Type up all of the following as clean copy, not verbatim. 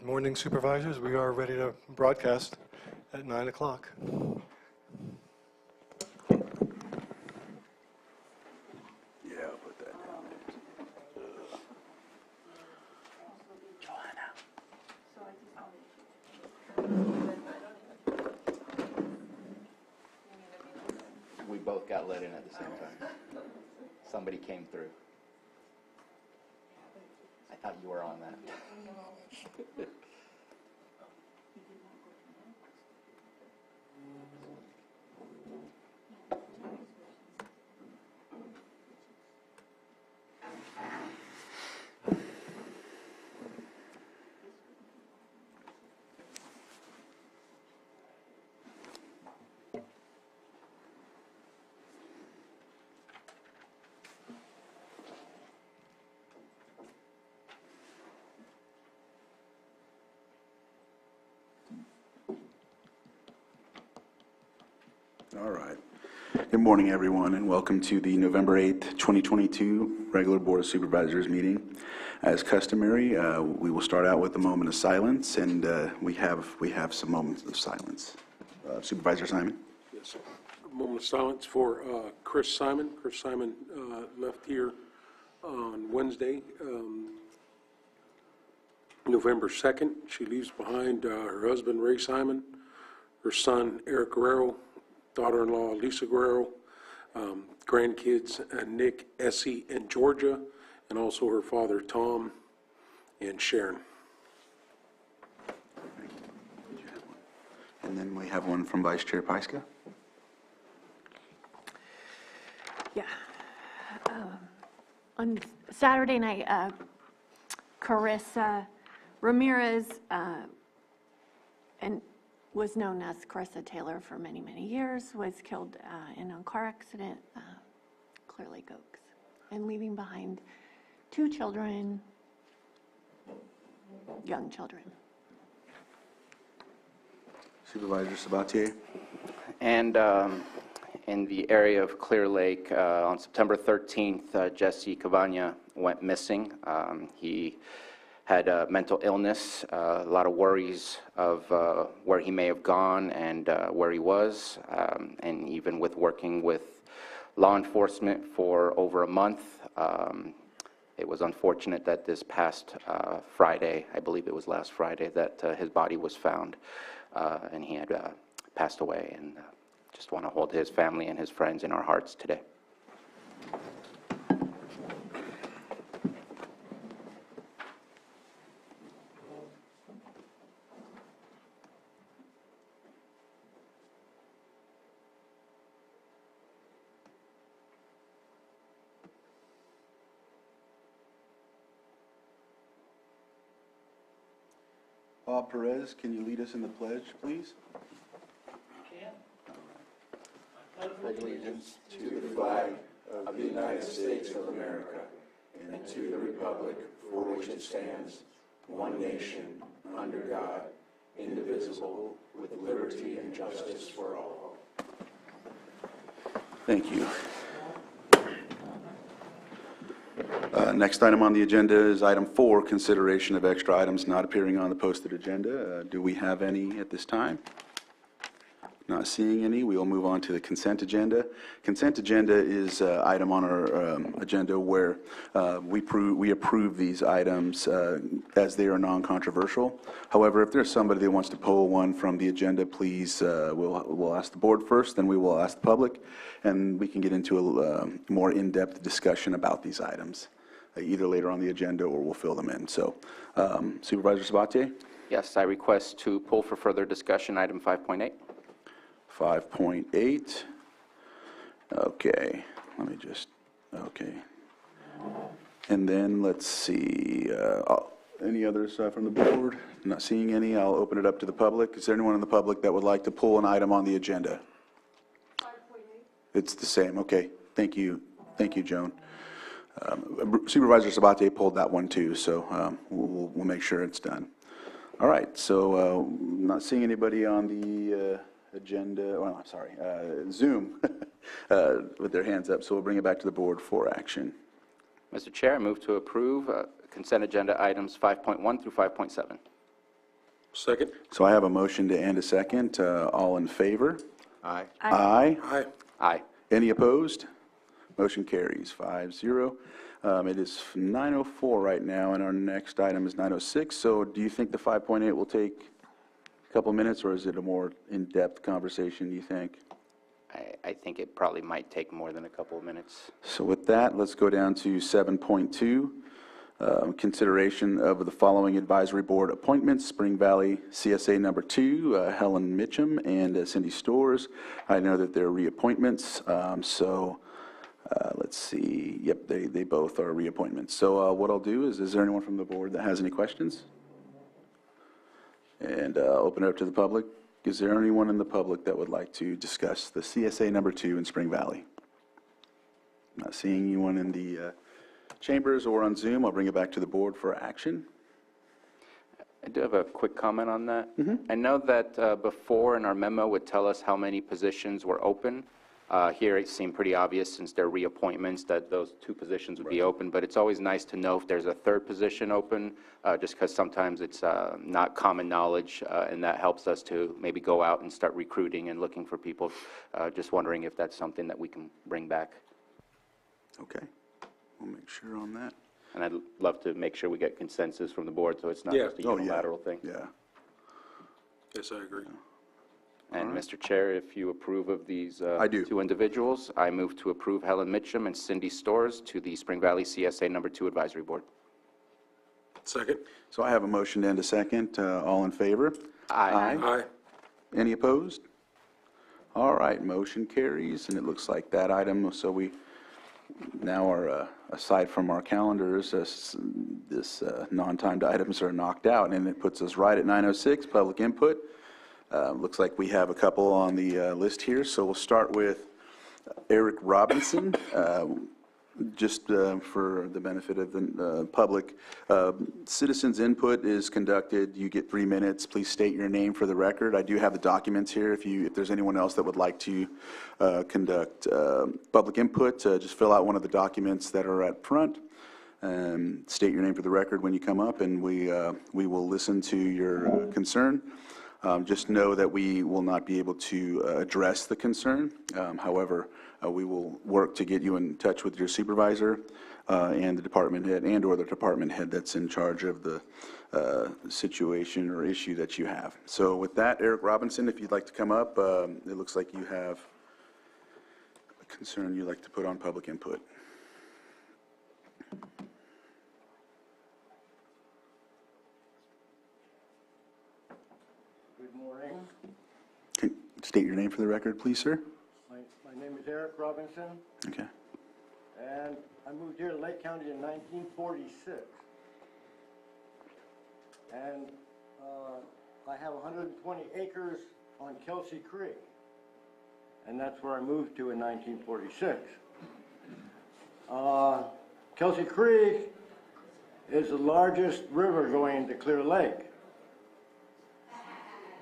Morning, Supervisors. We are ready to broadcast at 9 o'clock. Yeah, I'll put that down there. Joanna. We both got let in at the same time. Somebody came through. I thought you were on that. All right. Good morning, everyone, and welcome to the November 8th, 2022 regular Board of Supervisors meeting. As customary, we will start out with a moment of silence, and we have some moments of silence. Supervisor Simon. Yes, sir. A moment of silence for Chris Simon. Chris Simon left here on Wednesday, November 2nd. She leaves behind her husband, Ray Simon, her son, Eric Guerrero, daughter-in-law, Lisa Guerrero, grandkids, Nick, Essie, and Georgia, and also her father, Tom, and Sharon. And then we have one from Vice Chair Pyska. Yeah. On Saturday night, Carissa Ramirez, and was known as Carissa Taylor for many, many years, was killed in a car accident, Clear Lake Oaks, and leaving behind 2 children, young children. Supervisor Sabatier. And in the area of Clear Lake, on September 13th, Jesse Cavagna went missing. He had mental illness, a lot of worries of where he may have gone and where he was, and even with working with law enforcement for over a month. It was unfortunate that this past Friday, I believe it was last Friday, that his body was found, and he had passed away. And just want to hold his family and his friends in our hearts today. Bob Perez, can you lead us in the pledge, please? I pledge allegiance to the flag of the United States of America and to the republic for which it stands, one nation, under God, indivisible, with liberty and justice for all. Thank you. Next item on the agenda is item 4, consideration of extra items not appearing on the posted agenda. Do we have any at this time? Not seeing any. We will move on to the consent agenda. Consent agenda is an item on our agenda where we approve these items as they are non-controversial. However, if there's somebody that wants to pull one from the agenda, please, we'll ask the board first, then we will ask the public, and we can get into a more in-depth discussion about these items, either later on the agenda or we'll fill them in. So, Supervisor Sabatier? Yes, I request to pull for further discussion item 5.8. 5.8. Okay, let me just, okay. And then let's see, any others from the board? Not seeing any. I'll open it up to the public. Is there anyone in the public that would like to pull an item on the agenda? 5.8. It's the same. Okay, thank you. Thank you, Joan. Supervisor Sabatier pulled that one too, so we'll make sure it's done. All right, so not seeing anybody on the agenda, well, I'm sorry, Zoom with their hands up, so we'll bring it back to the board for action. Mr. Chair, I move to approve consent agenda items 5.1 through 5.7. Second? So I have a motion and a second. All in favor? Aye. Aye. Aye. Aye. Any opposed? Motion carries 5-0. It is 9:04 right now, and our next item is 9:06. So do you think the 5.8 will take a couple minutes, or is it a more in-depth conversation, do you think? I think it probably might take more than a couple of minutes. So with that, let's go down to 7.2, consideration of the following advisory board appointments: Spring Valley CSA number 2, Helen Mitchum and Cindy Storrs. I know that they're reappointments, let's see, yep, they both are reappointments. So what I'll do is there anyone from the board that has any questions? And open it up to the public. Is there anyone in the public that would like to discuss the CSA number 2 in Spring Valley? Not seeing anyone in the chambers or on Zoom. I'll bring it back to the board for action. I do have a quick comment on that. I know that before in our memo would tell us how many positions were open. Here it seemed pretty obvious, since they're reappointments, that those 2 positions would be open, but it's always nice to know if there's a 3rd position open, just because sometimes it's not common knowledge, and that helps us to maybe go out and start recruiting and looking for people. Just wondering if that's something that we can bring back. Okay, we'll make sure on that. And I'd love to make sure we get consensus from the board, so it's not Yeah. just a Oh, yeah. unilateral thing. Yeah. Yes, I agree. And Mr. Chair, if you approve of these I do. 2 individuals, I move to approve Helen Mitchum and Cindy Storrs to the Spring Valley CSA number 2 Advisory Board. Second? So I have a motion and a second. All in favor? Aye. Aye. Any opposed? All right, motion carries, and it looks like that item, so we now are, aside from our calendars, this non-timed items are knocked out, and it puts us right at 9:06, public input. Looks like we have a couple on the list here, so we'll start with Eric Robinson. Just for the benefit of the public, citizens' input is conducted. You get 3 minutes. Please state your name for the record. I do have the documents here. If there's anyone else that would like to conduct public input, just fill out one of the documents that are at front. State your name for the record when you come up, and we will listen to your concern. Just know that we will not be able to address the concern. However, we will work to get you in touch with your supervisor and the department head and/or the department head that's in charge of the situation or issue that you have. So with that, Eric Robinson, if you'd like to come up, it looks like you have a concern you'd like to put on public input. Good morning. Can you state your name for the record, please, sir? My name is Eric Robinson, Okay. and I moved here to Lake County in 1946. And I have 120 acres on Kelsey Creek, and that's where I moved to in 1946. Kelsey Creek is the largest river going into Clear Lake.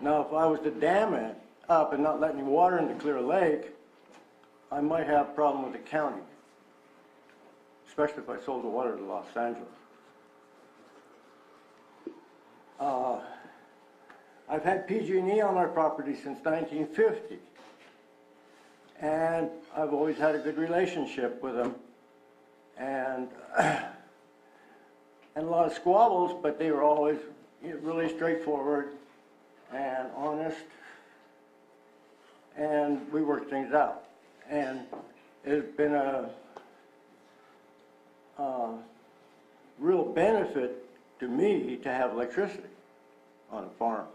Now, if I was to dam it up and not let any water into Clear Lake, I might have a problem with the county, especially if I sold the water to Los Angeles. I've had PG&E on our property since 1950, and I've always had a good relationship with them, and a lot of squabbles, but they were always really straightforward and honest, and we worked things out. And it's been a real benefit to me to have electricity on a farm.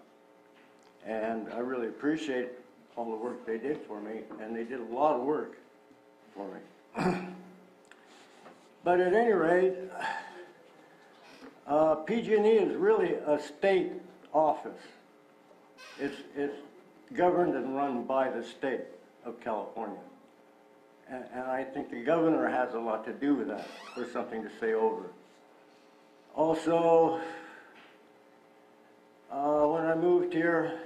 And I really appreciate all the work they did for me, and they did a lot of work for me. But at any rate, PG&E is really a state office. It's governed and run by the state of California. And I think the governor has a lot to do with that, or something to say over it. Also, when I moved here,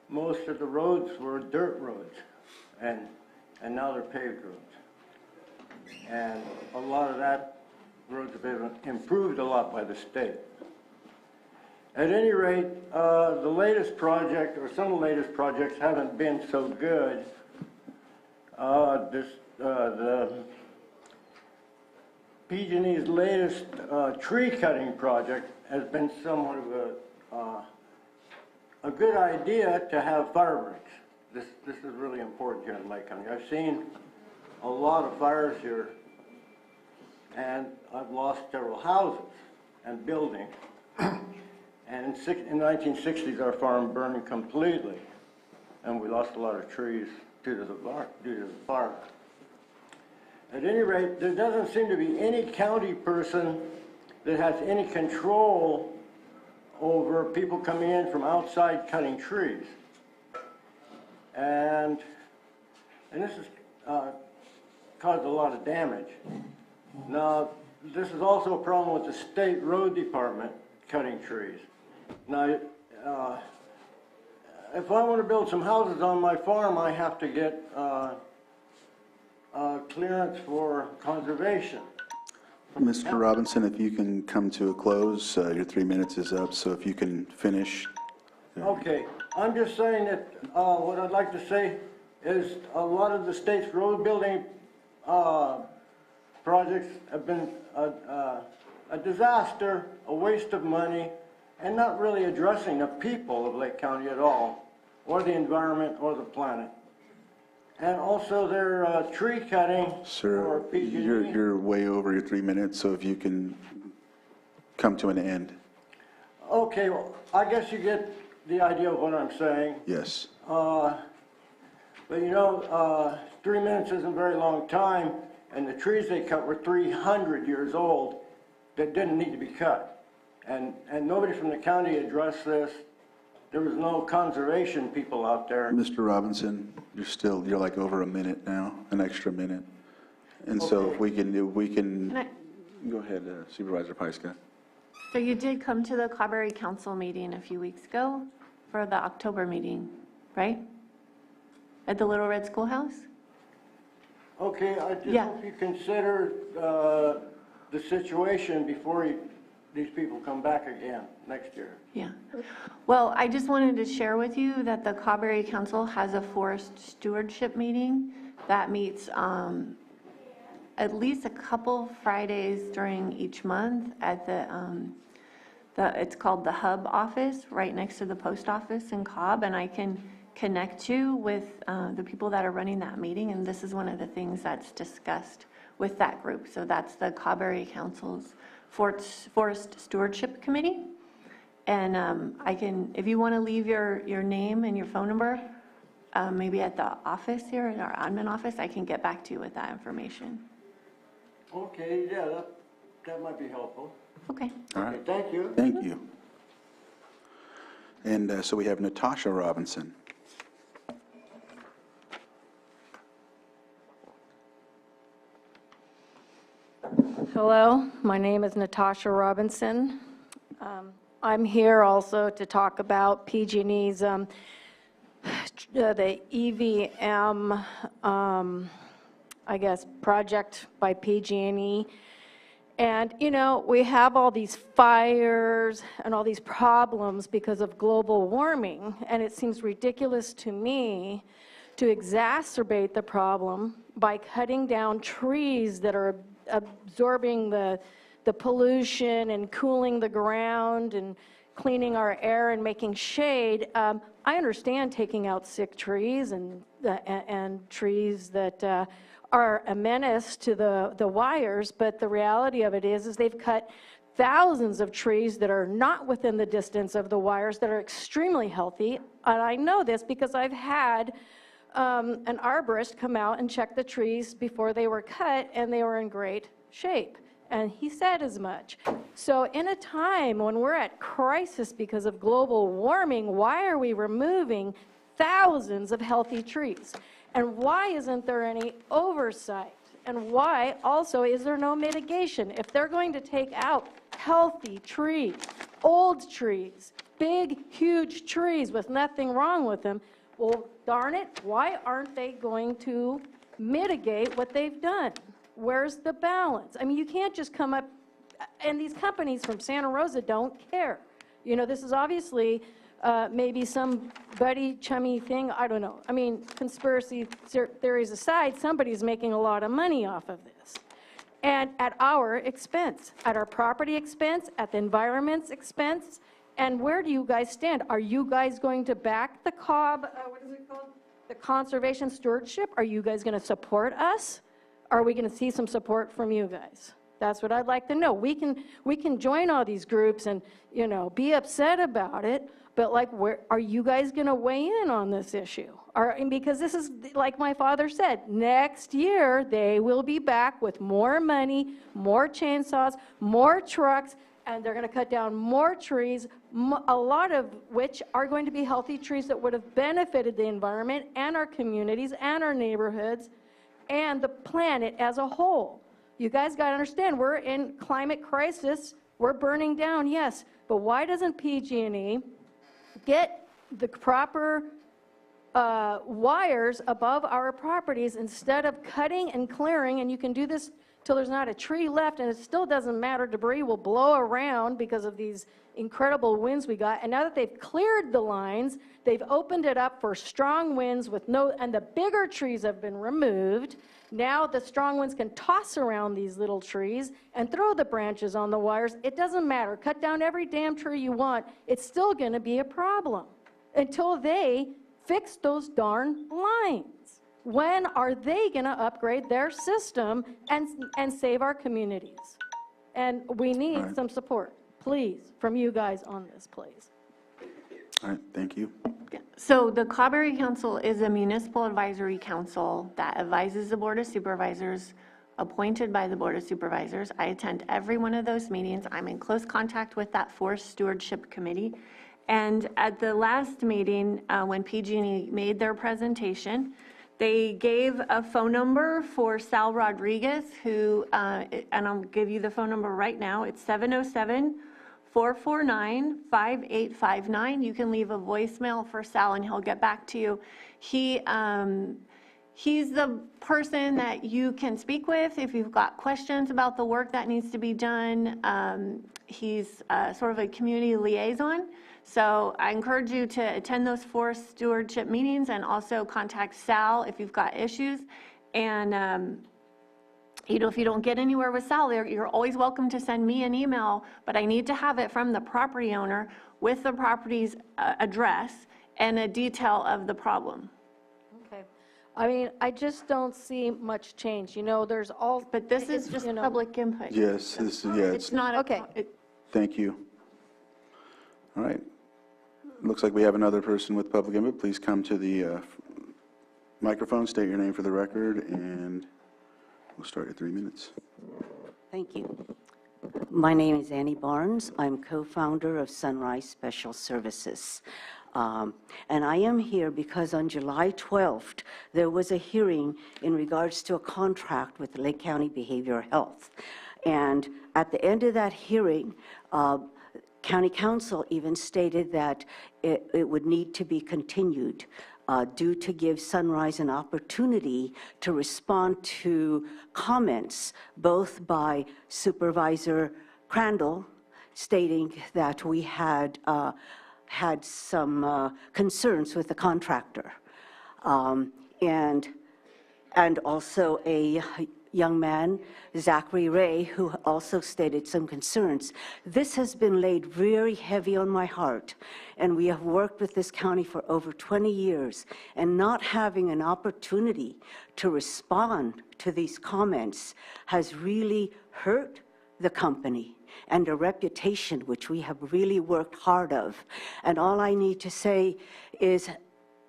most of the roads were dirt roads, and now they're paved roads. And a lot of that roads have been improved a lot by the state. At any rate, the latest project, or some of the latest projects, haven't been so good. The PG&E's latest tree cutting project has been somewhat of a good idea to have fire breaks. This is really important here in Lake County. I've seen a lot of fires here, and I've lost several houses and buildings. And in the 1960s, our farm burned completely, and we lost a lot of trees due to the fire. At any rate, there doesn't seem to be any county person that has any control over people coming in from outside cutting trees. And this has caused a lot of damage. Now, this is also a problem with the state road department cutting trees. Now, if I want to build some houses on my farm, I have to get clearance for conservation. Mr. Robinson, if you can come to a close, your 3 minutes is up, so if you can finish. Okay, I'm just saying that what I'd like to say is a lot of the state's road building projects have been a disaster, a waste of money, and not really addressing the people of Lake County at all, or the environment, or the planet. And also their tree cutting for Sir, PG&E. you're way over your 3 minutes, so if you can come to an end. Okay, well, I guess you get the idea of what I'm saying. Yes. But you know, 3 minutes isn't a very long time, and the trees they cut were 300 years old that didn't need to be cut. And nobody from the county addressed this. There was no conservation people out there. Mr. Robinson, you're like over a minute now, an extra minute. And so if we can, go ahead, Supervisor Pyska. So you did come to the Cloudberry Council meeting a few weeks ago for the October meeting, right? At the Little Red Schoolhouse? Okay, I just Yeah. hope you consider the situation before these people come back again next year. Yeah. Well, I just wanted to share with you that the Cloudberry Council has a forest stewardship meeting that meets at least a couple Fridays during each month at it's called the Hub office, right next to the post office in Cobb, and I can connect you with the people that are running that meeting, and this is one of the things that's discussed with that group. So that's the Cloudberry Council's Forest Stewardship Committee. And I can, if you want to leave your name and your phone number, maybe at the office here, in our admin office, I can get back to you with that information. Okay, yeah, that might be helpful. Okay. All right. Okay, thank you. Thank you. And so we have Natasha Robinson. Hello, my name is Natasha Robinson. I'm here also to talk about PG&E's, the EVM, I guess, project by PG&E. And, you know, we have all these fires and all these problems because of global warming, and it seems ridiculous to me to exacerbate the problem by cutting down trees that are absorbing the pollution and cooling the ground and cleaning our air and making shade. I understand taking out sick trees and trees that are a menace to the wires, but the reality of it is they've cut thousands of trees that are not within the distance of the wires that are extremely healthy. And I know this because I've had an arborist come out and check the trees before they were cut, and they were in great shape. And he said as much. So in a time when we're at crisis because of global warming, why are we removing thousands of healthy trees? And why isn't there any oversight? And why also is there no mitigation? If they're going to take out healthy trees, old trees, big, huge trees with nothing wrong with them, well, darn it, why aren't they going to mitigate what they've done? Where's the balance? I mean, you can't just come up, and these companies from Santa Rosa don't care. You know, this is obviously maybe some buddy chummy thing, I don't know. I mean, conspiracy theories aside, somebody's making a lot of money off of this. And at our expense, at our property expense, at the environment's expense. And where do you guys stand? Are you guys going to back the COB, what is it called? The conservation stewardship? Are you guys going to support us? Are we going to see some support from you guys? That's what I'd like to know. We can join all these groups and, you know, be upset about it, but like, where are you guys going to weigh in on this issue? Because this is, like my father said, next year they will be back with more money, more chainsaws, more trucks, and they're going to cut down more trees, a lot of which are going to be healthy trees that would have benefited the environment and our communities and our neighborhoods and the planet as a whole. You guys got to understand, we're in climate crisis. We're burning down, yes, but why doesn't PG&E get the proper wires above our properties instead of cutting and clearing? And you can do this till there's not a tree left, and it still doesn't matter. Debris will blow around because of these incredible winds we got. And now that they've cleared the lines, they've opened it up for strong winds with and the bigger trees have been removed. Now the strong winds can toss around these little trees and throw the branches on the wires. It doesn't matter. Cut down every damn tree you want. It's still going to be a problem until they fix those darn lines. When are they going to upgrade their system and save our communities? And we need some support, please, from you guys on this, please. All right, thank you. So the Cauberry Council is a municipal advisory council that advises the Board of Supervisors, appointed by the Board of Supervisors. I attend every one of those meetings. I'm in close contact with that Forest Stewardship Committee. And at the last meeting, when PG&E made their presentation, they gave a phone number for Sal Rodriguez, who, and I'll give you the phone number right now. It's 707-449-5859. You can leave a voicemail for Sal and he'll get back to you. He's the person that you can speak with if you've got questions about the work that needs to be done. He's sort of a community liaison. So I encourage you to attend those forest stewardship meetings and also contact Sal if you've got issues. And you know, if you don't get anywhere with Sal, you're always welcome to send me an email, but I need to have it from the property owner with the property's address and a detail of the problem. Okay. I mean, I just don't see much change. You know, there's all. But this is just public input. Yes, this is, yeah, It's not. Okay. thank you. All right. Looks like we have another person with public input. Please come to the microphone, state your name for the record, and we'll start at 3 minutes. Thank you. My name is Annie Barnes. I'm co-founder of Sunrise Special Services. And I am here because on July 12th, there was a hearing in regards to a contract with Lake County Behavioral Health. And at the end of that hearing, County Council even stated that it would need to be continued due to give Sunrise an opportunity to respond to comments both by Supervisor Crandall stating that we had had some concerns with the contractor, and also a young man, Zachary Ray, who also stated some concerns. This has been laid very heavy on my heart, and we have worked with this county for over 20 years, and not having an opportunity to respond to these comments has really hurt the company and a reputation which we have really worked hard of. And all I need to say is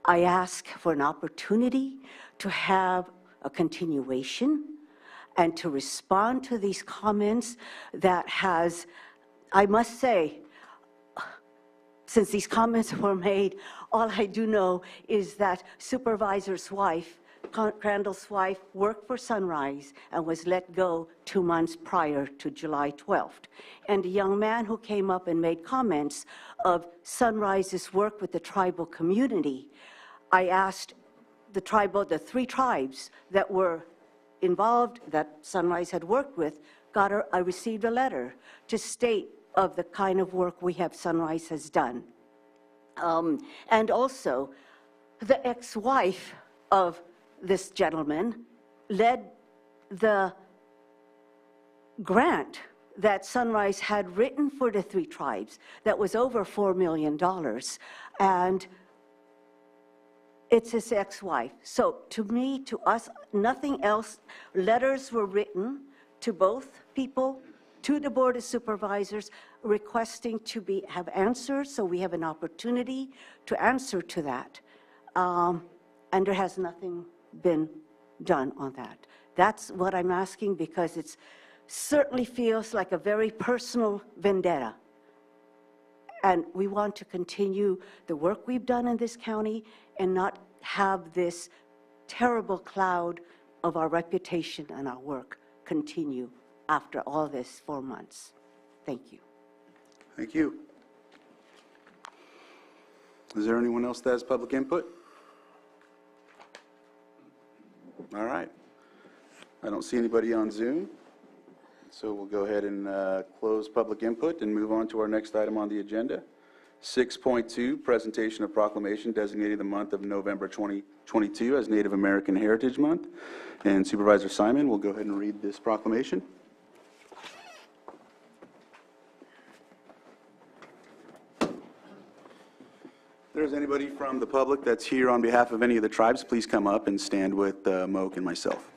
I ask for an opportunity to have a continuation and to respond to these comments that has, I must say, since these comments were made, all I do know is that Supervisor's wife, Crandall's wife, worked for Sunrise and was let go 2 months prior to July 12th. And a young man who came up and made comments of Sunrise's work with the tribal community, I asked the 3 tribes that were involved, that Sunrise had worked with, I received a letter to state of the kind of work we have, Sunrise has done. And also, the ex-wife of this gentleman led the grant that Sunrise had written for the 3 tribes that was over $4 million. And it's his ex-wife. So to me, to us, nothing else. Letters were written to both people, to the Board of Supervisors, requesting to have answers, so we have an opportunity to answer to that. And there has nothing been done on that. That's what I'm asking, because it certainly feels like a very personal vendetta. And we want to continue the work we've done in this county and not have this terrible cloud of our reputation and our work continue after all this 4 months. Thank you. Thank you. Is there anyone else that has public input? All right. I don't see anybody on Zoom, so we'll go ahead and close public input and move on to our next item on the agenda. 6.2, presentation of proclamation designating the month of November 2022 as Native American Heritage Month. And Supervisor Simon will go ahead and read this proclamation. If there's anybody from the public that's here on behalf of any of the tribes, please come up and stand with Moak and myself.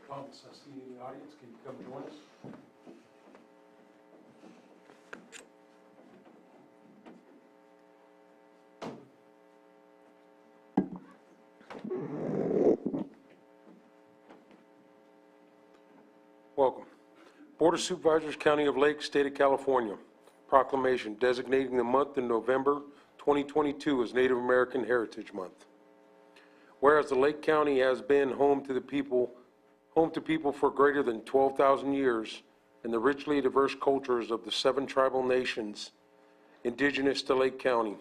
Thomas, I see you in the audience. Can you come join us? Welcome. Board of Supervisors, County of Lake, State of California. Proclamation designating the month of November 2022 as Native American Heritage Month. Whereas the Lake County has been home to people for greater than 12,000 years, and the richly diverse cultures of the 7 tribal nations indigenous to Lake County.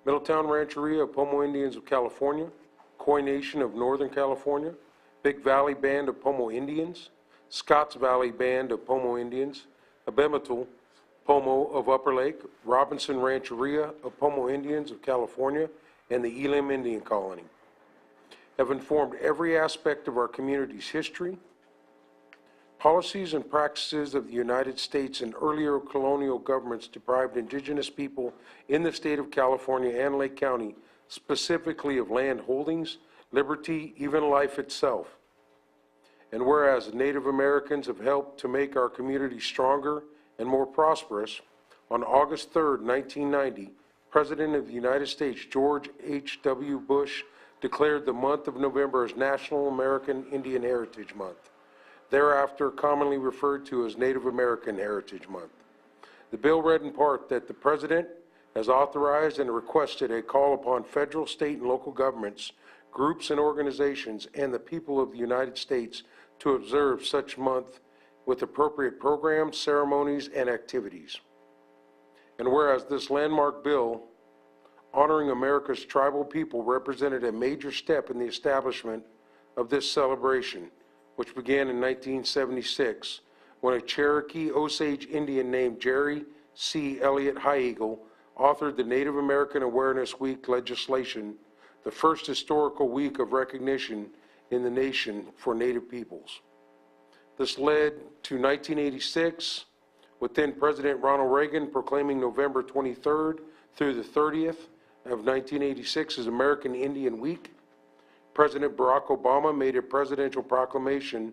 Middletown Rancheria of Pomo Indians of California, Koi Nation of Northern California, Big Valley Band of Pomo Indians, Scotts Valley Band of Pomo Indians, Abemetal Pomo of Upper Lake, Robinson Rancheria of Pomo Indians of California, and the Elam Indian Colony have informed every aspect of our community's history, policies, and practices of the United States and earlier colonial governments deprived indigenous people in the state of California and Lake County, specifically of land holdings, liberty, even life itself. And whereas Native Americans have helped to make our community stronger and more prosperous, on August 3rd, 1990, President of the United States, George H.W. Bush, declared the month of November as National American Indian Heritage Month, thereafter commonly referred to as Native American Heritage Month. The bill read in part that the President has authorized and requested a call upon federal, state, and local governments, groups and organizations, and the people of the United States to observe such month with appropriate programs, ceremonies, and activities. And whereas this landmark bill honoring America's tribal people represented a major step in the establishment of this celebration, which began in 1976, when a Cherokee Osage Indian named Jerry C. Elliott High Eagle authored the Native American Awareness Week legislation, the first historical week of recognition in the nation for Native peoples. This led to 1986, with then President Ronald Reagan proclaiming November 23rd through the 30th of 1986 as American Indian Week. President Barack Obama made a presidential proclamation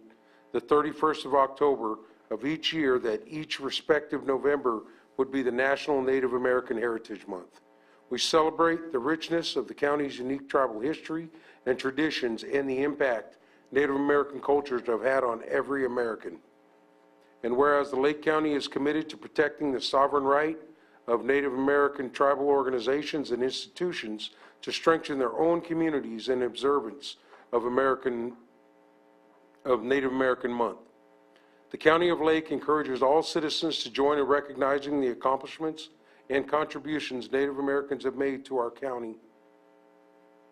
the 31st of October of each year that each respective November would be the National Native American Heritage Month. We celebrate the richness of the county's unique tribal history and traditions and the impact Native American cultures have had on every American. And whereas the Lake County is committed to protecting the sovereign right of Native American tribal organizations and institutions to strengthen their own communities in observance of Native American Month. The County of Lake encourages all citizens to join in recognizing the accomplishments and contributions Native Americans have made to our county,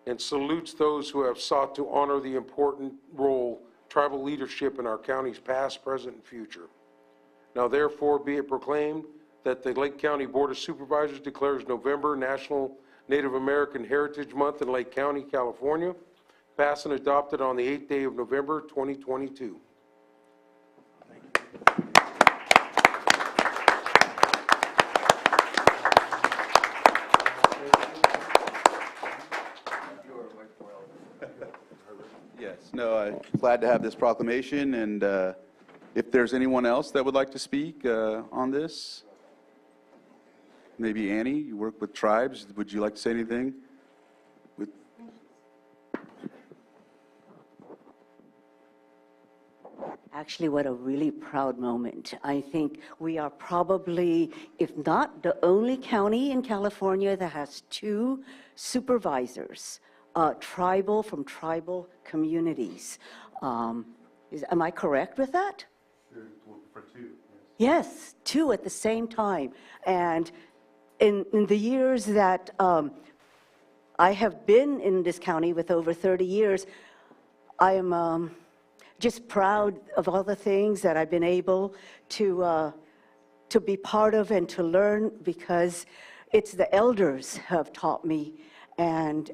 and salutes those who have sought to honor the important role tribal leadership in our county's past, present, and future. Now therefore be it proclaimed that the Lake County Board of Supervisors declares November National Native American Heritage Month in Lake County, California, passed and adopted on the 8th day of November, 2022. Yes, no, I'm glad to have this proclamation, and if there's anyone else that would like to speak on this, maybe Annie, you work with tribes, would you like to say anything? Actually, what a really proud moment. I think we are probably, if not the only county in California that has 2 supervisors, from tribal communities. Am I correct with that? For 2. Yes, 2 at the same time. And in the years that I have been in this county with over 30 years, I am just proud of all the things that I've been able to be part of and to learn, because it's the elders who have taught me, and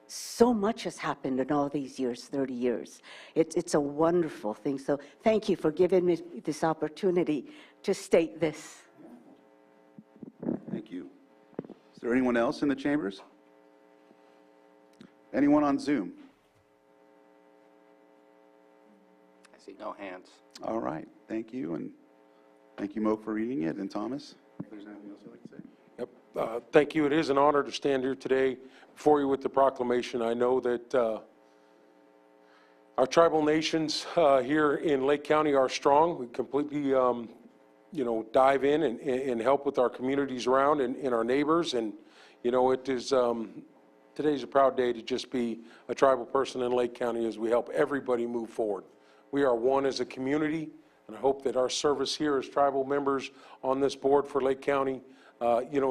so much has happened in all these years, 30 years. It's a wonderful thing. So thank you for giving me this opportunity to state this. Thank you. Is there anyone else in the chambers? Anyone on Zoom? I see no hands. All right, thank you, and thank you, Mo, for reading it, and Thomas, if there's anything else you'd like to say. Yep. Thank you. It is an honor to stand here today before you with the proclamation. I know that our tribal nations here in Lake County are strong. We completely, dive in and help with our communities around and our neighbors. And, it is, today's a proud day to just be a tribal person in Lake County as we help everybody move forward. We are one as a community, and I hope that our service here as tribal members on this board for Lake County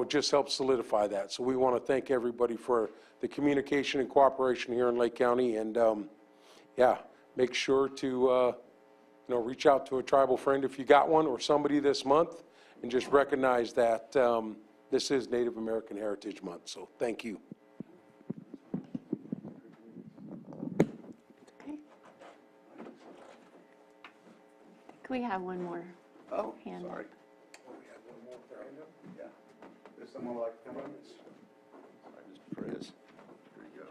just helps solidify that. So we want to thank everybody for the communication and cooperation here in Lake County, and make sure to reach out to a tribal friend if you got one, or somebody this month, and just recognize that this is Native American Heritage Month. So thank you. Okay. Can we have one more? Oh, Hand. sorry. Yeah. Does someone like to come on this? Sorry, Mr. Perez. Here you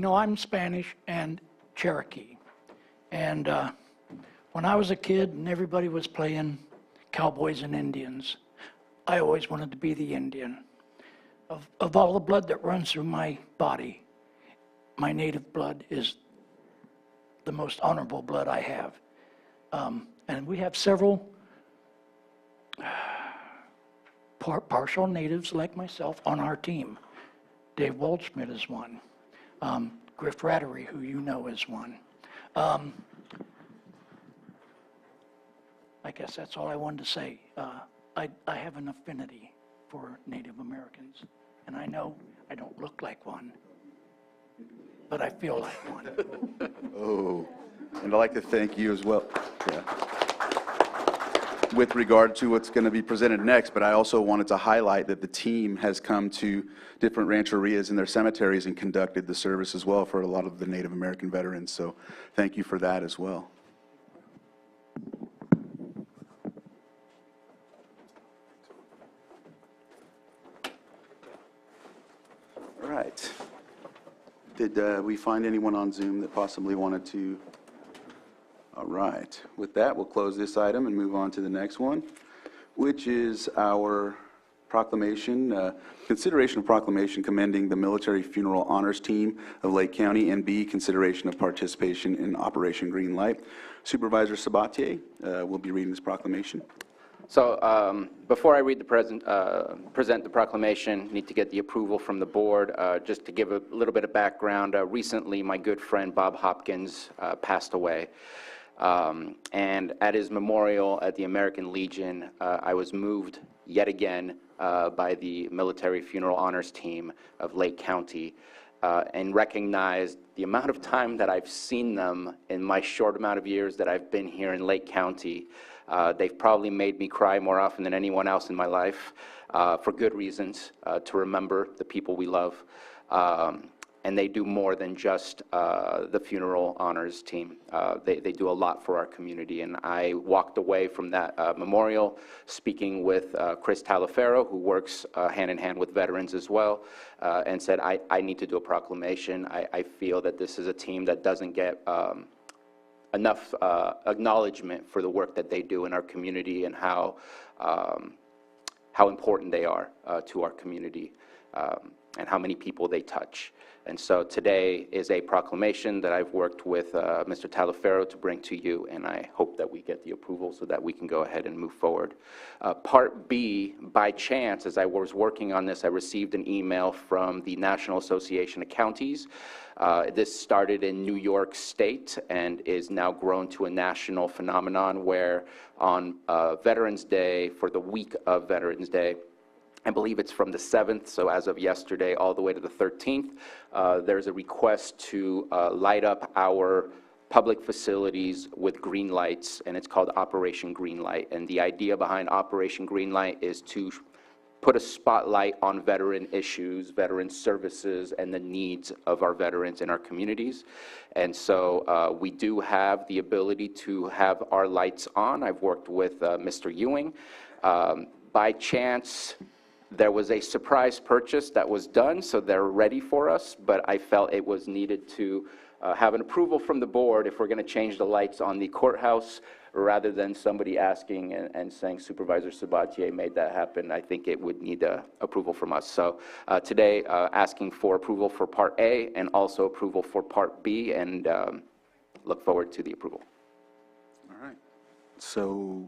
go. I'm Spanish and Cherokee. And when I was a kid and everybody was playing cowboys and Indians, I always wanted to be the Indian. Of all the blood that runs through my body, my native blood is the most honorable blood I have. And we have several partial natives like myself on our team. Dave Waldschmidt is one. Griff Rattery, who you know, is one. I guess that's all I wanted to say. I have an affinity for Native Americans, and I know I don't look like one, but I feel like one. Oh, and I'd like to thank you as well. Yeah. With regard to what's going to be presented next, but I also wanted to highlight that the team has come to different rancherias and their cemeteries and conducted the service as well for a lot of the Native American veterans. So thank you for that as well. All right. Did we find anyone on Zoom that possibly wanted to? All right. With that, we'll close this item and move on to the next one, which is our proclamation, consideration of proclamation commending the Military Funeral Honors Team of Lake County, and B, consideration of participation in Operation Green Light. Supervisor Sabatier will be reading this proclamation. So before I read the present the proclamation, need to get the approval from the board. Just to give a little bit of background, recently my good friend Bob Hopkins passed away. And at his memorial at the American Legion, I was moved yet again by the Military Funeral Honors Team of Lake County and recognized the amount of time that I've seen them in my short amount of years that I've been here in Lake County. They've probably made me cry more often than anyone else in my life, for good reasons, to remember the people we love. And they do more than just the funeral honors team. They do a lot for our community, and I walked away from that memorial speaking with Chris Talaferro, who works hand in hand with veterans as well, and said, I need to do a proclamation. I feel that this is a team that doesn't get enough acknowledgement for the work that they do in our community and how important they are to our community, and how many people they touch. And so today is a proclamation that I've worked with Mr. Talaferro to bring to you, and I hope that we get the approval so that we can go ahead and move forward. Part B, by chance, as I was working on this, I received an email from the National Association of Counties. This started in New York State and is now grown to a national phenomenon where on Veterans Day, for the week of Veterans Day, I believe it's from the 7th, so as of yesterday, all the way to the 13th, there's a request to light up our public facilities with green lights, and it's called Operation Green Light. And the idea behind Operation Green Light is to put a spotlight on veteran issues, veteran services, and the needs of our veterans in our communities. And so we do have the ability to have our lights on. I've worked with Mr. Ewing. By chance, there was a surprise purchase that was done, so they're ready for us, but I felt it was needed to have an approval from the board if we're going to change the lights on the courthouse, rather than somebody asking and saying Supervisor Sabatier made that happen. I think it would need approval from us. So today, asking for approval for Part A and also approval for Part B, and look forward to the approval. All right. So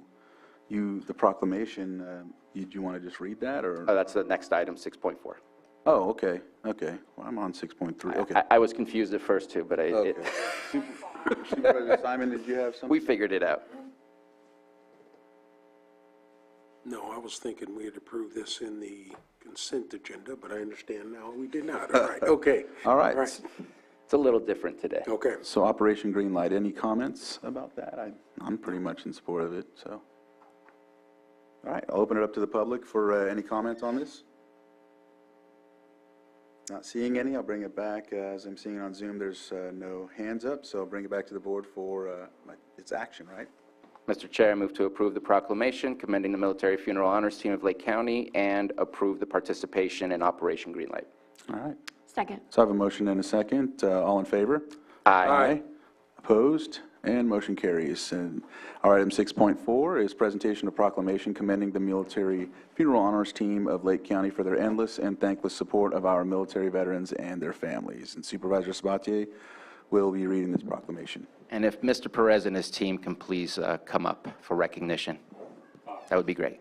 the proclamation, do you want to just read that, or? That's the next item, 6.4. Oh, okay, okay. Well, I'm on 6.3, okay. I was confused at first too, but Okay. Supervisor Simon, did you have something? we figured it out. No, I was thinking we had approved this in the consent agenda, but I understand now we did not. All right, okay. All right. It's a little different today. Okay. So Operation Green Light, any comments about that? I'm pretty much in support of it, so. All right, I'll open it up to the public for any comments on this. Not seeing any, I'll bring it back. As I'm seeing on Zoom, there's no hands up, so I'll bring it back to the board for its action, right? Mr. Chair, I move to approve the proclamation commending the Military Funeral Honors Team of Lake County and approve the participation in Operation Green Light. All right. Second. So I have a motion and a second. All in favor? Aye. Opposed? And motion carries. And our item 6.4 is presentation of proclamation commending the Military Funeral Honors Team of Lake County for their endless and thankless support of our military veterans and their families. And Supervisor Sabatier will be reading this proclamation. And if Mr. Perez and his team can please come up for recognition, that would be great.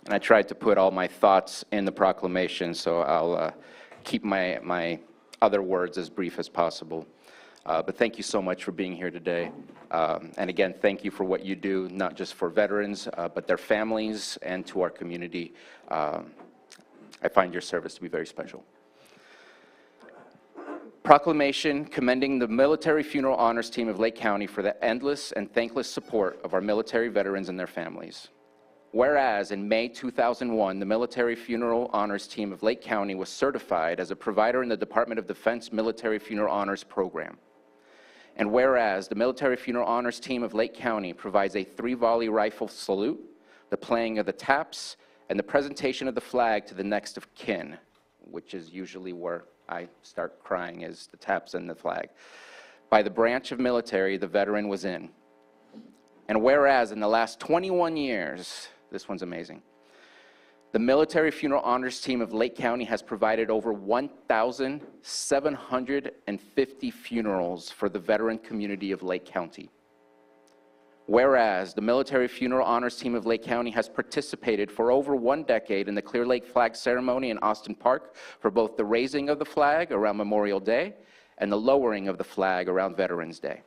And I tried to put all my thoughts in the proclamation, so I'll keep my other words as brief as possible. But thank you so much for being here today. And again, thank you for what you do, not just for veterans, but their families and to our community. I find your service to be very special. Proclamation commending the Military Funeral Honors Team of Lake County for the endless and thankless support of our military veterans and their families. Whereas in May 2001, the Military Funeral Honors Team of Lake County was certified as a provider in the Department of Defense Military Funeral Honors Program. And whereas the Military Funeral Honors Team of Lake County provides a 3-volley rifle salute, the playing of the taps, and the presentation of the flag to the next of kin, which is usually where I start crying, is the taps and the flag, by the branch of military the veteran was in. And whereas in the last 21 years, this one's amazing, the Military Funeral Honors Team of Lake County has provided over 1,750 funerals for the veteran community of Lake County. Whereas the Military Funeral Honors Team of Lake County has participated for over 1 decade in the Clear Lake Flag Ceremony in Austin Park for both the raising of the flag around Memorial Day and the lowering of the flag around Veterans Day.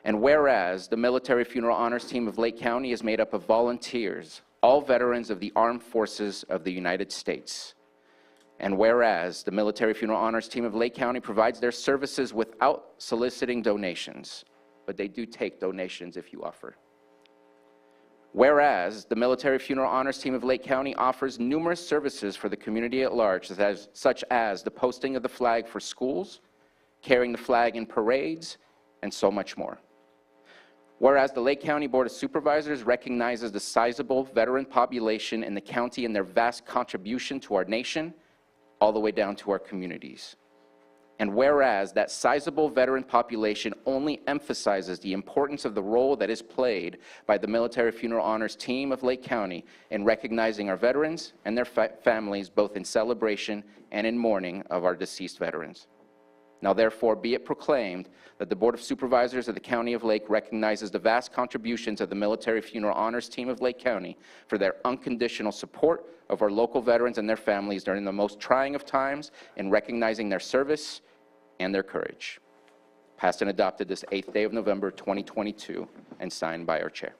And whereas the Military Funeral Honors Team of Lake County is made up of volunteers, all veterans of the Armed Forces of the United States. And whereas the Military Funeral Honors Team of Lake County provides their services without soliciting donations, but they do take donations if you offer. Whereas the Military Funeral Honors Team of Lake County offers numerous services for the community at large, such as the posting of the flag for schools, carrying the flag in parades, and so much more. Whereas the Lake County Board of Supervisors recognizes the sizable veteran population in the county and their vast contribution to our nation, all the way down to our communities. And whereas that sizable veteran population only emphasizes the importance of the role that is played by the Military Funeral Honors Team of Lake County in recognizing our veterans and their families, both in celebration and in mourning of our deceased veterans. Now therefore be it proclaimed that the Board of Supervisors of the County of Lake recognizes the vast contributions of the Military Funeral Honors Team of Lake County for their unconditional support of our local veterans and their families during the most trying of times in recognizing their service and their courage. Passed and adopted this 8th day of November 2022 and signed by our chair.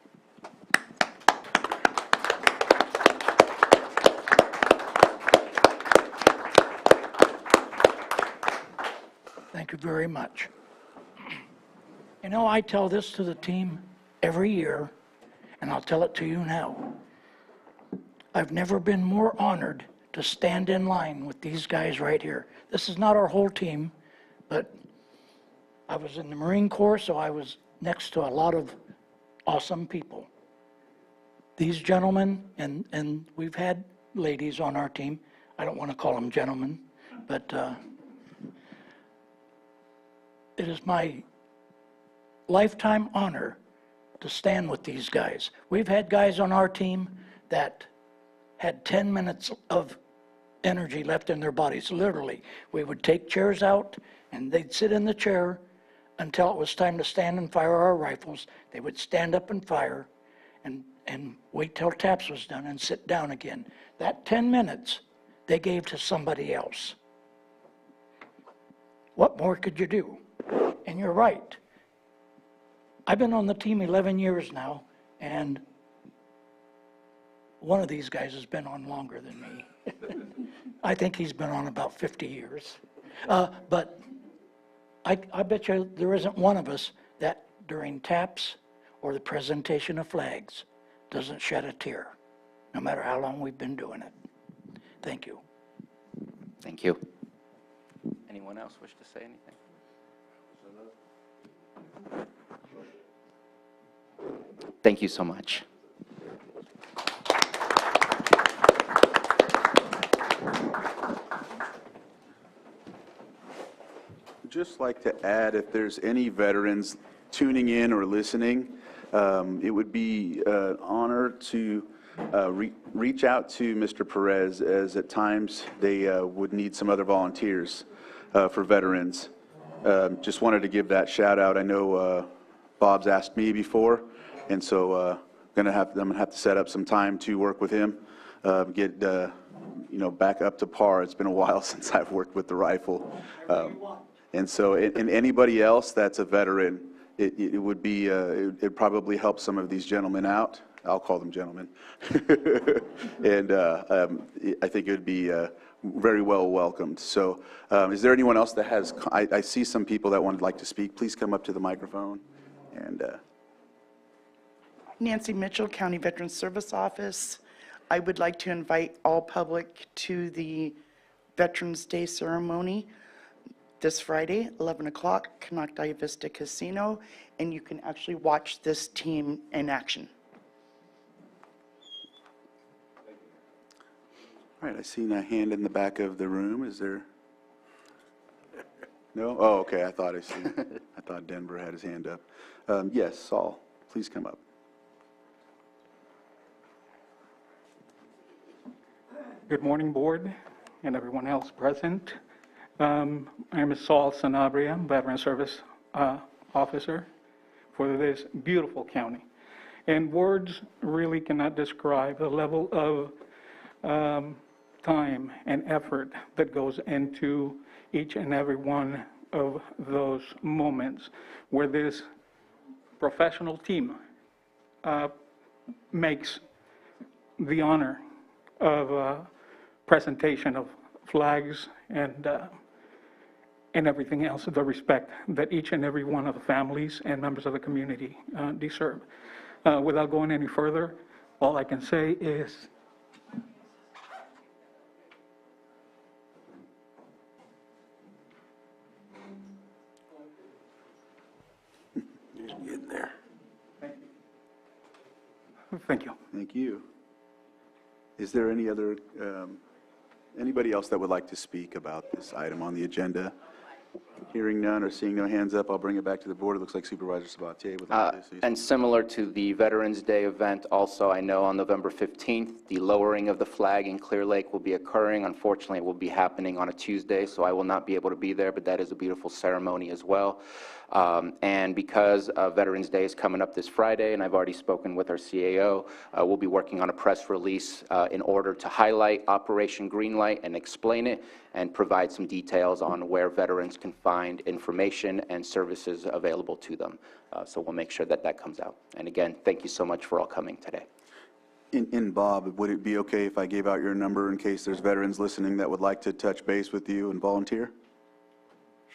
Thank you very much. You know, I tell this to the team every year, and I'll tell it to you now. I've never been more honored to stand in line with these guys right here. This is not our whole team, but I was in the Marine Corps, so I was next to a lot of awesome people. These gentlemen, and we've had ladies on our team. I don't want to call them gentlemen, but it is my lifetime honor to stand with these guys. We've had guys on our team that had 10 minutes of energy left in their bodies, literally. We would take chairs out, and they'd sit in the chair until it was time to stand and fire our rifles. They would stand up and fire, and wait till taps was done and sit down again. That 10 minutes, they gave to somebody else. What more could you do? And you're right. I've been on the team 11 years now, and one of these guys has been on longer than me. I think he's been on about 50 years. But I bet you there isn't one of us that during taps or the presentation of flags doesn't shed a tear, no matter how long we've been doing it. Thank you. Thank you. Anyone else wish to say anything? Thank you so much. I'd just like to add, if there's any veterans tuning in or listening, it would be an honor to reach out to Mr. Perez, as at times they would need some other volunteers for veterans. Just wanted to give that shout out. I know Bob's asked me before, and so I'm gonna have to set up some time to work with him, get back up to par. It's been a while since I've worked with the rifle, and so and anybody else that's a veteran, it would be it probably help some of these gentlemen out. I'll call them gentlemen, and I think it would be very well welcomed. So, is there anyone else that has? I see some people that would like to speak. Please come up to the microphone, and. Nancy Mitchell, County Veterans Service Office. I would like to invite all public to the Veterans Day ceremony this Friday, 11 o'clock, Canocti Vista Casino, and you can actually watch this team in action. All right, I see a hand in the back of the room. Is there? No? Oh, okay, I thought Denver had his hand up. Yes, Saul, please come up. Good morning, Board, and everyone else present. My name is Saul Sanabria, Veteran Service Officer for this beautiful county. And words really cannot describe the level of time and effort that goes into each and every one of those moments where this professional team makes the honor of presentation of flags and everything else, the respect that each and every one of the families and members of the community deserve. Without going any further, all I can say is He's getting there. thank you. Thank you. Is there any other, anybody else that would like to speak about this item on the agenda? Hearing none or seeing no hands up, I'll bring it back to the board. It looks like Supervisor Sabatier would like to say something. And similar to the Veterans Day event, also, I know on November 15th, the lowering of the flag in Clear Lake will be occurring. Unfortunately, it will be happening on a Tuesday, so I will not be able to be there, but that is a beautiful ceremony as well. And because Veterans Day is coming up this Friday, and I've already spoken with our CAO, we'll be working on a press release in order to highlight Operation Greenlight and explain it and provide some details on where veterans can find information and services available to them. So we'll make sure that that comes out. And again, thank you so much for all coming today. And Bob, would it be okay if I gave out your number in case there's veterans listening that would like to touch base with you and volunteer?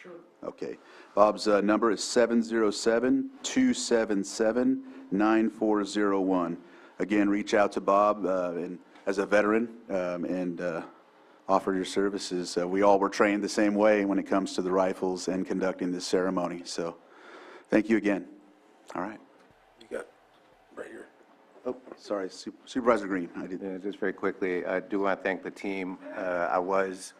Sure. Okay. Bob's number is 707-277-9401. Again, reach out to Bob as a veteran and offer your services. We all were trained the same way when it comes to the rifles and conducting this ceremony. So thank you again. All right. You got right here. Oh, sorry, Supervisor Green. I did. Yeah, just very quickly, I do want to thank the team. I was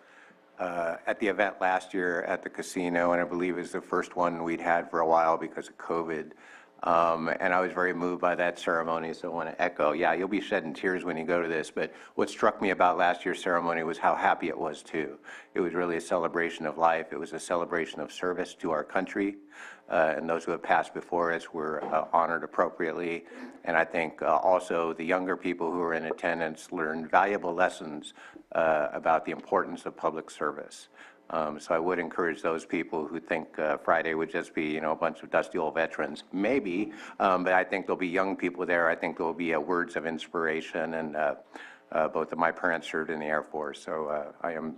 at the event last year at the casino, and I believe it was the first one we'd had for a while because of COVID. And I was very moved by that ceremony, so I want to echo, yeah, you'll be shedding tears when you go to this, but what struck me about last year's ceremony was how happy it was, too. It was really a celebration of life. It was a celebration of service to our country, and those who have passed before us were honored appropriately. And I think also the younger people who were in attendance learned valuable lessons about the importance of public service. So I would encourage those people who think Friday would just be, you know, a bunch of dusty old veterans, maybe, but I think there'll be young people there. I think there'll be words of inspiration, and both of my parents served in the Air Force, so I am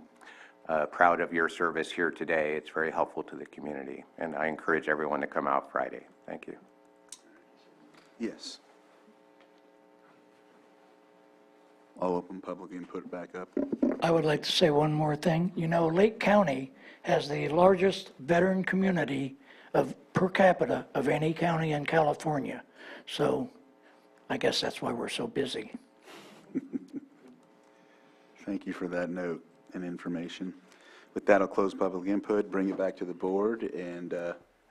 proud of your service here today. It's very helpful to the community, and I encourage everyone to come out Friday. Thank you. Yes. I'll open public input back up. I would like to say one more thing. You know, Lake County has the largest veteran community per capita of any county in California. So I guess that's why we're so busy. Thank you for that note and information. With that, I'll close public input, bring it back to the board, and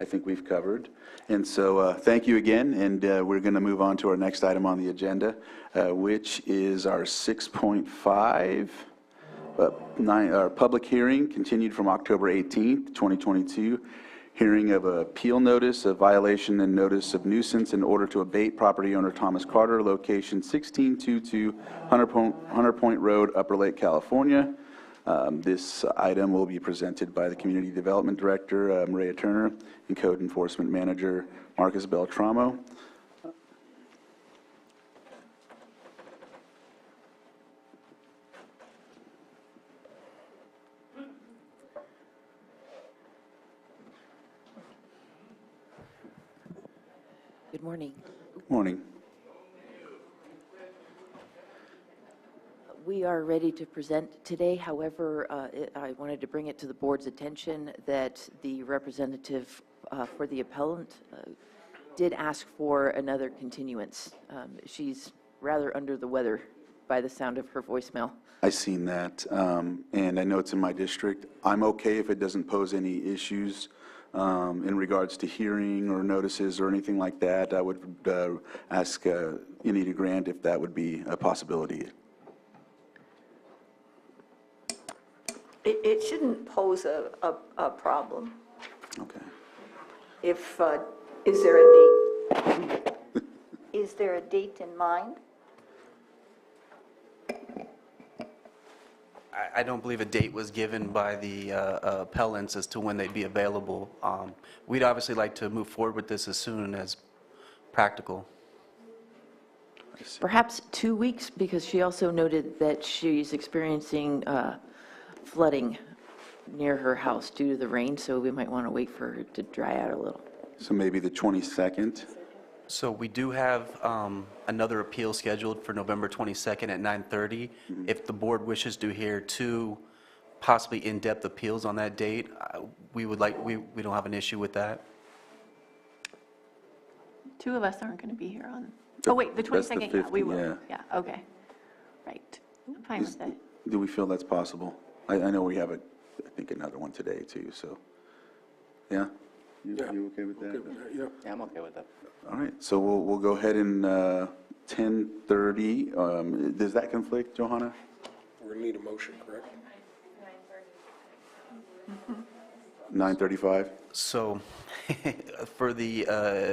I think we've covered. And so thank you again, and we're going to move on to our next item on the agenda, which is our 6.5, our public hearing continued from October 18th, 2022, hearing of appeal notice of violation and notice of nuisance in order to abate property owner Thomas Carter, location 1622 Hunter Point Road, Upper Lake, California. This item will be presented by the Community Development Director, Maria Turner, and Code Enforcement Manager, Marcus Beltramo. Good morning. Good morning. We are ready to present today. However, I wanted to bring it to the board's attention that the representative for the appellant did ask for another continuance. She's rather under the weather by the sound of her voicemail. I've seen that, and I know it's in my district. I'm okay if it doesn't pose any issues in regards to hearing or notices or anything like that. I would ask Anita Grant if that would be a possibility. It shouldn't pose a problem. Okay. If, is there a date? Is Is there a date in mind? I don't believe a date was given by the appellants as to when they'd be available. We'd obviously like to move forward with this as soon as practical. Perhaps 2 weeks, because she also noted that she's experiencing flooding near her house due to the rain, so we might want to wait for her to dry out a little. So maybe the 22nd? So we do have another appeal scheduled for November 22nd at 9:30. If the board wishes to hear two possibly in-depth appeals on that date, we don't have an issue with that. Two of us aren't going to be here on, oh, wait, the That's the 22nd, yeah, we 50, will. Yeah, okay. Right. I'm fine with that. Do we feel that's possible? I know we have, I think, another one today, too, so, yeah? You okay with that? Okay with that, yeah. Yeah, I'm okay with that. All right, so we'll go ahead and 10:30. Does that conflict, Johanna? We're going to need a motion, correct? 9:35? So for the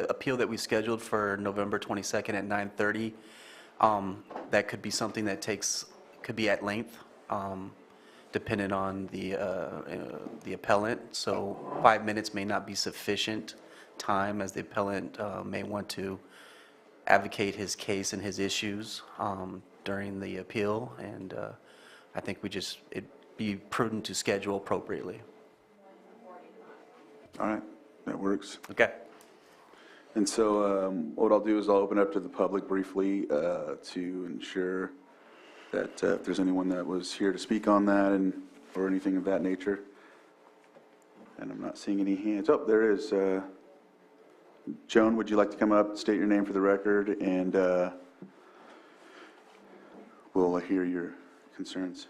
appeal that we scheduled for November 22nd at 9:30, that could be something that could be at length, depending on the appellant. So 5 minutes may not be sufficient time, as the appellant may want to advocate his case and his issues during the appeal. And I think it'd be prudent to schedule appropriately. All right, that works. Okay. And so what I'll do is I'll open up to the public briefly to ensure that if there's anyone that was here to speak on that or anything of that nature. And I'm not seeing any hands. Oh, there is. Joan, would you like to come up, state your name for the record, and we'll hear your concerns.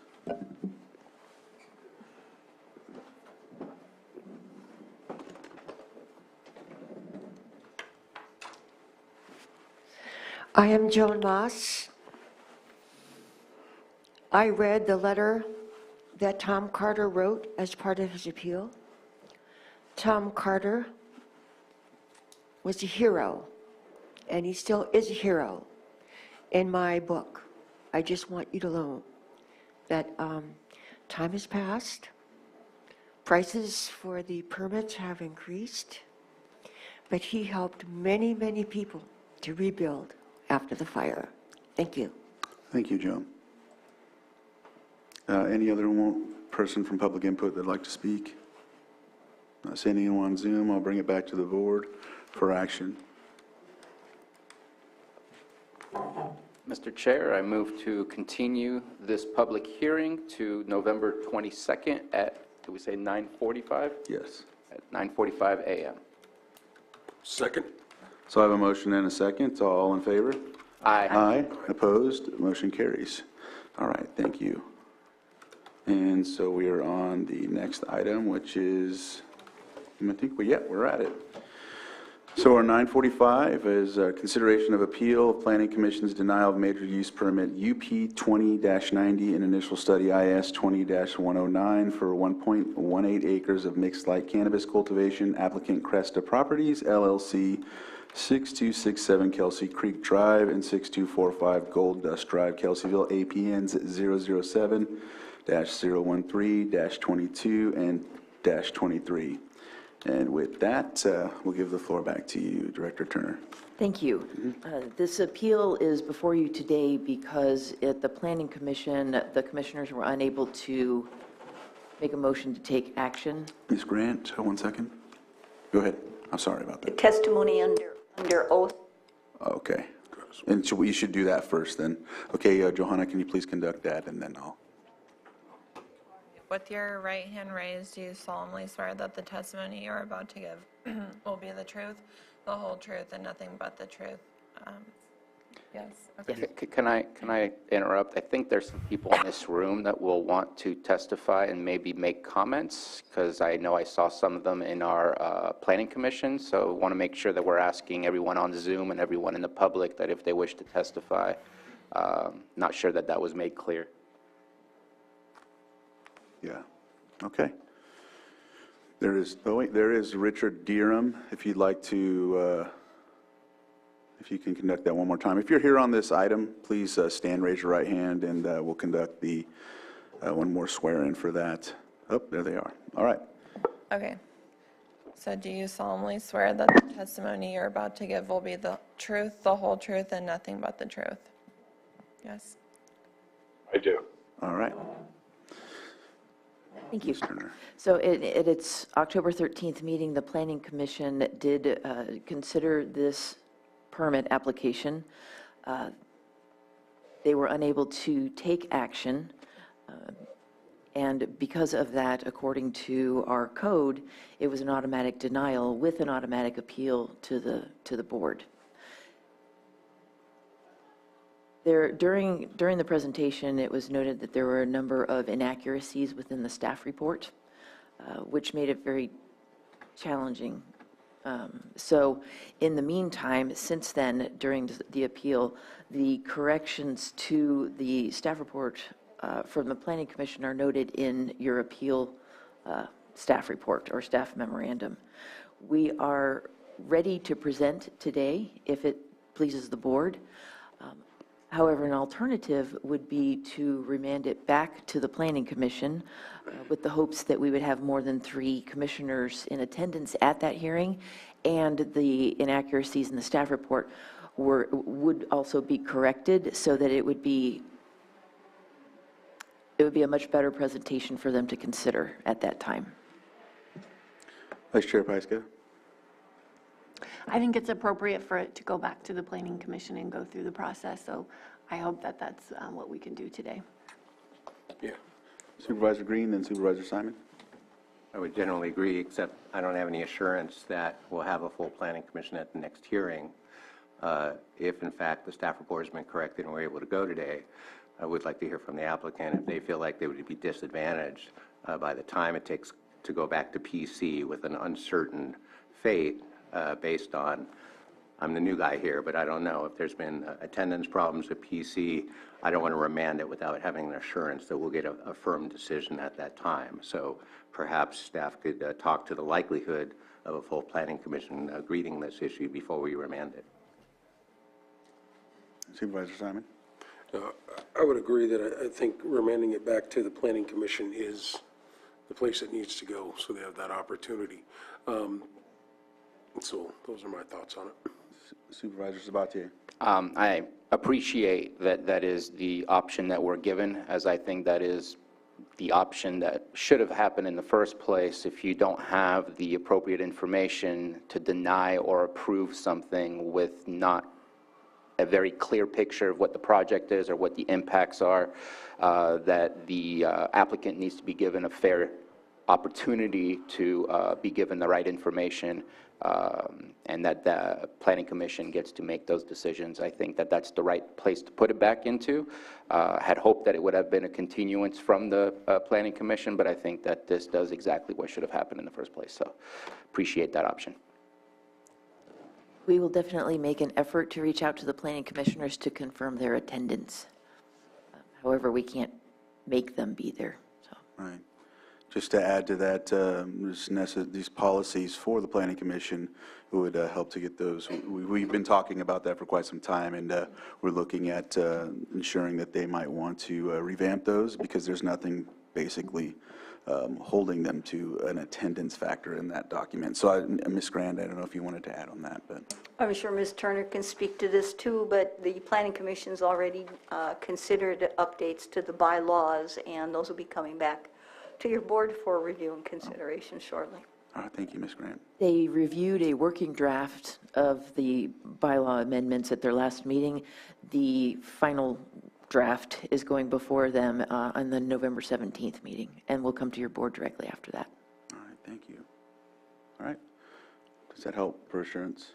I am Joan Moss. I read the letter that Tom Carter wrote as part of his appeal. Tom Carter was a hero, and he still is a hero in my book. I just want you to know that time has passed. Prices for the permits have increased, but he helped many, many people to rebuild after the fire. Thank you. Thank you, Joan. Any other person from public input that'd like to speak? Not seeing anyone on Zoom. I'll bring it back to the board for action. Mr. Chair, I move to continue this public hearing to November 22nd at, did we say 9:45? Yes. At 9:45 a.m. Second? So I have a motion and a second. All in favor? Aye. Aye. Opposed? Motion carries. All right, thank you. And so we are on the next item, which is, I think, we're at it. So our 9:45 is consideration of appeal of Planning Commission's denial of major use permit UP 20-90 and initial study IS 20-109 for 1.18 acres of mixed light cannabis cultivation, applicant Cresta Properties, LLC, 6267 Kelsey Creek Drive and 6245 Gold Dust Drive, Kelseyville, APNs 007-013-22 and -23. And with that, we'll give the floor back to you, Director Turner. Thank you. This appeal is before you today because at the Planning Commission, the commissioners were unable to make a motion to take action. Ms. Grant, 1 second. Go ahead. I'm sorry about The that. testimony under oath. Okay. And so we should do that first then. Okay, Johanna, can you please conduct that, and then I'll. With your right hand raised, do you solemnly swear that the testimony you are about to give will be the truth, the whole truth, and nothing but the truth? Yes. Okay. Can I interrupt? I think there's some people in this room that will want to testify and maybe make comments, because I know I saw some of them in our Planning Commission, so I want to make sure that we're asking everyone on Zoom and everyone in the public that if they wish to testify. Not sure that that was made clear. Yeah, okay. There is Richard Deerham, if you'd like to If you can conduct that one more time. If you're here on this item, please stand, raise your right hand, and we'll conduct the one more swear-in for that. Oh, there they are. All right. Okay. So do you solemnly swear that the testimony you're about to give will be the truth, the whole truth, and nothing but the truth? Yes. I do. All right. Thank you. Ms. Turner. So at its October 13th meeting, the Planning Commission did consider this permit application. They were unable to take action, and because of that, according to our code, it was an automatic denial with an automatic appeal to the board. During the presentation, it was noted that there were a number of inaccuracies within the staff report, which made it very challenging. So in the meantime, since then, during the appeal, the corrections to the staff report from the Planning Commission are noted in your appeal staff report or staff memorandum. We are ready to present today if it pleases the board. However, an alternative would be to remand it back to the Planning Commission with the hopes that we would have more than 3 commissioners in attendance at that hearing, and the inaccuracies in the staff report would also be corrected so that it would be a much better presentation for them to consider at that time. Vice Chair Pyska. I think it's appropriate for it to go back to the Planning Commission and go through the process, so I hope that that's what we can do today. Yeah. Supervisor Green, then Supervisor Simon. I would generally agree, except I don't have any assurance that we'll have a full planning commission at the next hearing. If in fact the staff report has been corrected and we're able to go today, I would like to hear from the applicant if they feel like they would be disadvantaged by the time it takes to go back to PC with an uncertain fate based on, I'm the new guy here, but I don't know if there's been attendance problems at PC. I don't want to remand it without having an assurance that we'll get a firm decision at that time. So perhaps staff could talk to the likelihood of a full planning commission greeting this issue before we remand it. Supervisor Simon. I would agree that I think remanding it back to the Planning Commission is the place it needs to go, so they have that opportunity. So those are my thoughts on it. Supervisor Sabatier. I appreciate that is the option that we're given, as I think that is the option that should have happened in the first place. If you don't have the appropriate information to deny or approve something with not a very clear picture of what the project is or what the impacts are, that the applicant needs to be given a fair opportunity to be given the right information, and that the Planning Commission gets to make those decisions. I think that that's the right place to put it back into. Had hoped that it would have been a continuance from the Planning Commission, but I think that this does exactly what should have happened in the first place. So appreciate that option. We will definitely make an effort to reach out to the planning commissioners to confirm their attendance. However, we can't make them be there. So. Right. Just to add to that, these policies for the Planning Commission would help to get those. We've been talking about that for quite some time, and we're looking at ensuring that they might want to revamp those, because there's nothing basically holding them to an attendance factor in that document. So, Ms. Grand, I don't know if you wanted to add on that, but. I'm sure Ms. Turner can speak to this too, but the Planning Commission's already considered updates to the bylaws, and those will be coming back to your board for review and consideration shortly. All right, thank you, Ms. Grant. They reviewed a working draft of the bylaw amendments at their last meeting. The final draft is going before them on the November 17th meeting, and will come to your board directly after that. All right, thank you. All right. Does that help for assurance?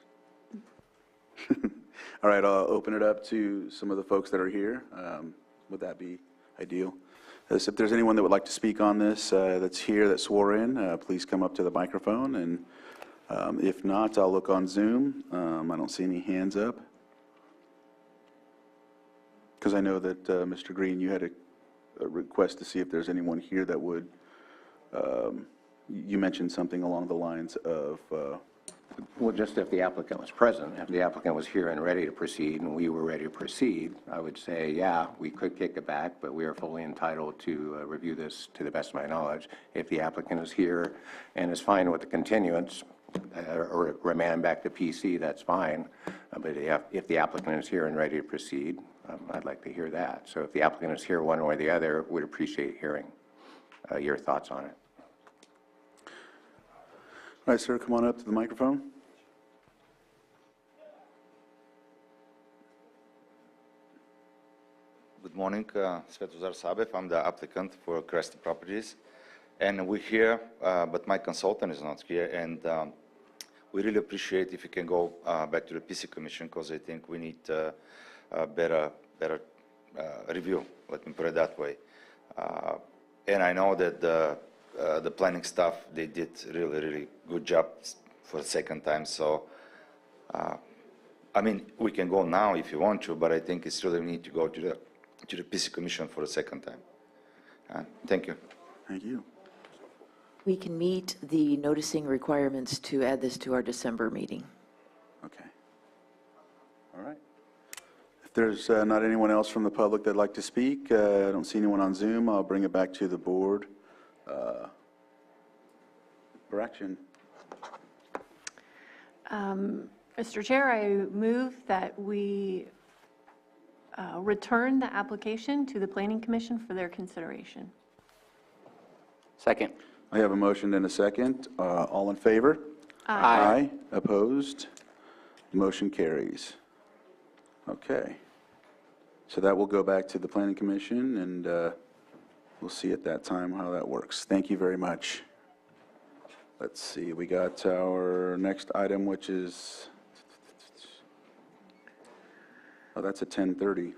All right, I'll open it up to some of the folks that are here. Would that be ideal? If there's anyone that would like to speak on this that's here, that swore in, please come up to the microphone. And if not, I'll look on Zoom. I don't see any hands up. Because I know that, Mr. Green, you had a request to see if there's anyone here that would, you mentioned something along the lines of Well, just if the applicant was present, if the applicant was here and ready to proceed and we were ready to proceed, I would say, yeah, we could kick it back, but we are fully entitled to review this to the best of my knowledge. If the applicant is here and is fine with the continuance or remand back to PC, that's fine. But if the applicant is here and ready to proceed, I'd like to hear that. So if the applicant is here one way or the other, we'd appreciate hearing your thoughts on it. All right, sir, come on up to the microphone. Good morning, Svetozar Sabev. I'm the applicant for Cresty Properties. And we're here, but my consultant is not here. And we really appreciate if you can go back to the PC Commission, because I think we need a better review, let me put it that way. And I know that the planning staff, they did really good job for the second time. So, I mean, we can go now if you want to, but I think it's really need to go to the PC Commission for the second time. Thank you. Thank you. We can meet the noticing requirements to add this to our December meeting. Okay. All right. If there's not anyone else from the public that'd like to speak, I don't see anyone on Zoom, I'll bring it back to the board for action. Mr. Chair, I move that we return the application to the Planning Commission for their consideration. Second. I have a motion and a second. All in favor? Aye. Opposed? Motion carries. Okay. So that will go back to the Planning Commission, and we'll see at that time how that works. Thank you very much. Let's see, we got our next item, which is, oh, that's at 10:30.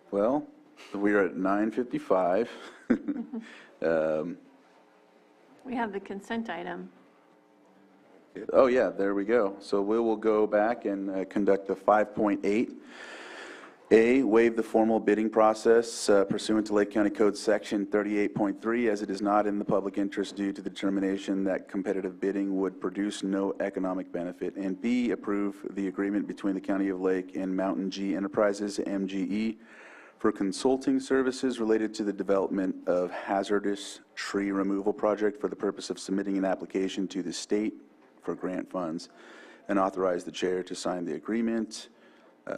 Well, we're at 9:55. We have the consent item. Oh, yeah, there we go. So we will go back and conduct the 5.8A, waive the formal bidding process pursuant to Lake County Code Section 38.3, as it is not in the public interest due to the determination that competitive bidding would produce no economic benefit. And B, approve the agreement between the County of Lake and Mountain G Enterprises, MGE, for consulting services related to the development of hazardous tree removal project for the purpose of submitting an application to the state for grant funds, and authorize the chair to sign the agreement.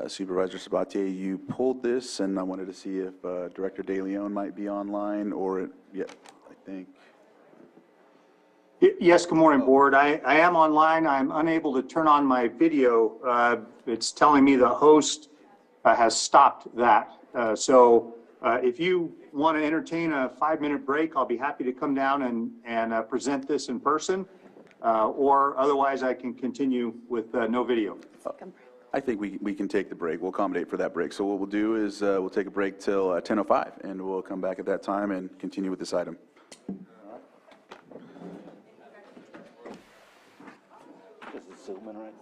Supervisor Sabatier, you pulled this, and I wanted to see if Director De Leon might be online, or, yeah, I think. Yes, good morning, Board. I am online. I'm unable to turn on my video. It's telling me the host has stopped that. So if you want to entertain a 5-minute break, I'll be happy to come down and present this in person. Or otherwise, I can continue with no video. I think we can take the break. We'll accommodate for that break. So what we'll do is we'll take a break till 10:05, and we'll come back at that time and continue with this item. This is Zoom, right?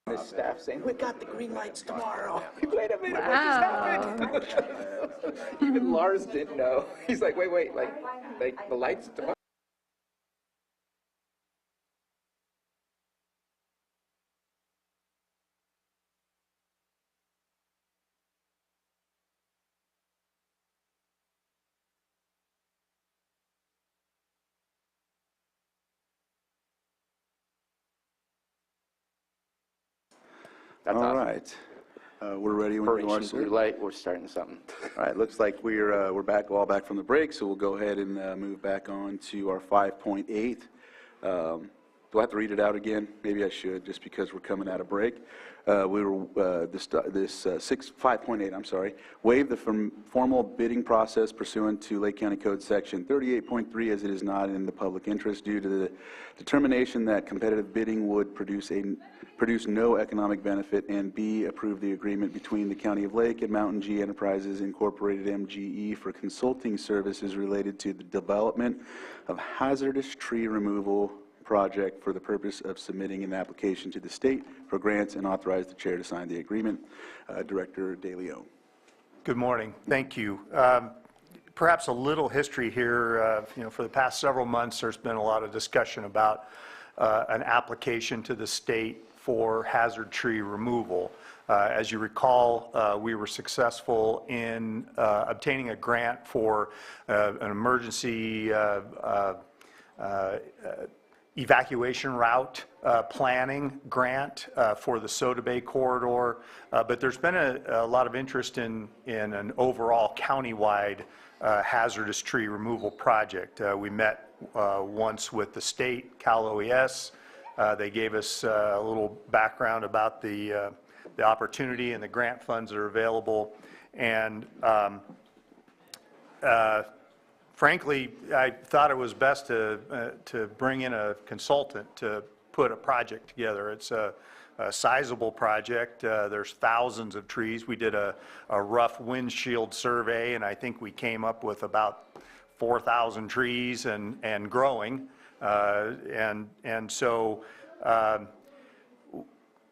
His staff saying, "We got the green lights tomorrow." Wait a minute, Wow. what just happened? Even Lars didn't know. He's like, wait, like the lights tomorrow. That's All awesome. right. We're ready when you are, Operation sir. Blue Light, we're starting something. All right, looks like we're back from the break, so we'll go ahead and move back on to our 5.8. Do I have to read it out again? Maybe I should, just because we're coming out of break. 5.8, I'm sorry, waive the formal bidding process pursuant to Lake County Code Section 38.3 as it is not in the public interest due to the determination that competitive bidding would produce no economic benefit, and B, approve the agreement between the County of Lake and Mountain G Enterprises Incorporated MGE for consulting services related to the development of hazardous tree removal project for the purpose of submitting an application to the state for grants, and authorize the chair to sign the agreement. Director De Leon. Good morning. Thank you. Perhaps a little history here. For the past several months, there's been a lot of discussion about an application to the state for hazard tree removal. As you recall, we were successful in obtaining a grant for an emergency evacuation route planning grant for the Soda Bay corridor, but there's been a lot of interest in an overall countywide hazardous tree removal project. We met once with the state, Cal OES. They gave us a little background about the opportunity and the grant funds that are available, and frankly, I thought it was best to bring in a consultant to put a project together. It's a sizable project. There's thousands of trees. We did a rough windshield survey, and I think we came up with about 4,000 trees and growing. So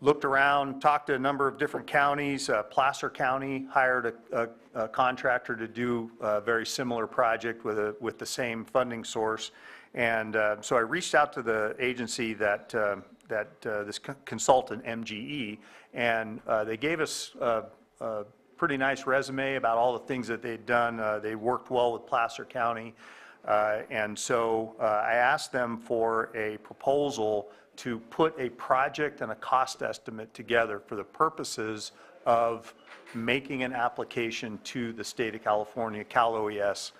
looked around, talked to a number of different counties. Placer County hired a contractor to do a very similar project with the same funding source. And so I reached out to the agency that this consultant, MGE, and they gave us a pretty nice resume about all the things that they'd done. They worked well with Placer County. And so I asked them for a proposal to put a project and a cost estimate together for the purposes of making an application to the state of California, Cal OES,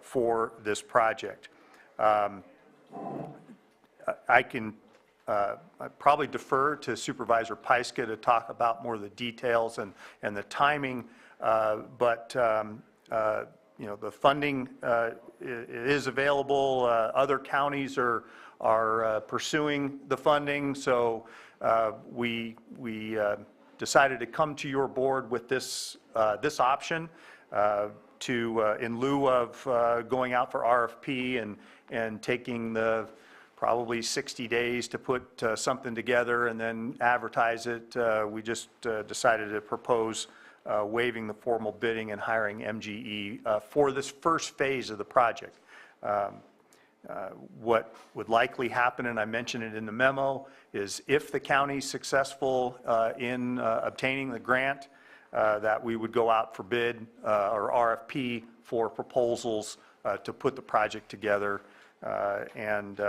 for this project. I can probably defer to Supervisor Pyska to talk about more of the details and the timing, but the funding is available. Other counties are pursuing the funding, so we decided to come to your board with this option in lieu of going out for RFP and taking the probably 60 days to put something together and then advertise it. We just decided to propose waiving the formal bidding and hiring MGE for this first phase of the project. What would likely happen, and I mentioned it in the memo, is if the county's successful in obtaining the grant, that we would go out for bid or RFP for proposals to put the project together, and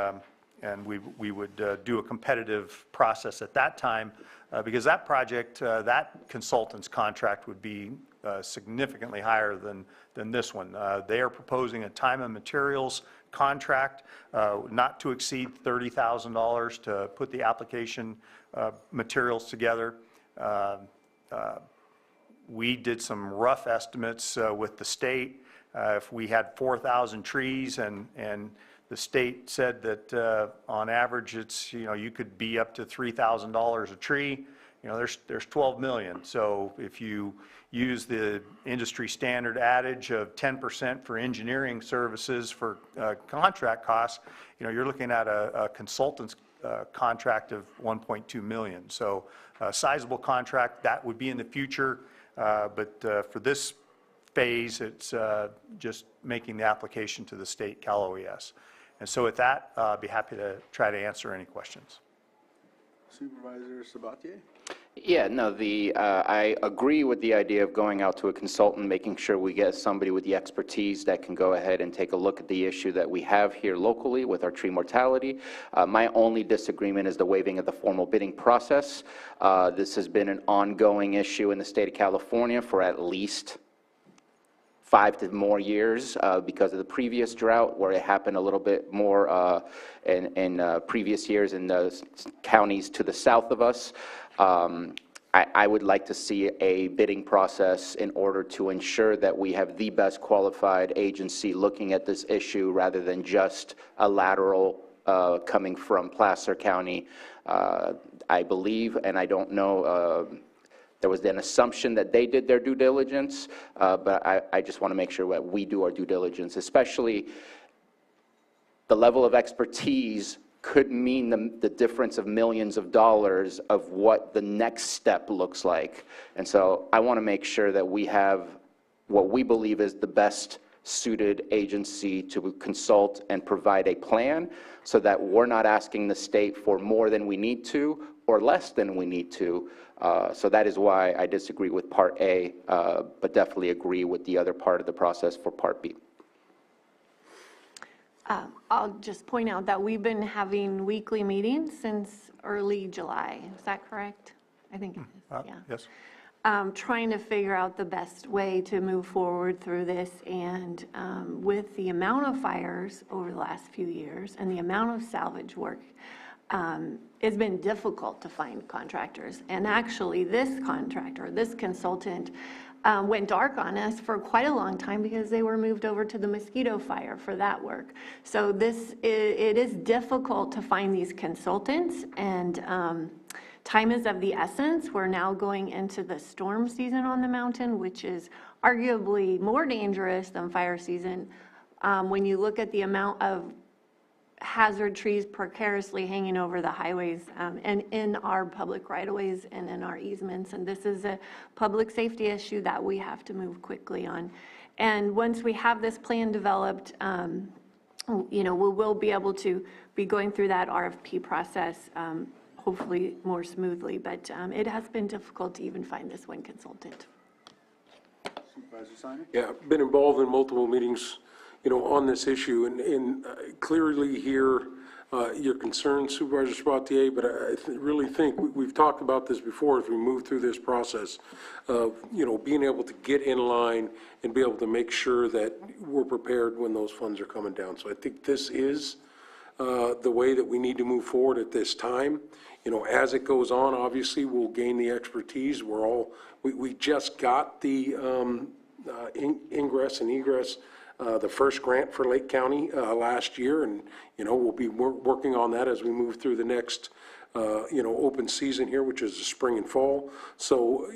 we would do a competitive process at that time, because that project, that consultant's contract would be significantly higher than this one. They are proposing a time and materials contract not to exceed $30,000 to put the application materials together. We did some rough estimates with the state. If we had 4,000 trees and the state said that on average it's, you could be up to $3,000 a tree, there's 12 million. So if you use the industry standard adage of 10% for engineering services for contract costs, you're looking at a consultant's contract of $1.2 million. So a sizable contract, that would be in the future, but for this phase, it's just making the application to the state Cal OES. And so with that, I'd be happy to try to answer any questions. Supervisor Sabatier? Yeah, no, I agree with the idea of going out to a consultant, making sure we get somebody with the expertise that can go ahead and take a look at the issue that we have here locally with our tree mortality. My only disagreement is the waiving of the formal bidding process. This has been an ongoing issue in the state of California for at least 5 to more years because of the previous drought, where it happened a little bit more in previous years in the counties to the south of us. I would like to see a bidding process in order to ensure that we have the best qualified agency looking at this issue rather than just a lateral coming from Placer County. I believe, and I don't know, there was an assumption that they did their due diligence, but I just want to make sure that we do our due diligence, especially the level of expertise could mean the difference of millions of dollars of what the next step looks like. And so I want to make sure that we have what we believe is the best suited agency to consult and provide a plan so that we're not asking the state for more than we need to or less than we need to. So that is why I disagree with Part A, but definitely agree with the other part of the process for Part B. I'll just point out that we've been having weekly meetings since early July. Is that correct? I think it is, yeah. Yes. Trying to figure out the best way to move forward through this. And with the amount of fires over the last few years and the amount of salvage work, it's been difficult to find contractors. And actually, this contractor, this consultant, went dark on us for quite a long time because they were moved over to the mosquito fire for that work. So it is difficult to find these consultants, and time is of the essence. We're now going into the storm season on the mountain, which is arguably more dangerous than fire season. When you look at the amount of hazard trees precariously hanging over the highways and in our public right-of-ways and in our easements. And this is a public safety issue that we have to move quickly on. And once we have this plan developed, we will be able to be going through that RFP process hopefully more smoothly. But it has been difficult to even find this one consultant. Supervisor Simon? Yeah, I've been involved in multiple meetings, on this issue, and clearly hear your concerns, Supervisor Sabatier, but I really think we've talked about this before as we move through this process of, being able to get in line and be able to make sure that we're prepared when those funds are coming down. So I think this is the way that we need to move forward at this time. As it goes on, obviously, we'll gain the expertise. We just got the ingress and egress, the first grant for Lake County last year, and we'll be working on that as we move through the next open season here, which is the spring and fall. So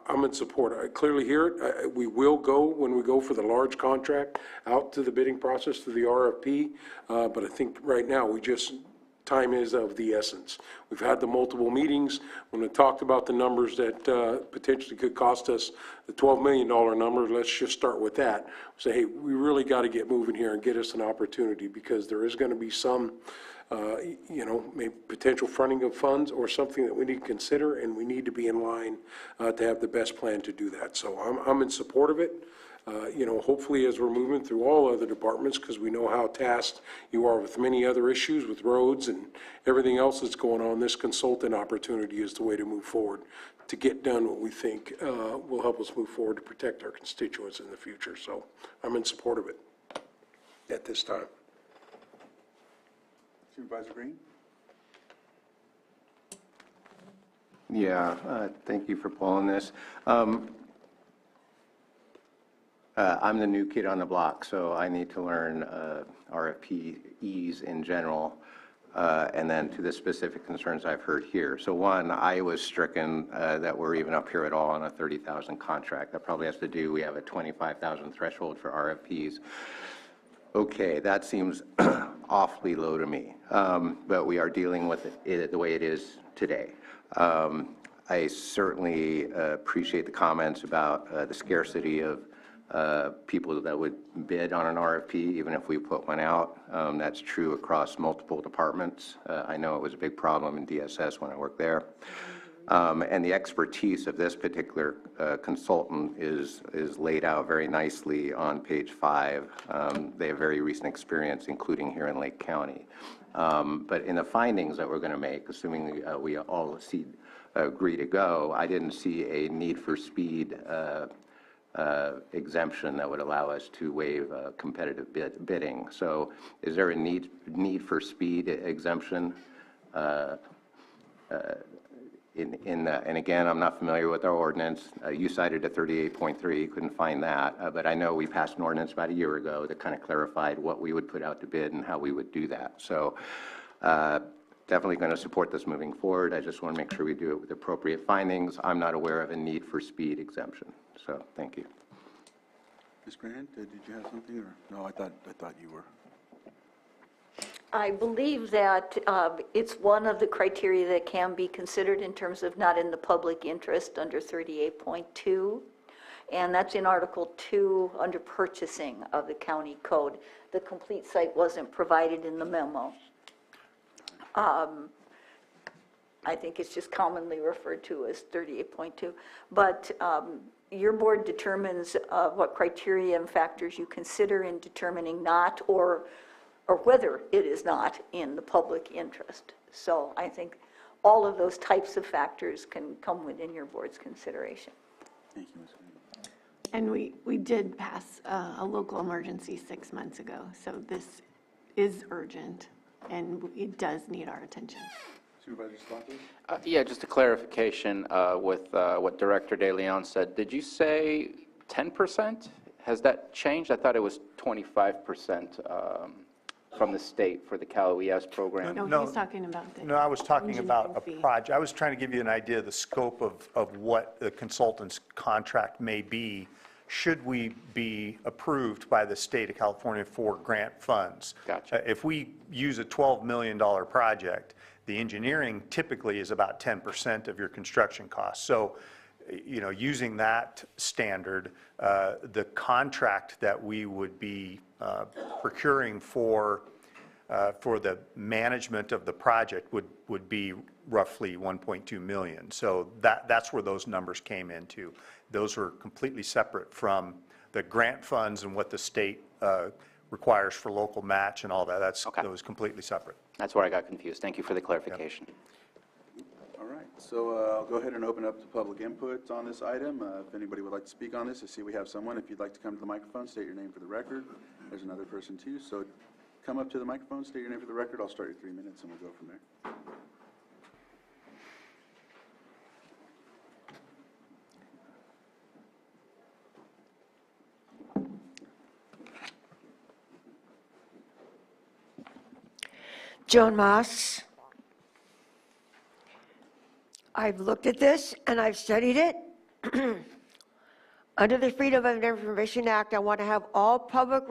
I'm in support. I clearly hear it. We will go, when we go for the large contract, out to the bidding process, to the RFP, but I think right now time is of the essence. We've had the multiple meetings when we talked about the numbers that potentially could cost us the $12 million number. Let's just start with that. Say, hey, we really got to get moving here and get us an opportunity, because there is going to be some, maybe potential fronting of funds or something that we need to consider, and we need to be in line to have the best plan to do that. So I'm in support of it. Hopefully as we're moving through all other departments, because we know how tasked you are with many other issues, with roads and everything else that's going on, this consultant opportunity is the way to move forward to get done what we think will help us move forward to protect our constituents in the future. So I'm in support of it at this time. Supervisor Green? Yeah, thank you for pulling this. I'm the new kid on the block, so I need to learn RFPs in general, and then to the specific concerns I've heard here. So one, I was stricken that we're even up here at all on a 30,000 contract. That probably has to do, we have a 25,000 threshold for RFPs. Okay, that seems awfully low to me, but we are dealing with it the way it is today. I certainly appreciate the comments about the scarcity of people that would bid on an RFP, even if we put one out. That's true across multiple departments. I know it was a big problem in DSS when I worked there. And the expertise of this particular consultant is laid out very nicely on page 5. They have very recent experience, including here in Lake County. But in the findings that we're going to make, assuming we all agree to go, I didn't see a need for speed exemption that would allow us to waive competitive bidding. So is there a need for speed exemption? And again, I'm not familiar with our ordinance. You cited a 38.3, couldn't find that. But I know we passed an ordinance about a year ago that kind of clarified what we would put out to bid and how we would do that. So definitely going to support this moving forward. I just want to make sure we do it with appropriate findings. I'm not aware of a need for speed exemption. So thank you. Ms. Grant, did you have something? Or no, I thought you were. I believe that it's one of the criteria that can be considered in terms of not in the public interest under 38.2, and that's in Article 2 under purchasing of the county code. The complete site wasn't provided in the memo. I think it's just commonly referred to as 38.2, but your board determines what criteria and factors you consider in determining not or whether it is not in the public interest. So I think all of those types of factors can come within your board's consideration. Thank you, Ms. Grant. And we did pass a local emergency 6 months ago, so this is urgent, and it does need our attention. Supervisor Scott? Yeah, just a clarification with what Director De Leon said. Did you say 10%? Has that changed? I thought it was 25% from the state for the Cal OES program. No, he's talking about the. No, I was talking about a engineering fee. project. I was trying to give you an idea of the scope of what the consultant's contract may be, should we be approved by the state of California for grant funds. Gotcha. If we use a $12 million project, the engineering typically is about 10% of your construction costs. So, you know, using that standard, the contract that we would be procuring for the management of the project would be roughly 1.2 million. So that's where those numbers came into. Those were completely separate from the grant funds and what the state requires for local match and all that. That was completely separate. That's where I got confused. Thank you for the clarification. All right, so I'll go ahead and open up to public input on this item. If anybody would like to speak on this, I see we have someone. If you'd like to come to the microphone, state your name for the record. There's another person too. So come up to the microphone, state your name for the record. I'll start your 3 minutes and we'll go from there. Joan Moss. I've looked at this and I've studied it. Under the Freedom of Information Act, I want to have all public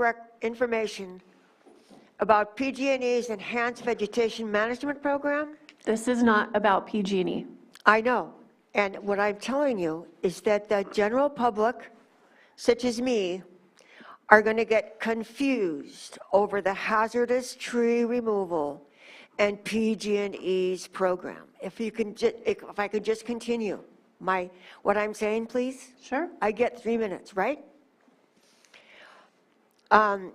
information about PG&E's Enhanced Vegetation Management Program. This is not about PG&E. I know. And what I'm telling you is that the general public, such as me, are going to get confused over the hazardous tree removal and PG&E's program. If I could just continue what I'm saying, please? Sure. I get 3 minutes, right? And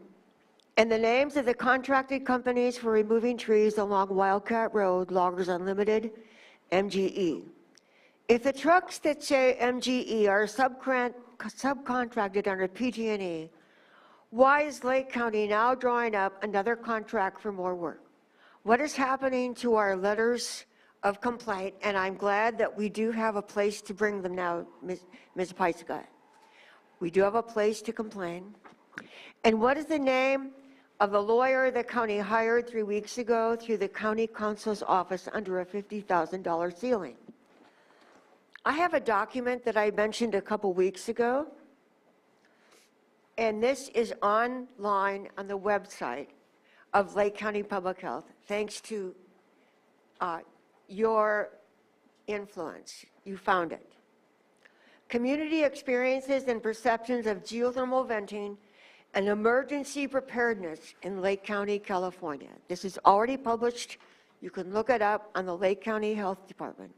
the names of the contracted companies for removing trees along Wildcat Road, Loggers Unlimited, MGE. If the trucks that say MGE are subcontracted under PG&E, why is Lake County now drawing up another contract for more work? What is happening to our letters of complaint? And I'm glad that we do have a place to bring them now, Ms. Peitzka. We do have a place to complain. And what is the name of the lawyer the county hired 3 weeks ago through the county counsel's office under a $50,000 ceiling? I have a document that I mentioned a couple weeks ago. And this is online on the website of Lake County Public Health, thanks to your influence. You found it. Community experiences and perceptions of geothermal venting and emergency preparedness in Lake County, California. This is already published. You can look it up on the Lake County Health Department.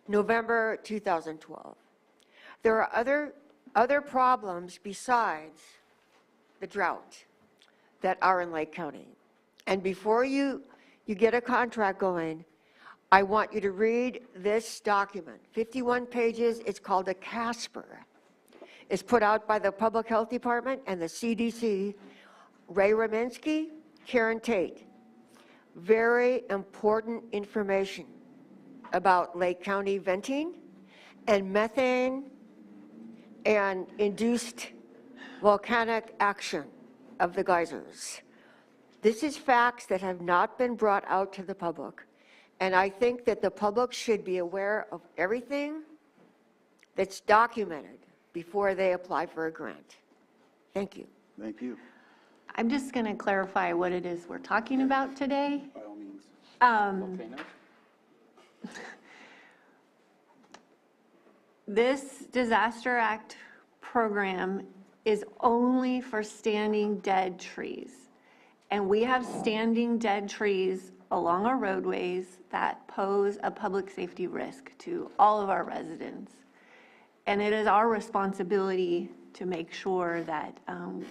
November 2012. There are other problems besides the drought that are in Lake County. And before you get a contract going, I want you to read this document, 51 pages. It's called a CASPER. It's put out by the Public Health Department and the CDC. Ray Raminsky, Karen Tate. Very important information about Lake County venting and methane and induced volcanic action of the geysers. This is facts that have not been brought out to the public. And I think that the public should be aware of everything that's documented before they apply for a grant. Thank you. Thank you. I'm just going to clarify what it is we're talking about today. By all means. This Disaster Act program is only for standing dead trees. And we have standing dead trees along our roadways that pose a public safety risk to all of our residents. And it is our responsibility to make sure that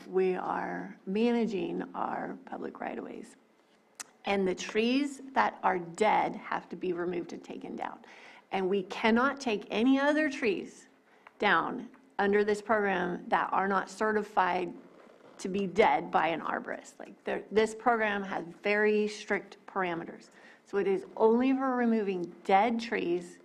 we are managing our public right-of-ways. And the trees that are dead have to be removed and taken down. And we cannot take any other trees down under this program that are not certified to be dead by an arborist. Like this program has very strict parameters. So it is only for removing dead trees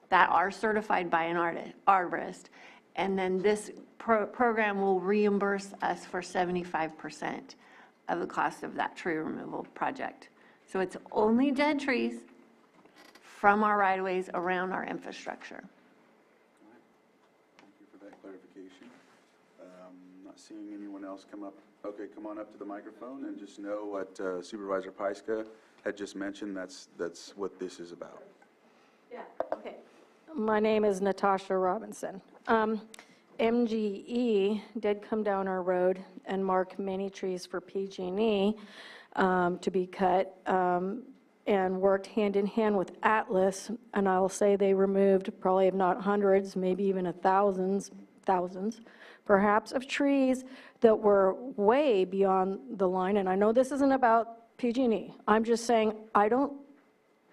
that are certified by an arborist. And then this program will reimburse us for 75% of the cost of that tree removal project. So it's only dead trees from our right-of-ways around our infrastructure. Thank you for that clarification. Not seeing anyone else come up. Okay, come on up to the microphone and just know what Supervisor Pyska had just mentioned. That's what this is about. Yeah, okay. My name is Natasha Robinson. MGE did come down our road and mark many trees for PG&E to be cut, and worked hand in hand with Atlas, and I'll say they removed probably, if not hundreds, maybe even thousands perhaps, of trees that were way beyond the line. And I know this isn't about PG&E. I'm just saying I don't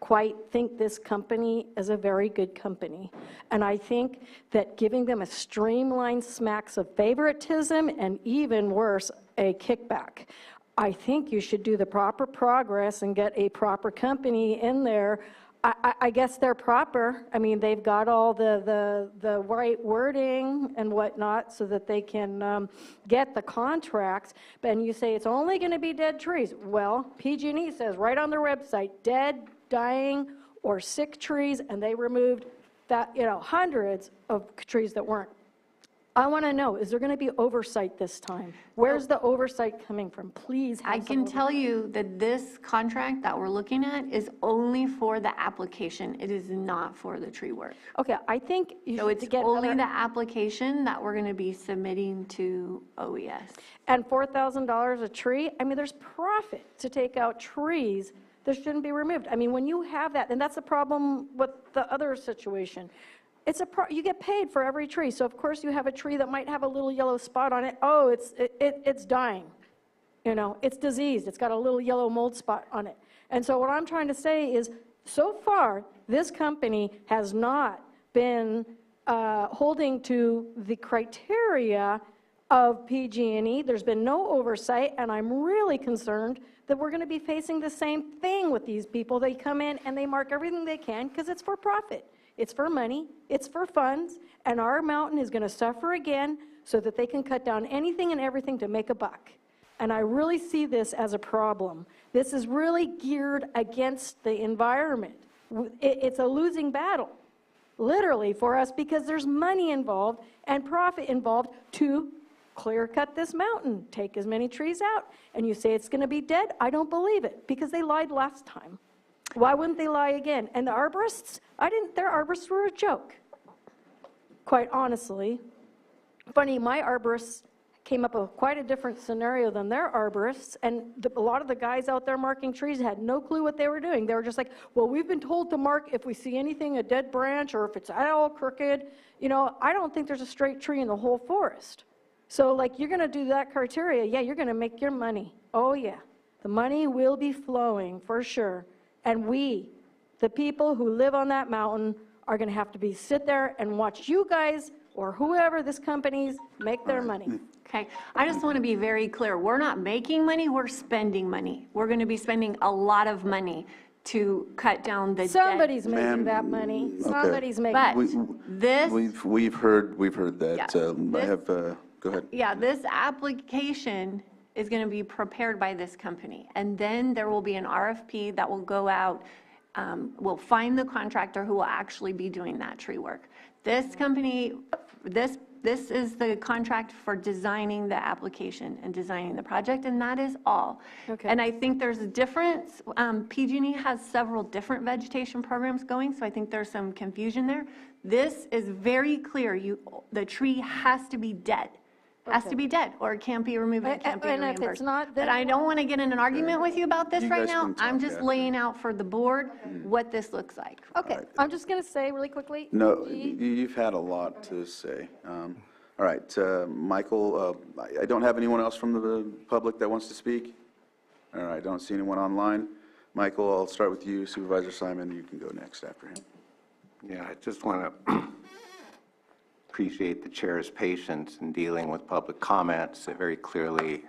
quite think this company is a very good company. And I think that giving them a streamlined smacks of favoritism and even worse, a kickback. I think you should do the proper progress and get a proper company in there. I guess they're proper. I mean, they've got all the right wording and whatnot so that they can get the contracts. And you say it's only going to be dead trees. Well, PG&E says right on their website, dead, dying, or sick trees, and they removed that, hundreds of trees that weren't. I want to know, is there going to be oversight this time? Where's the oversight coming from? Please have I can tell you that this contract that we're looking at is only for the application. It is not for the tree work. Okay, I think you So should it's get only other- the application that we're going to be submitting to OES. And $4,000 a tree, I mean, there's profit to take out trees that shouldn't be removed. I mean, when you have that, and that's the problem with the other situation. You get paid for every tree. So of course you have a tree that might have a little yellow spot on it. Oh, it's dying. It's diseased. It's got a little yellow mold spot on it. And so what I'm trying to say is, so far, this company has not been holding to the criteria of PG&E. There's been no oversight, and I'm really concerned that we're going to be facing the same thing with these people. They come in and they mark everything they can because it's for profit. It's for money, it's for funds, and our mountain is going to suffer again so that they can cut down anything and everything to make a buck. And I really see this as a problem. This is really geared against the environment. It's a losing battle, literally, for us, because there's money involved and profit involved to clear cut this mountain, take as many trees out, and you say it's going to be dead, I don't believe it, because they lied last time. Why wouldn't they lie again? And the arborists, their arborists were a joke, quite honestly. Funny, my arborists came up with quite a different scenario than their arborists, and a lot of the guys out there marking trees had no clue what they were doing. They were just like, well, we've been told to mark if we see anything, a dead branch, or if it's at all crooked. You know, I don't think there's a straight tree in the whole forest. So, like, you're going to do that criteria, yeah, you're going to make your money. Oh, yeah. The money will be flowing, for sure. And we, the people who live on that mountain, are going to have to sit there and watch you guys or whoever this company's make their money. Okay, I just want to be very clear. We're not making money, we're spending money. We're going to be spending a lot to cut down the debt. Somebody's making that money. Somebody's making But this, We've heard that. Yeah, I have, go ahead. yeah, this application is going to be prepared by this company. And then there will be an RFP that will go out. We'll find the contractor who will actually be doing that tree work. This company, this is the contract for designing the application and designing the project, and that is all. Okay. And I think there's a difference. PG&E has several different vegetation programs going, so I think there's some confusion there. This is very clear. The tree has to be dead. Has to be dead, or it can't be removed, it can't be And if reimbursed. it's not, But then I don't want to get in an argument with you about this You right guys now. can talk I'm just after. laying out for the board what this looks like. okay, I'm just going to say really quickly. No, you've had a lot to say. All right, Michael, I don't have anyone else from the public that wants to speak. All right, I don't see anyone online. Michael, I'll start with you. Supervisor Simon, you can go next after him. Yeah, I just want to appreciate the chair's patience in dealing with public comments that very clearly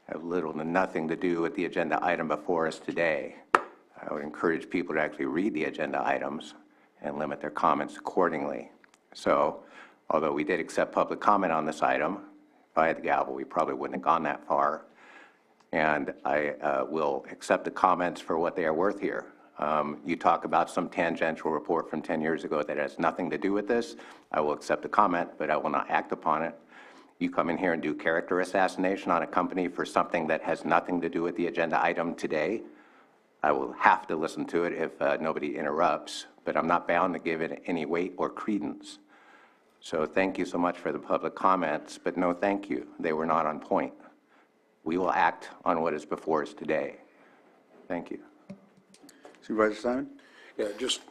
have little to nothing to do with the agenda item before us today. I would encourage people to actually read the agenda items and limit their comments accordingly. So, although we did accept public comment on this item, if I had the gavel, we probably wouldn't have gone that far. And I will accept the comments for what they are worth here. You talk about some tangential report from 10 years ago that has nothing to do with this. I will accept the comment, but I will not act upon it. You come in here and do character assassination on a company for something that has nothing to do with the agenda item today. I will have to listen to it if nobody interrupts, but I'm not bound to give it any weight or credence. So thank you so much for the public comments, but no thank you. They were not on point. We will act on what is before us today. Thank you. Supervisor Simon? Yeah, just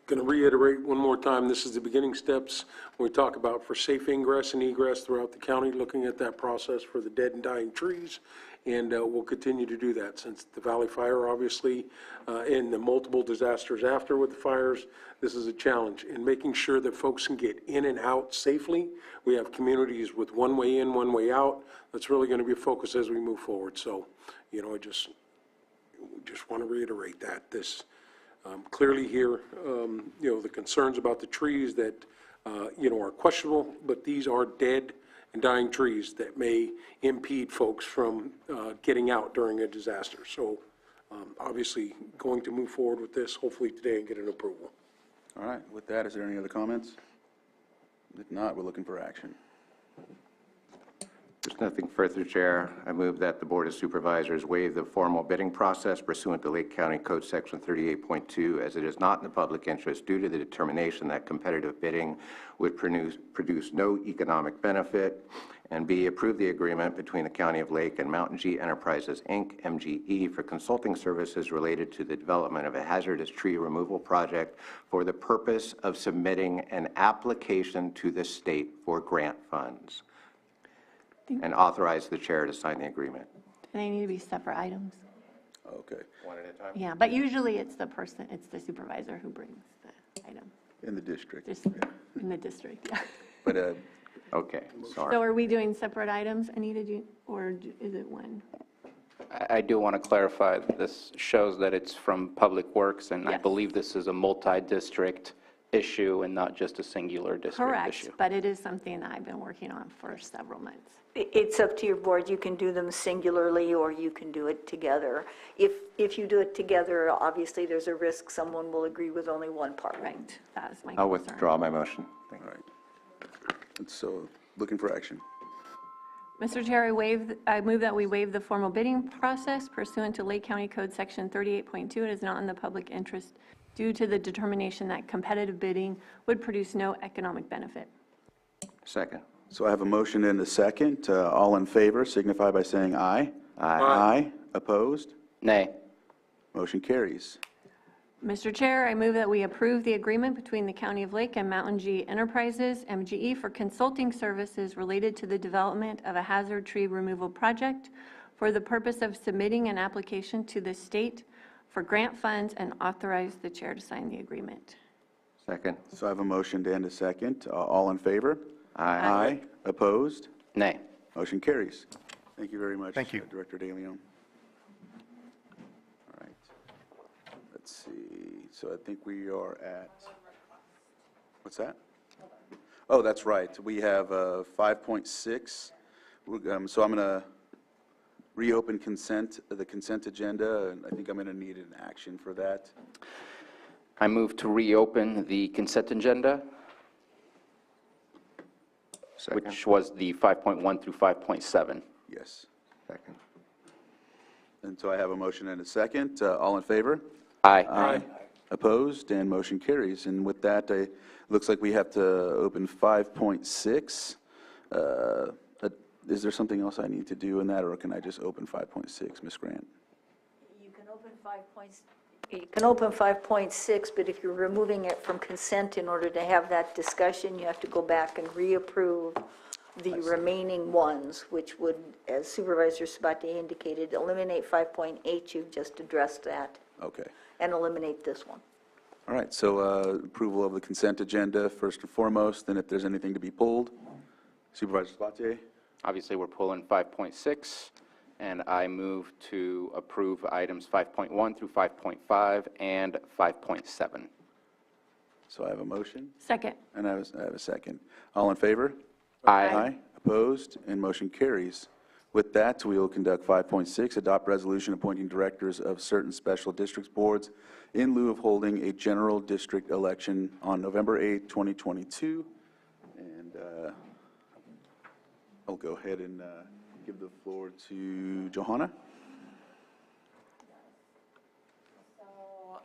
going to reiterate one more time, this is the beginning steps when we talk about for safe ingress and egress throughout the county, looking at that process for the dead and dying trees, and we'll continue to do that since the Valley Fire, obviously, and the multiple disasters after with the fires. This is a challenge in making sure that folks can get in and out safely. We have communities with one way in, one way out. That's really going to be a focus as we move forward. So, you know, I just want to reiterate that this clearly here, you know, the concerns about the trees that, you know, are questionable, but these are dead and dying trees that may impede folks from getting out during a disaster. So obviously going to move forward with this hopefully today and get an approval. All right, with that, is there any other comments? If not, we're looking for action. There's nothing further, Chair. I move that the Board of Supervisors waive the formal bidding process pursuant to Lake County Code Section 38.2, as it is not in the public interest due to the determination that competitive bidding would produce no economic benefit, and B, approve the agreement between the County of Lake and Mountain G Enterprises, Inc., MGE, for consulting services related to the development of a hazardous tree removal project for the purpose of submitting an application to the state for grant funds, and authorize the chair to sign the agreement. They need to be separate items. Okay. One at a time? Yeah, but usually it's the supervisor who brings the item. In the district. Just in the district, yeah. But, okay, sorry. So are we doing separate items, Anita, or is it one? I do want to clarify, this shows that it's from Public Works, and I Yes. believe this is a multi-district issue and not just a singular district Correct, issue. but it is something that I've been working on for several months. It's up to your board. You can do them singularly or you can do it together. If you do it together, obviously there's a risk someone will agree with only one part. Right, that is my I'll concern. withdraw my motion. Thank you. all right. So, looking for action. Mr. Chair, I move that we waive the formal bidding process pursuant to Lake County Code Section 38.2. It is not in the public interest due to the determination that competitive bidding would produce no economic benefit. Second. So I have a motion and a second. All in favor signify by saying aye. Aye. Aye. Opposed? Nay. Motion carries. Mr. Chair, I move that we approve the agreement between the County of Lake and Mountain G Enterprises, MGE, for consulting services related to the development of a hazard tree removal project for the purpose of submitting an application to the state for grant funds and authorize the chair to sign the agreement. Second. So I have a motion and a second. All in favor? Aye. Aye. Opposed? Nay. Motion carries. Thank you very much. Thank you. Director De Leon. All right. Let's see. So I think we are at, what's that? Oh, that's right. We have 5.6. So I'm going to reopen the consent agenda, and I think I'm going to need an action for that. I move to reopen the consent agenda, Second. which was the 5.1 through 5.7. Yes. Second. And so I have a motion and a second. All in favor? Aye. Aye. Opposed, and motion carries. And with that, it looks like we have to open 5.6. Is there something else I need to do in that, or can I just open 5.6, Ms. Grant? You can open 5.6, but if you're removing it from consent in order to have that discussion, you have to go back and reapprove the remaining ones, which would, as Supervisor Sabatier indicated, eliminate 5.8, you've just addressed that, Okay. and eliminate this one. All right, so approval of the consent agenda first and foremost, and if there's anything to be pulled, Supervisor Sabatier? Obviously, we're pulling 5.6, and I move to approve items 5.1 through 5.5 and 5.7. So I have a motion, Second. and I have a second. All in favor? Aye. Opposed, and motion carries. With that, we will conduct 5.6, adopt resolution appointing directors of certain special districts boards in lieu of holding a general district election on November 8, 2022. And I'll go ahead and give the floor to Johanna. So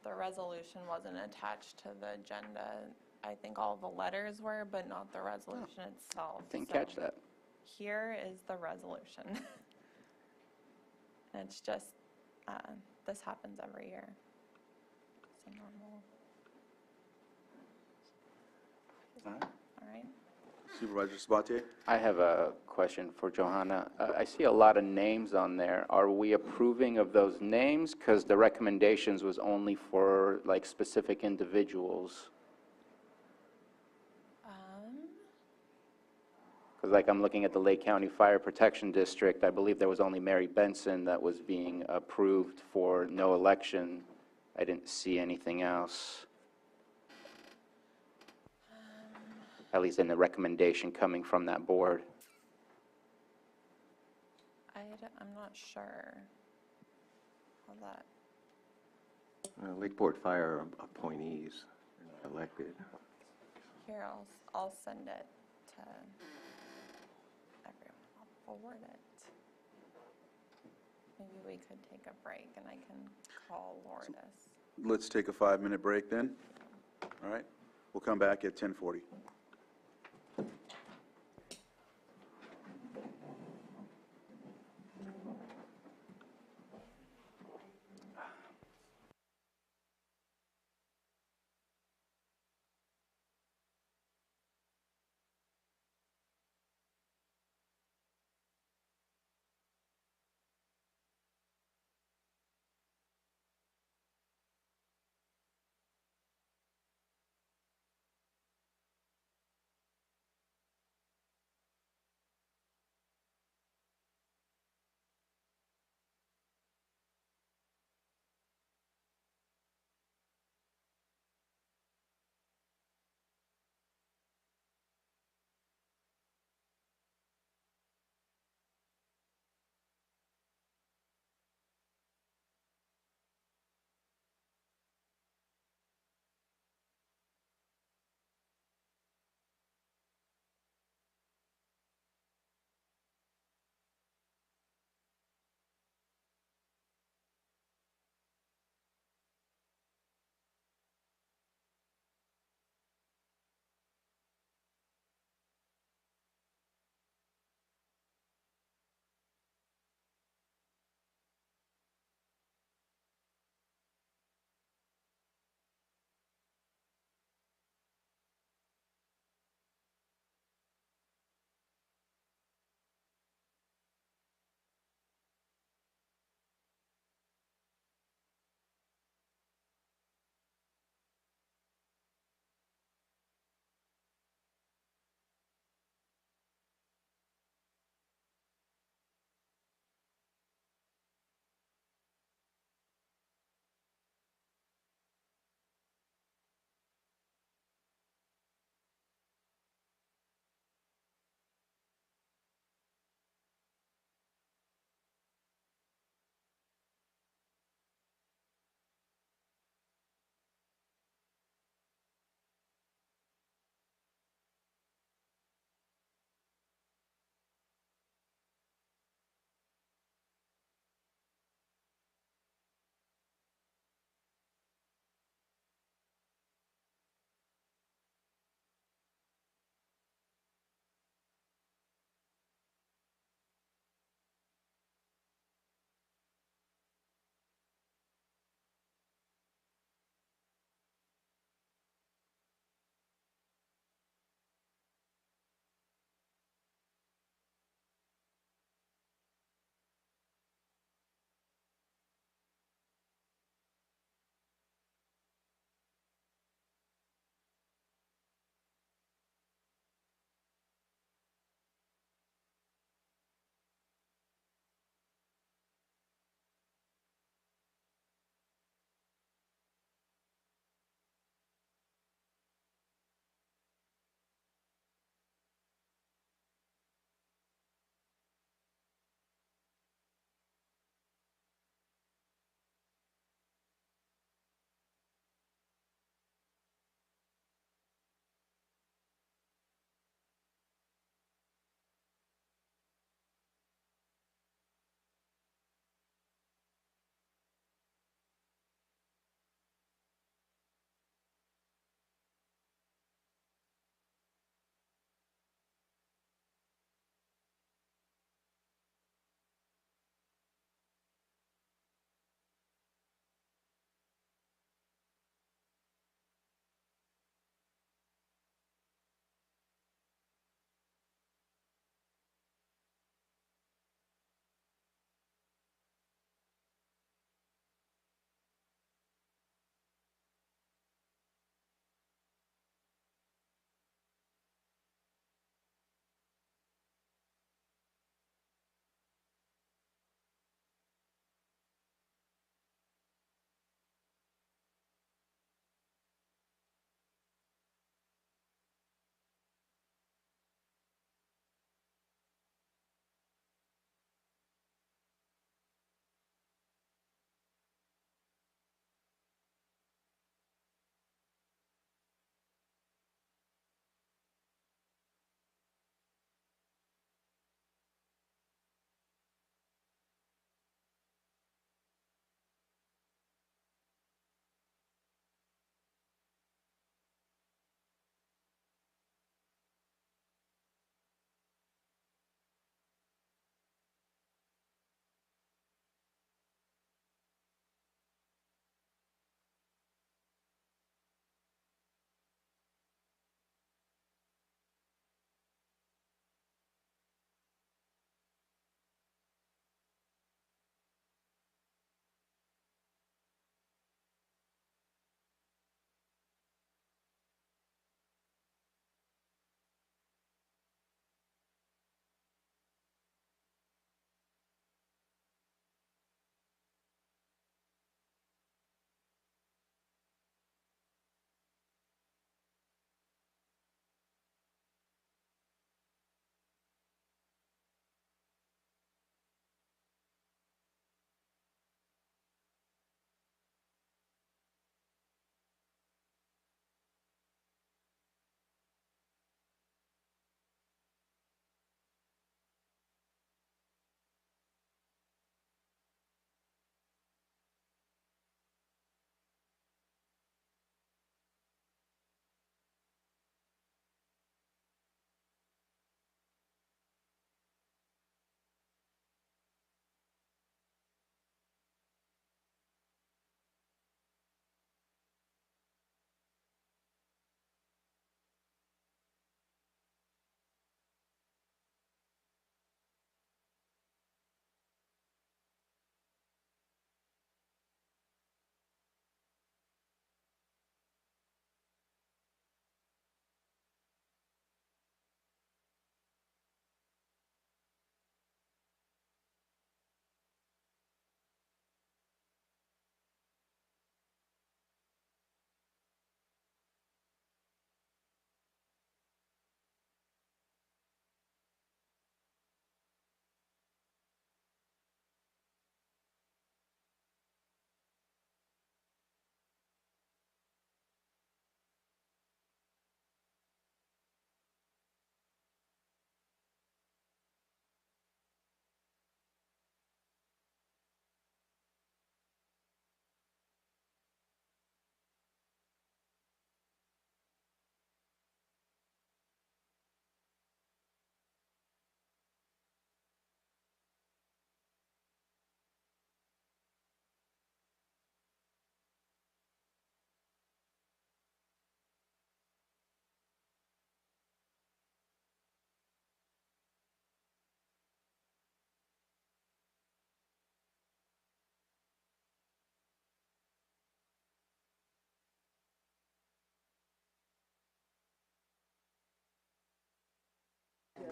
the resolution wasn't attached to the agenda. I think all the letters were, but not the resolution itself. Didn't So catch that. Here is the resolution. And it's just, this happens every year. It's a normal. All right. Supervisor Sabatier? I have a question for Johanna. I see a lot of names on there. Are we approving of those names? Because the recommendations was only for like specific individuals. Because like I'm looking at the Lake County Fire Protection District, I believe there was only Mary Benson that was being approved for no election. I didn't see anything else. At least in the recommendation coming from that board. I'm not sure how that, Lakeport Fire appointees are not elected. here, I'll send it to everyone. I'll forward it. Maybe we could take a break and I can call Lourdes. Let's take a 5-minute break then. All right, we'll come back at 10:40.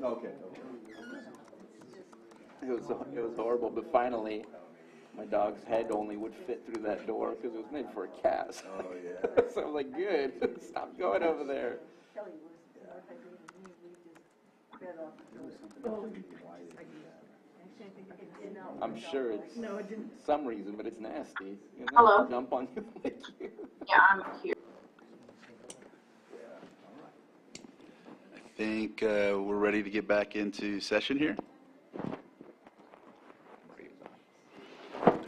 Okay. It was horrible, but finally, my dog's head only would fit through that door because it was made for a cat. Oh, yeah. So I'm like, good, stop going over there. I'm sure it's some reason, but it's nasty. You know, Hello? jump on you like you. Yeah, I'm here. I think we're ready to get back into session here.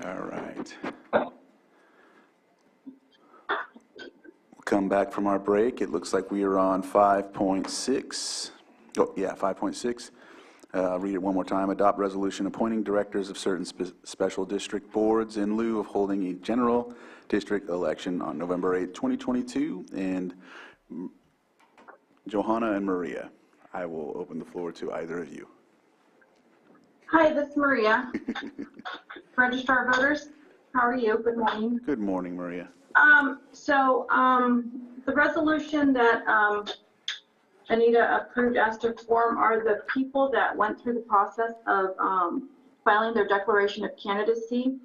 All right. We'll come back from our break. It looks like we are on 5.6. Oh, yeah, 5.6. Read it one more time. Adopt resolution appointing directors of certain special district boards in lieu of holding a general district election on November 8th, 2022. And Johanna and Maria, I will open the floor to either of you. Hi, this is Maria. Registrar of Voters, how are you? Good morning. Good morning, Maria. The resolution that Anita approved as to form are the people that went through the process of filing their declaration of candidacy.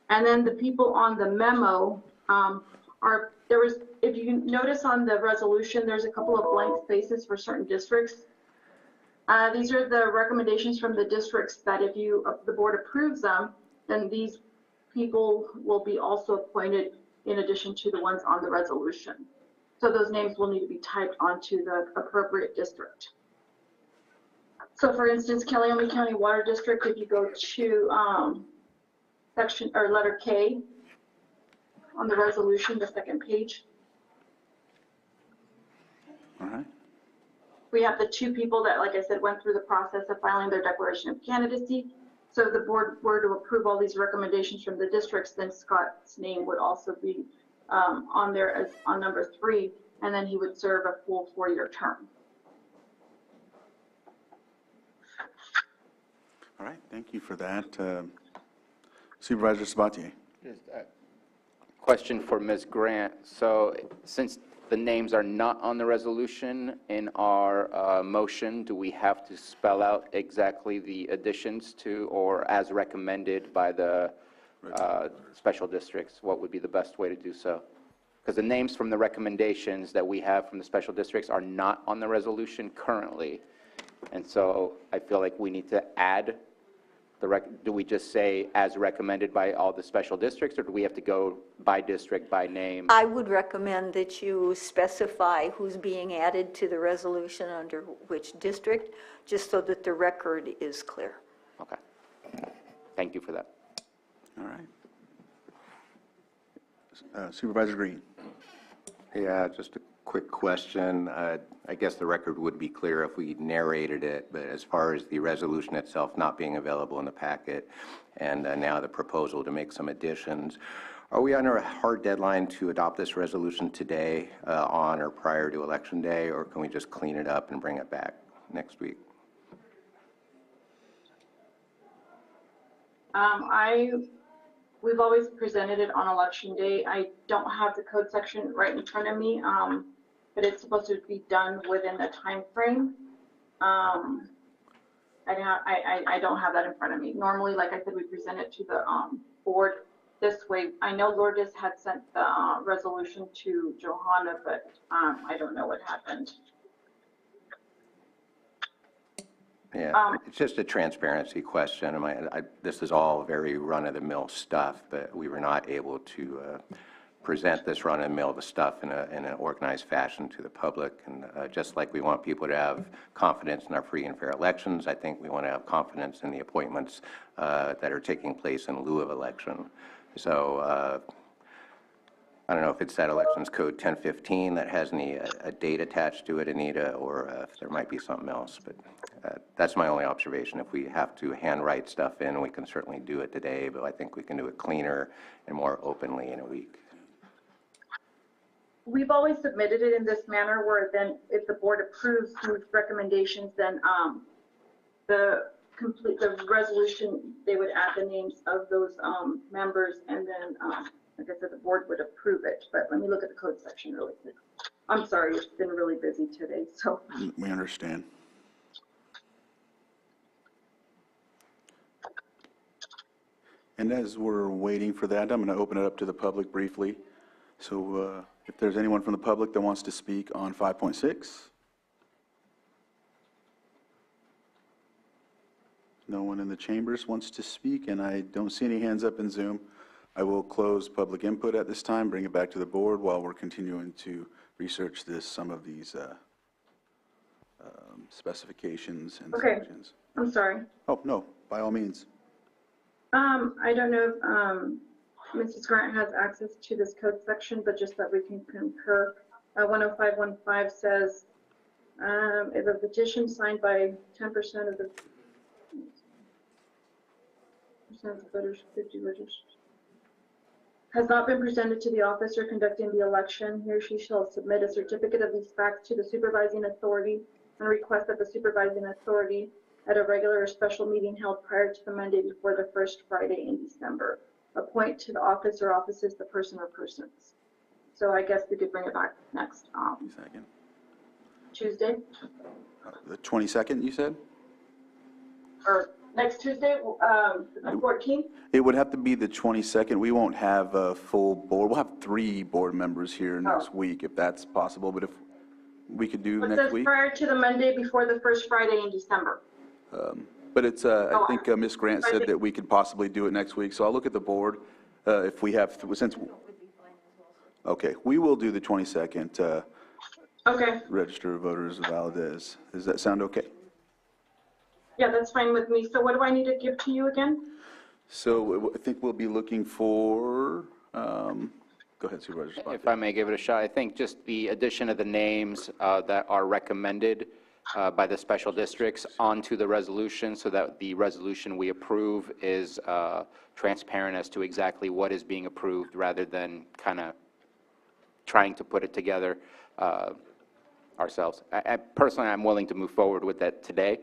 And then the people on the memo if you notice on the resolution, there's a couple of blank spaces for certain districts. These are the recommendations from the districts that if the board approves them, then these people will be also appointed in addition to the ones on the resolution. So those names will need to be typed onto the appropriate district. So for instance, Caleome County Water District, if you go to section or letter K on the resolution, the second page. All right. We have the two people that, like I said, went through the process of filing their declaration of candidacy. So if the board were to approve all these recommendations from the districts, then Scott's name would also be on there as on number 3, and then he would serve a full 4-year term. All right, thank you for that. Supervisor Sabatier. Question for Ms. Grant. So since the names are not on the resolution in our motion, do we have to spell out exactly the additions to or as recommended by the special districts? What would be the best way to do so? Because the names from the recommendations that we have from the special districts are not on the resolution currently. And so I feel like we need to add do we just say as recommended by all the special districts, or do we have to go by district, by name? I would recommend that you specify who's being added to the resolution under which district, just so that the record is clear. Okay. Thank you for that. All right. Supervisor Green. Yeah, just a quick question. I guess the record would be clear if we narrated it, but as far as the resolution itself not being available in the packet and now the proposal to make some additions, are we under a hard deadline to adopt this resolution today on or prior to Election Day, or can we just clean it up and bring it back next week? We've always presented it on Election Day. I don't have the code section right in front of me, but it's supposed to be done within a time frame. I don't have that in front of me. Normally, like I said, we present it to the board this way. I know Lourdes had sent the resolution to Johanna, but I don't know what happened. Yeah, it's just a transparency question. This is all very run-of-the-mill stuff, but we were not able to present this run-of-the-mill stuff in an organized fashion to the public. And just like we want people to have confidence in our free and fair elections, I think we want to have confidence in the appointments that are taking place in lieu of election. So I don't know if it's that Elections Code 1015 that has a date attached to it, Anita, or if there might be something else. But that's my only observation. If we have to handwrite stuff in, we can certainly do it today, but I think we can do it cleaner and more openly in a week. We've always submitted it in this manner where then if the board approves these recommendations, then the resolution, they would add the names of those members, and then like I said, the board would approve it. But let me look at the code section really quick. I'm sorry, it's been really busy today, so. We understand. And as we're waiting for that, I'm going to open it up to the public briefly. So if there's anyone from the public that wants to speak on 5.6. No one in the chambers wants to speak, and I don't see any hands up in Zoom. I will close public input at this time, bring it back to the board while we're continuing to research some of these specifications and Okay. sections. I'm sorry. Oh, no, by all means. I don't know if Mrs. Grant has access to this code section, but just that we can concur. 10515 says, if a petition signed by 10% of the voters, 50 registered, has not been presented to the officer conducting the election, he or she shall submit a certificate of these facts to the supervising authority and request that the supervising authority at a regular or special meeting held prior to the Monday before the first Friday in December appoint to the office or offices the person or persons. So I guess we could bring it back next Second. Tuesday, The 22nd, you said? or next Tuesday, the 14th. It would have to be the 22nd. We won't have a full board. We'll have 3 board members here next week, if that's possible. But if we could do It next says week. prior to the Monday before the first Friday in December. But it's, I think Ms. Grant said that we could possibly do it next week. So I'll look at the board if we have, since, okay, we will do the 22nd. Okay. Register of Voters of Valdez. Does that sound okay? Yeah, that's fine with me. So what do I need to give to you again? So I think we'll be looking for, go ahead, Supervisor Spot. If I may give it a shot, I think just the addition of the names that are recommended by the special districts onto the resolution so that the resolution we approve is transparent as to exactly what is being approved rather than kind of trying to put it together ourselves. Personally, I'm willing to move forward with that today,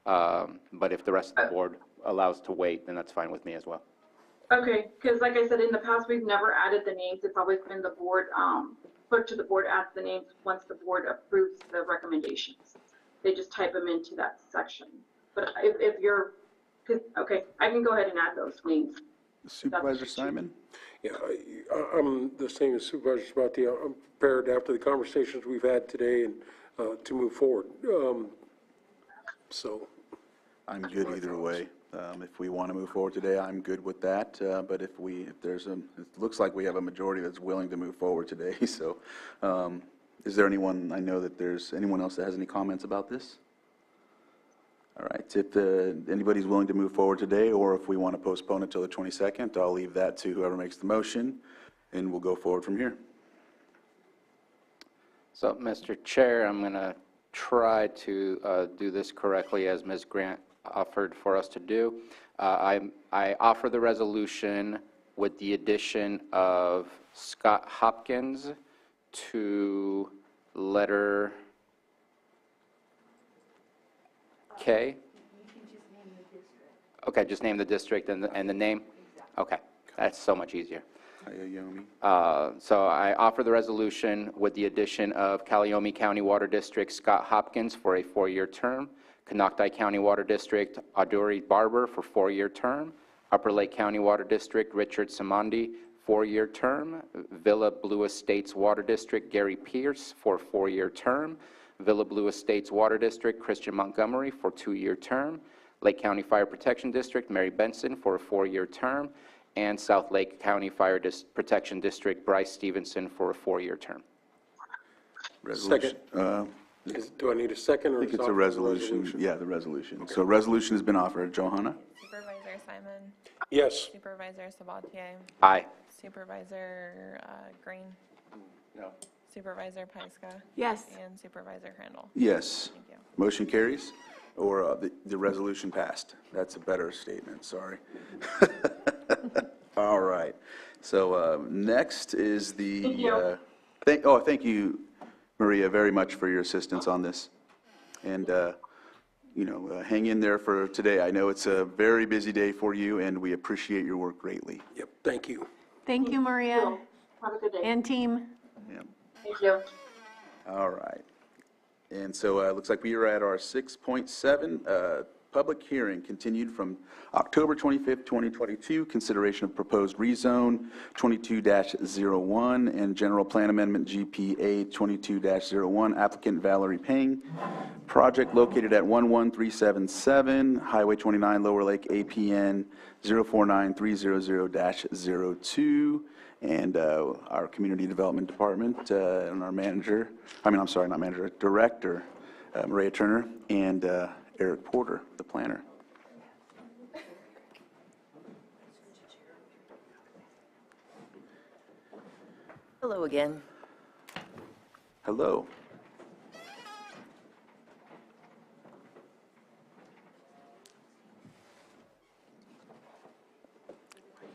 but if the rest of the board allows to wait, then that's fine with me as well. Okay, because like I said, in the past, we've never added the names. It's always been the board, clerk to the board adds the names once the board approves the recommendations. They just type them into that section. But if you're, okay, I can go ahead and add those names. Supervisor Simon? Yeah, I'm the same as Supervisor Sabatier. I'm prepared after the conversations we've had today and to move forward. So I'm good either way. If we want to move forward today, I'm good with that. But if there's it looks like we have a majority that's willing to move forward today. So is there anyone, I know that there's anyone else that has any comments about this? All right, if anybody's willing to move forward today, or if we want to postpone it till the 22nd, I'll leave that to whoever makes the motion, and we'll go forward from here. So, Mr. Chair, I'm going to try to do this correctly as Ms. Grant offered for us to do. I offer the resolution with the addition of Scott Hopkins to letter K. Okay, just name the district and the name? Okay, that's so much easier. So I offer the resolution with the addition of Calliope County Water District Scott Hopkins for a 4-year term, Canocti County Water District Aduri Barber for 4-year term, Upper Lake County Water District Richard Simandi, 4-year term, Villa Blue Estates Water District Gary Pierce for a 4-year term, Villa Blue Estates Water District Christian Montgomery for a 2-year term, Lake County Fire Protection District Mary Benson for a 4-year term, and South Lake County Fire Protection District Bryce Stevenson for a 4-year term. Resolution. do I need a second? Or I think it's a resolution. Yeah, the resolution. Okay. So resolution has been offered. Johanna? Supervisor Simon? Yes. Supervisor Sabatier? Aye. Supervisor Green? No. Supervisor Pyska? Yes. And Supervisor Crandall? Yes. Thank you. Motion carries, or the resolution passed. That's a better statement, sorry. All right. So next is the, thank you, Maria, very much for your assistance on this. And, hang in there for today. I know it's a very busy day for you, and we appreciate your work greatly. Yep, thank you. Thank you, Maria. Have a good day. And team. Yeah. Thank you. All right. And so it looks like we are at our 6.7 public hearing continued from October 25th, 2022, consideration of proposed rezone 22-01 and general plan amendment GPA 22-01, applicant Valerie Ping. Project located at 11377 Highway 29, Lower Lake, APN 049300-02. And our Community Development Department and our manager, Director, Maria Turner, and Eric Porter, the planner. Hello again. Hello.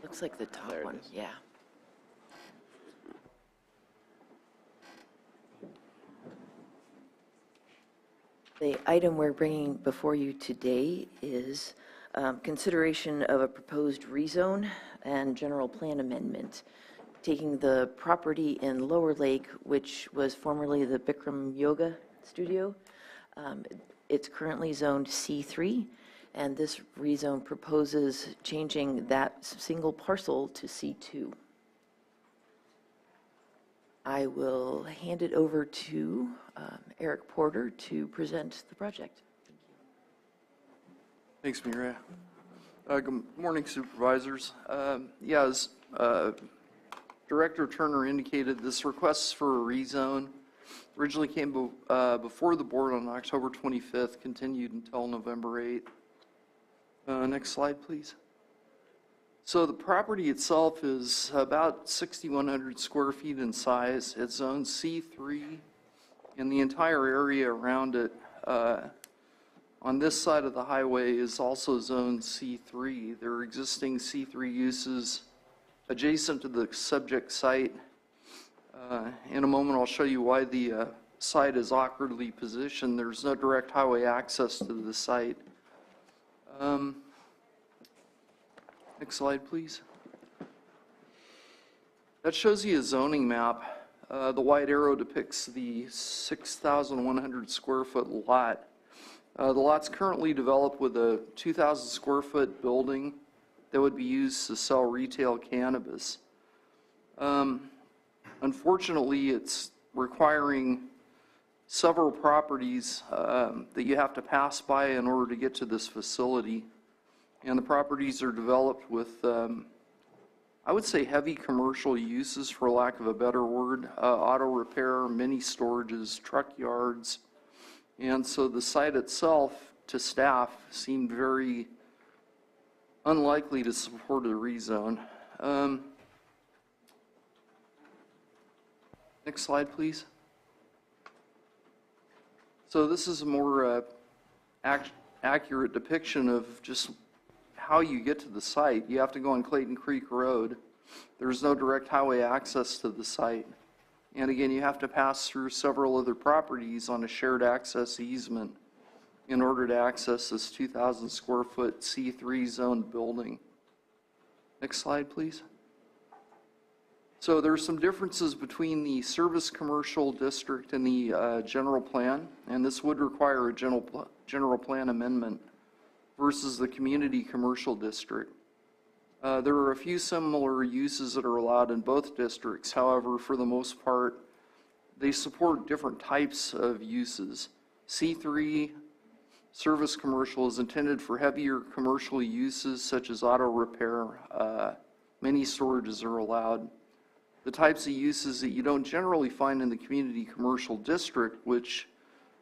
Looks like the top one, yeah. The item we're bringing before you today is consideration of a proposed rezone and general plan amendment, taking the property in Lower Lake, which was formerly the Bikram Yoga Studio. It's currently zoned C3, and this rezone proposes changing that single parcel to C2. I will hand it over to Eric Porter to present the project. Thanks, Mireya. Good morning, Supervisors. As Director Turner indicated, this request for a rezone originally came before the board on October 25th, continued until November 8th. Next slide, please. So the property itself is about 6,100 square feet in size. It's zoned C3, and the entire area around it on this side of the highway is also zoned C3. There are existing C3 uses adjacent to the subject site. In a moment, I'll show you why the site is awkwardly positioned. There's no direct highway access to the site. Next slide, please. That shows you a zoning map. The white arrow depicts the 6,100 square foot lot. The lot's currently developed with a 2,000 square foot building that would be used to sell retail cannabis. Unfortunately, it's requiring several properties that you have to pass by in order to get to this facility. And the properties are developed with, I would say, heavy commercial uses, for lack of a better word, auto repair, mini storages, truck yards. And so the site itself, to staff, seemed very unlikely to support a rezone. Next slide, please. So this is a more accurate depiction of just how you get to the site. You have to go on Clayton Creek Road. There's no direct highway access to the site. And again, you have to pass through several other properties on a shared access easement in order to access this 2,000 square foot C3 zoned building. Next slide, please. So there's some differences between the service commercial district and the general plan, and this would require a general plan amendment versus the community commercial district. There are a few similar uses that are allowed in both districts. However, for the most part, they support different types of uses. C3 service commercial is intended for heavier commercial uses such as auto repair. Many storages are allowed. The types of uses that you don't generally find in the community commercial district, which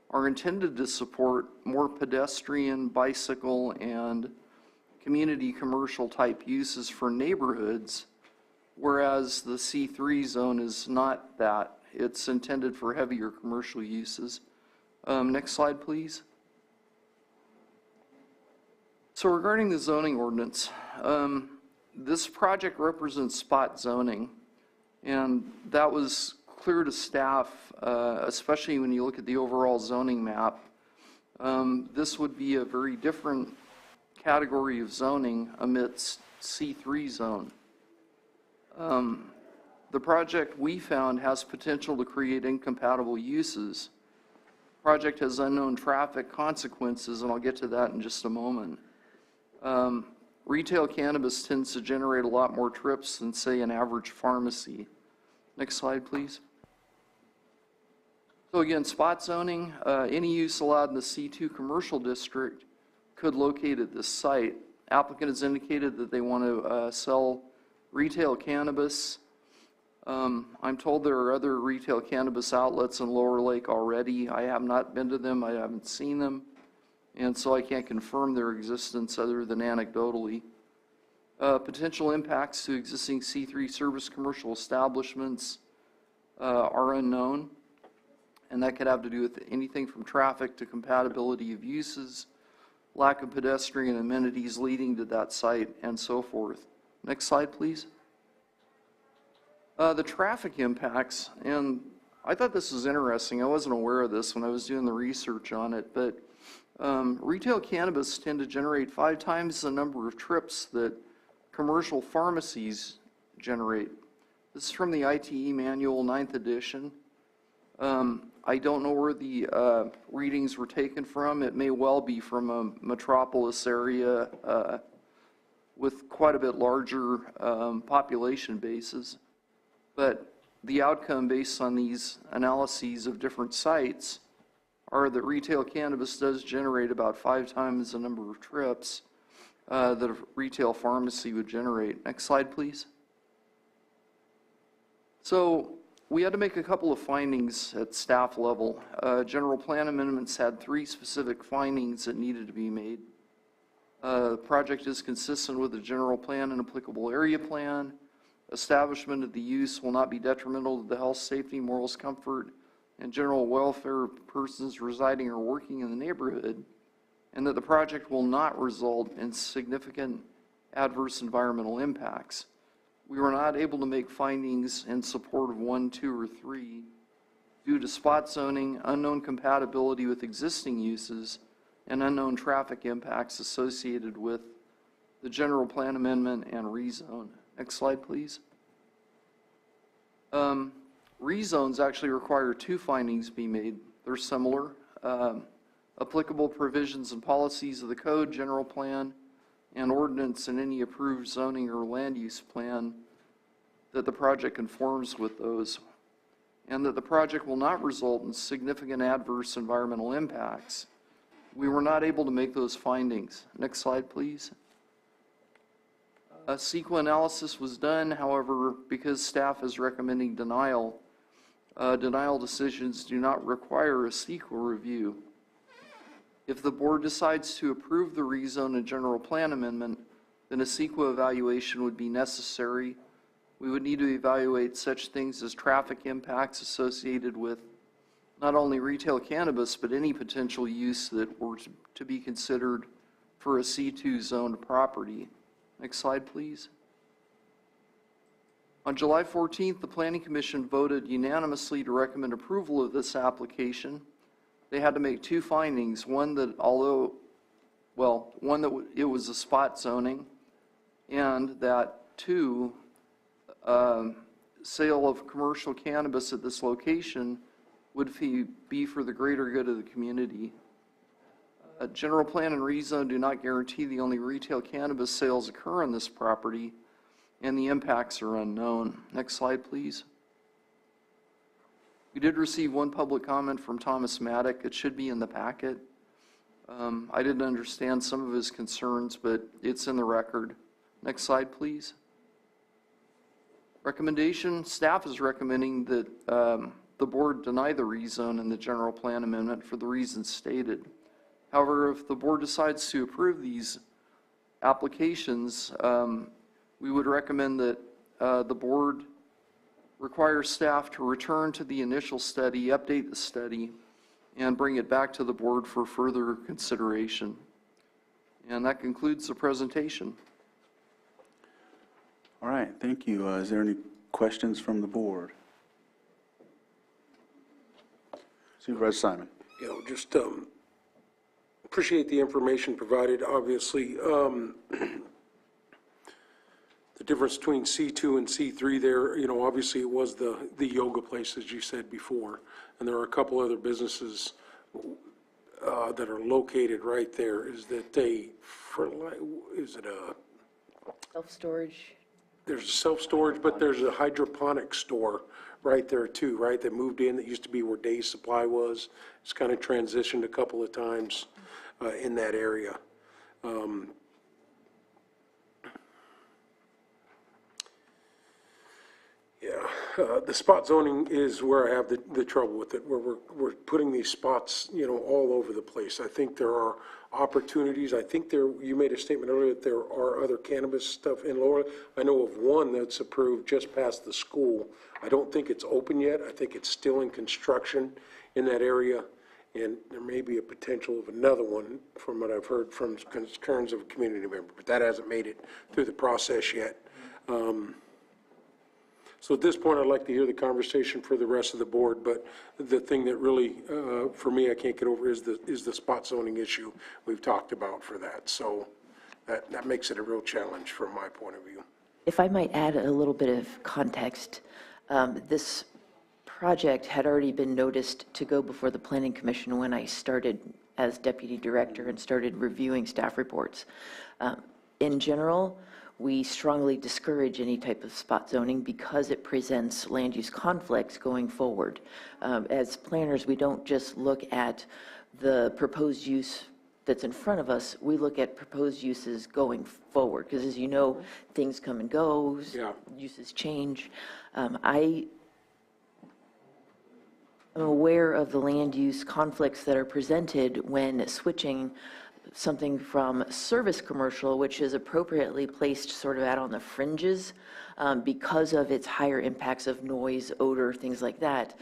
are intended to support more pedestrian, bicycle, and community commercial type uses for neighborhoods, whereas the C3 zone is not that. It's intended for heavier commercial uses. Next slide, please. So regarding the zoning ordinance, this project represents spot zoning, and that was clear to staff, especially when you look at the overall zoning map. This would be a very different category of zoning amidst C3 zone. The project we found has potential to create incompatible uses. Project has unknown traffic consequences, and I'll get to that in just a moment. Retail cannabis tends to generate a lot more trips than, say, an average pharmacy. Next slide, please. So again, spot zoning, any use allowed in the C2 commercial district could locate at this site. Applicant has indicated that they want to sell retail cannabis. I'm told there are other retail cannabis outlets in Lower Lake already. I have not been to them, I haven't seen them, and so I can't confirm their existence other than anecdotally. Potential impacts to existing C3 service commercial establishments are unknown, and that could have to do with anything from traffic to compatibility of uses, lack of pedestrian amenities leading to that site, and so forth. Next slide, please. The traffic impacts, and I thought this was interesting. I wasn't aware of this when I was doing the research on it, but retail cannabis tend to generate 5 times the number of trips that commercial pharmacies generate. This is from the ITE manual, 9th edition. I don't know where the readings were taken from. It may well be from a metropolis area with quite a bit larger population bases. But the outcome based on these analyses of different sites are that retail cannabis does generate about 5 times the number of trips that a retail pharmacy would generate. Next slide, please. So we had to make a couple of findings at staff level. General plan amendments had 3 specific findings that needed to be made. The project is consistent with the general plan and applicable area plan. Establishment of the use will not be detrimental to the health, safety, morals, comfort, and general welfare of persons residing or working in the neighborhood, and that the project will not result in significant adverse environmental impacts. We were not able to make findings in support of 1, 2, or 3 due to spot zoning, unknown compatibility with existing uses, and unknown traffic impacts associated with the general plan amendment and rezone. Next slide, please. Rezones actually require 2 findings be made. They're similar. Applicable provisions and policies of the code, general plan, and ordinance, and any approved zoning or land use plan that the project conforms with those, and that the project will not result in significant adverse environmental impacts. We were not able to make those findings. Next slide, please. A CEQA analysis was done, however, because staff is recommending denial, denial decisions do not require a CEQA review. If the board decides to approve the rezone and general plan amendment, then a CEQA evaluation would be necessary. We would need to evaluate such things as traffic impacts associated with not only retail cannabis, but any potential use that were to be considered for a C2 zoned property. Next slide, please. On July 14th, the Planning Commission voted unanimously to recommend approval of this application. They had to make 2 findings. One that it was a spot zoning, and that 2, sale of commercial cannabis at this location would be for the greater good of the community. General plan and rezone do not guarantee the only retail cannabis sales occur on this property, and the impacts are unknown. Next slide, please. We did receive 1 public comment from Thomas Maddock. It should be in the packet. I didn't understand some of his concerns, but it's in the record. Next slide, please. Recommendation, staff is recommending that the board deny the rezone and the general plan amendment for the reasons stated. However, if the board decides to approve these applications, we would recommend that the board require staff to return to the initial study, update the study, and bring it back to the board for further consideration. And that concludes the presentation. All right, thank you. Is there any questions from the board? Supervisor Simon. Just appreciate the information provided. Obviously, the difference between C2 and C3 there, obviously it was the yoga place, as you said before, and there are a couple other businesses that are located right there is that they, is it a, Self-storage. there's a self-storage, but there's a hydroponic store right there too, right? That moved in, that used to be where Days Supply was. It's kind of transitioned a couple of times in that area. Yeah, the spot zoning is where I have the trouble with it, where we're putting these spots, all over the place. I think there are opportunities. I think you made a statement earlier that there are other cannabis stuff in Laurel. I know of one that's approved just past the school. I don't think it's open yet. I think it's still in construction in that area. And there may be a potential of another one from what I've heard from concerns of a community member, but that hasn't made it through the process yet. So at this point, I'd like to hear the conversation for the rest of the board, but the thing that really, for me, I can't get over is the spot zoning issue we've talked about for that. So that makes it a real challenge from my point of view. If I might add a little bit of context, this project had already been noticed to go before the Planning Commission when I started as deputy director and started reviewing staff reports. In general, we strongly discourage any type of spot zoning because it presents land use conflicts going forward. As planners, we don't just look at the proposed use that's in front of us, we look at proposed uses going forward, because as you know, things come and go, uses change. I am aware of the land use conflicts that are presented when switching something from service commercial, which is appropriately placed sort of out on the fringes because of its higher impacts of noise, odor, things like that.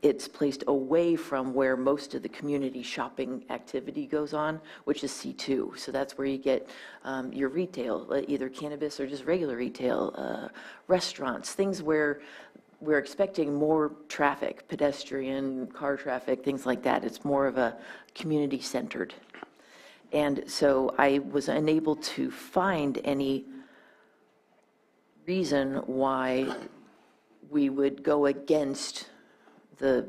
It's placed away from where most of the community shopping activity goes on, which is C2. So that's where you get your retail, either cannabis or just regular retail, restaurants, things where we're expecting more traffic, pedestrian, car traffic, things like that. It's more of a community-centered. And so I was unable to find any reason why we would go against the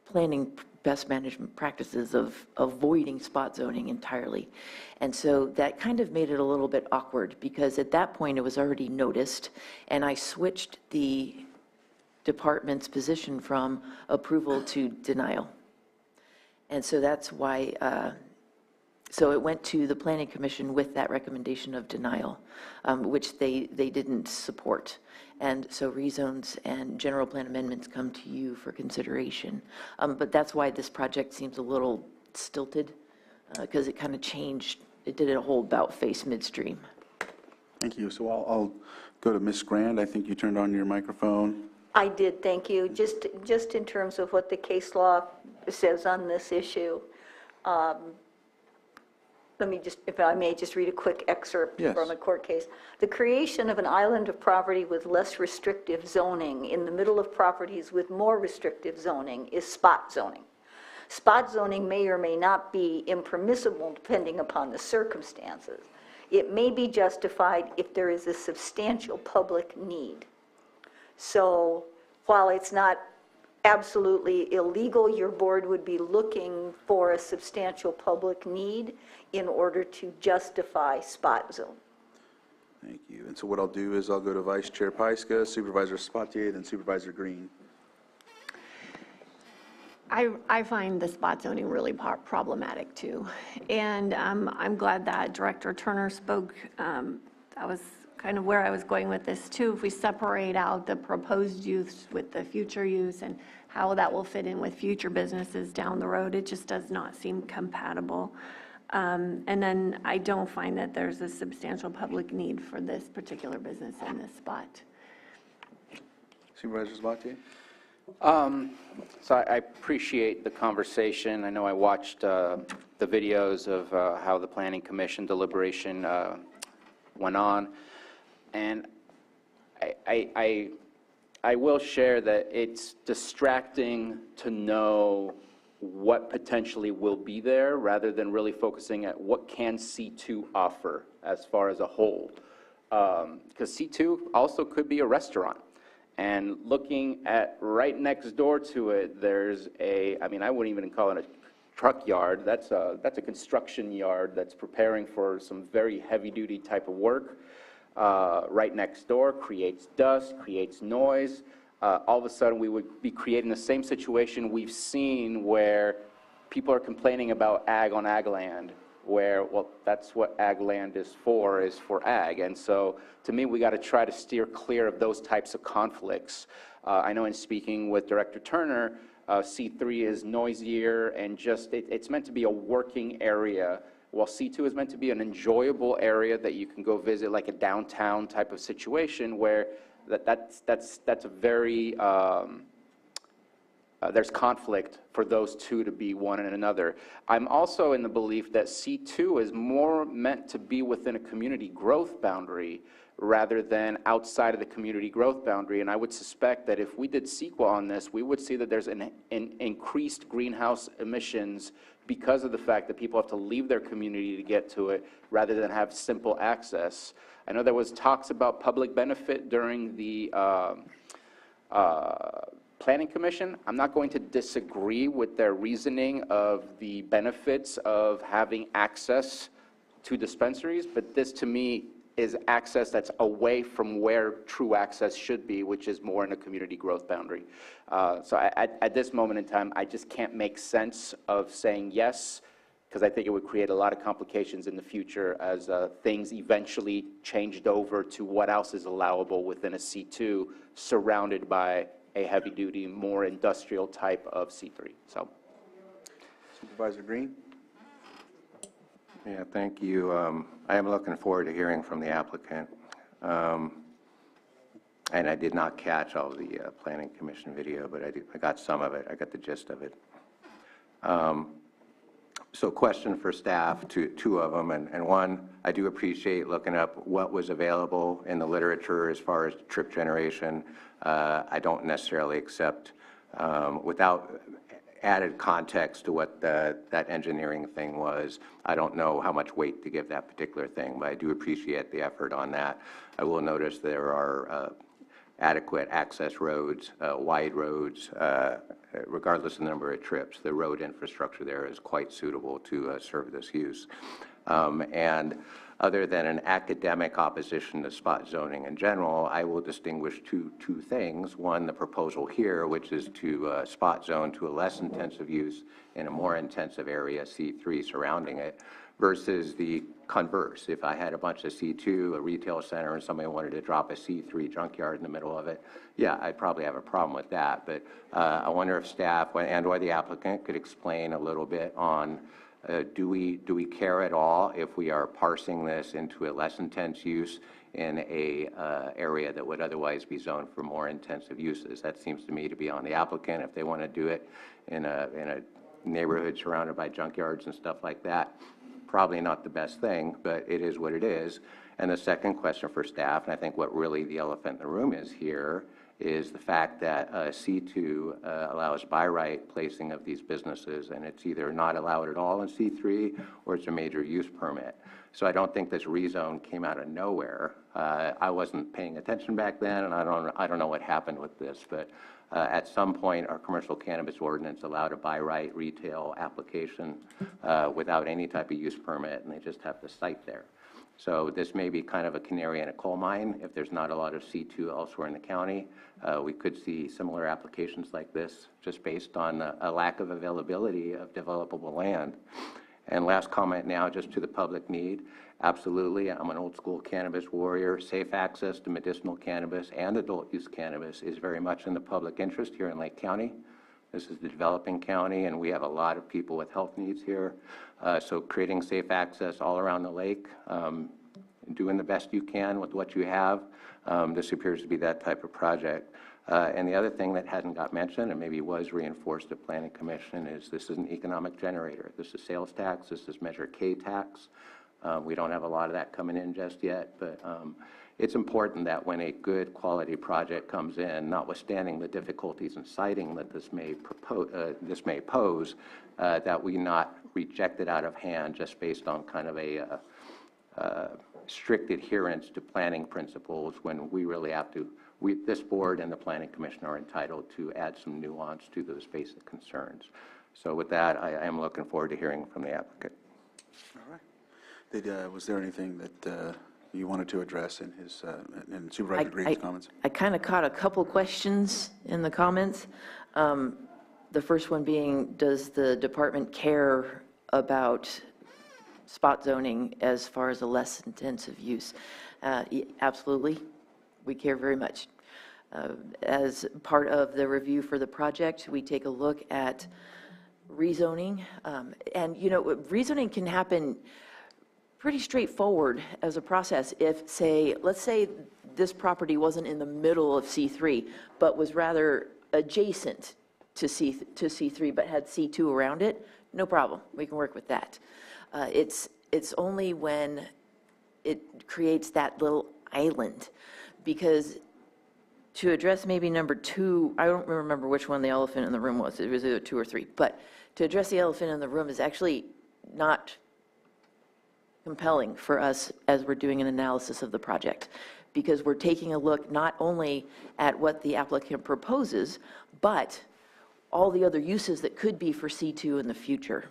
planning best management practices of avoiding spot zoning entirely. And so that kind of made it a little bit awkward because at that point it was already noticed and I switched the department's position from approval to denial. And so that's why so it went to the Planning Commission with that recommendation of denial, which they didn't support. And so rezones and general plan amendments come to you for consideration. But that's why this project seems a little stilted, because it kind of changed. It did a whole about-face midstream. Thank you. So I'll go to Ms. Grand. I think you turned on your microphone. I did, thank you. Just in terms of what the case law says on this issue, let me just, if I may, just read a quick excerpt from a court case. The creation of an island of property with less restrictive zoning in the middle of properties with more restrictive zoning is spot zoning. Spot zoning may or may not be impermissible depending upon the circumstances. It may be justified if there is a substantial public need. So while it's not absolutely illegal, your board would be looking for a substantial public need in order to justify spot zone. Thank you. And so what I'll do is I'll go to Vice Chair Pyska, Supervisor Spatier, then Supervisor Green. I find the spot zoning really problematic too. And I'm glad that Director Turner spoke. That was kind of where I was going with this too. If we separate out the proposed use with the future use and how that will fit in with future businesses down the road, it just does not seem compatible. And then I don't find that there's a substantial public need for this particular business in this spot. Supervisor Spatier? So I appreciate the conversation. I know I watched the videos of how the Planning Commission deliberation went on. And I will share that it's distracting to know what potentially will be there rather than really focusing at what can C2 offer as far as a whole. Because C2 also could be a restaurant. And looking at right next door to it, there's I wouldn't even call it a truck yard. That's a construction yard that's preparing for some very heavy-duty type of work. Right next door, creates dust, creates noise. All of a sudden, we would be creating the same situation we've seen where people are complaining about ag on ag land, where, well, that's what ag land is for ag. And so, to me, we got to try to steer clear of those types of conflicts. I know in speaking with Director Turner, C3 is noisier and just, it's meant to be a working area, while C2 is meant to be an enjoyable area that you can go visit, like a downtown type of situation where that's a very, there's conflict for those two to be one and another. I'm also in the belief that C2 is more meant to be within a community growth boundary rather than outside of the community growth boundary. And I would suspect that if we did CEQA on this, we would see that there's an increased greenhouse emissions because of the fact that people have to leave their community to get to it rather than have simple access. I know there was talks about public benefit during the Planning Commission. I'm not going to disagree with their reasoning of the benefits of having access to dispensaries, but this to me is access that's away from where true access should be, which is more in a community growth boundary. So at this moment in time, I just can't make sense of saying yes, because I think it would create a lot of complications in the future as things eventually changed over to what else is allowable within a C2 surrounded by a heavy-duty, more industrial type of C3. So, Supervisor Green? Yeah, thank you. I am looking forward to hearing from the applicant. And I did not catch all the Planning Commission video, but I got some of it. I got the gist of it. So question for staff, two of them, and one, I do appreciate looking up what was available in the literature as far as trip generation. I don't necessarily accept, without added context to what that engineering thing was, I don't know how much weight to give that particular thing, but I do appreciate the effort on that. I will notice there are adequate access roads, wide roads, regardless of the number of trips. The road infrastructure there is quite suitable to serve this use. And other than an academic opposition to spot zoning in general, I will distinguish two things. One, the proposal here, which is to spot zone to a less intensive use in a more intensive area, C3, surrounding it, versus the converse. If I had a bunch of C2, a retail center, and somebody wanted to drop a C3 junkyard in the middle of it, yeah, I'd probably have a problem with that. But I wonder if staff and/or the applicant could explain a little bit on do we care at all if we are parsing this into a less intense use in a area that would otherwise be zoned for more intensive uses? That seems to me to be on the applicant. If they want to do it in a neighborhood surrounded by junkyards and stuff like that, probably not the best thing, but it is what it is. And the second question for staff, and I think what really the elephant in the room is here, is the fact that C2 allows by right placing of these businesses, and it's either not allowed at all in C3 or it's a major use permit. So I don't think this rezone came out of nowhere. I wasn't paying attention back then, and I don't know what happened with this, but at some point our commercial cannabis ordinance allowed a by right retail application without any type of use permit, and they just have the site there. So this may be kind of a canary in a coal mine. If there's not a lot of C2 elsewhere in the county, we could see similar applications like this just based on a lack of availability of developable land. And last comment now, just to the public need, absolutely, I'm an old school cannabis warrior. Safe access to medicinal cannabis and adult use cannabis is very much in the public interest here in Lake County. This is the developing county, and we have a lot of people with health needs here. So creating safe access all around the lake, doing the best you can with what you have, this appears to be that type of project. And the other thing that hadn't got mentioned and maybe was reinforced at Planning Commission is this is an economic generator. This is sales tax. This is Measure K tax. We don't have a lot of that coming in just yet, but it's important that when a good quality project comes in, notwithstanding the difficulties in siting that this may pose, that we not reject it out of hand just based on kind of a strict adherence to planning principles when we really have to this board and the Planning Commission are entitled to add some nuance to those basic concerns. So with that, I am looking forward to hearing from the applicant. All right. Was there anything that you wanted to address in his, in Supervisor Green's comments? I kind of caught a couple questions in the comments. The first one being, does the department care about spot zoning as far as a less intensive use? Absolutely. We care very much. As part of the review for the project, we take a look at rezoning. And, you know, rezoning can happen pretty straightforward as a process if, say, let's say this property wasn't in the middle of C3, but was rather adjacent to C3, but had C2 around it, no problem. We can work with that. It's only when it creates that little island, because to address maybe number 2, I don't remember which one the elephant in the room was. It was either 2 or 3, but to address the elephant in the room is actually not compelling for us as we're doing an analysis of the project, because we're taking a look not only at what the applicant proposes, but all the other uses that could be for C2 in the future.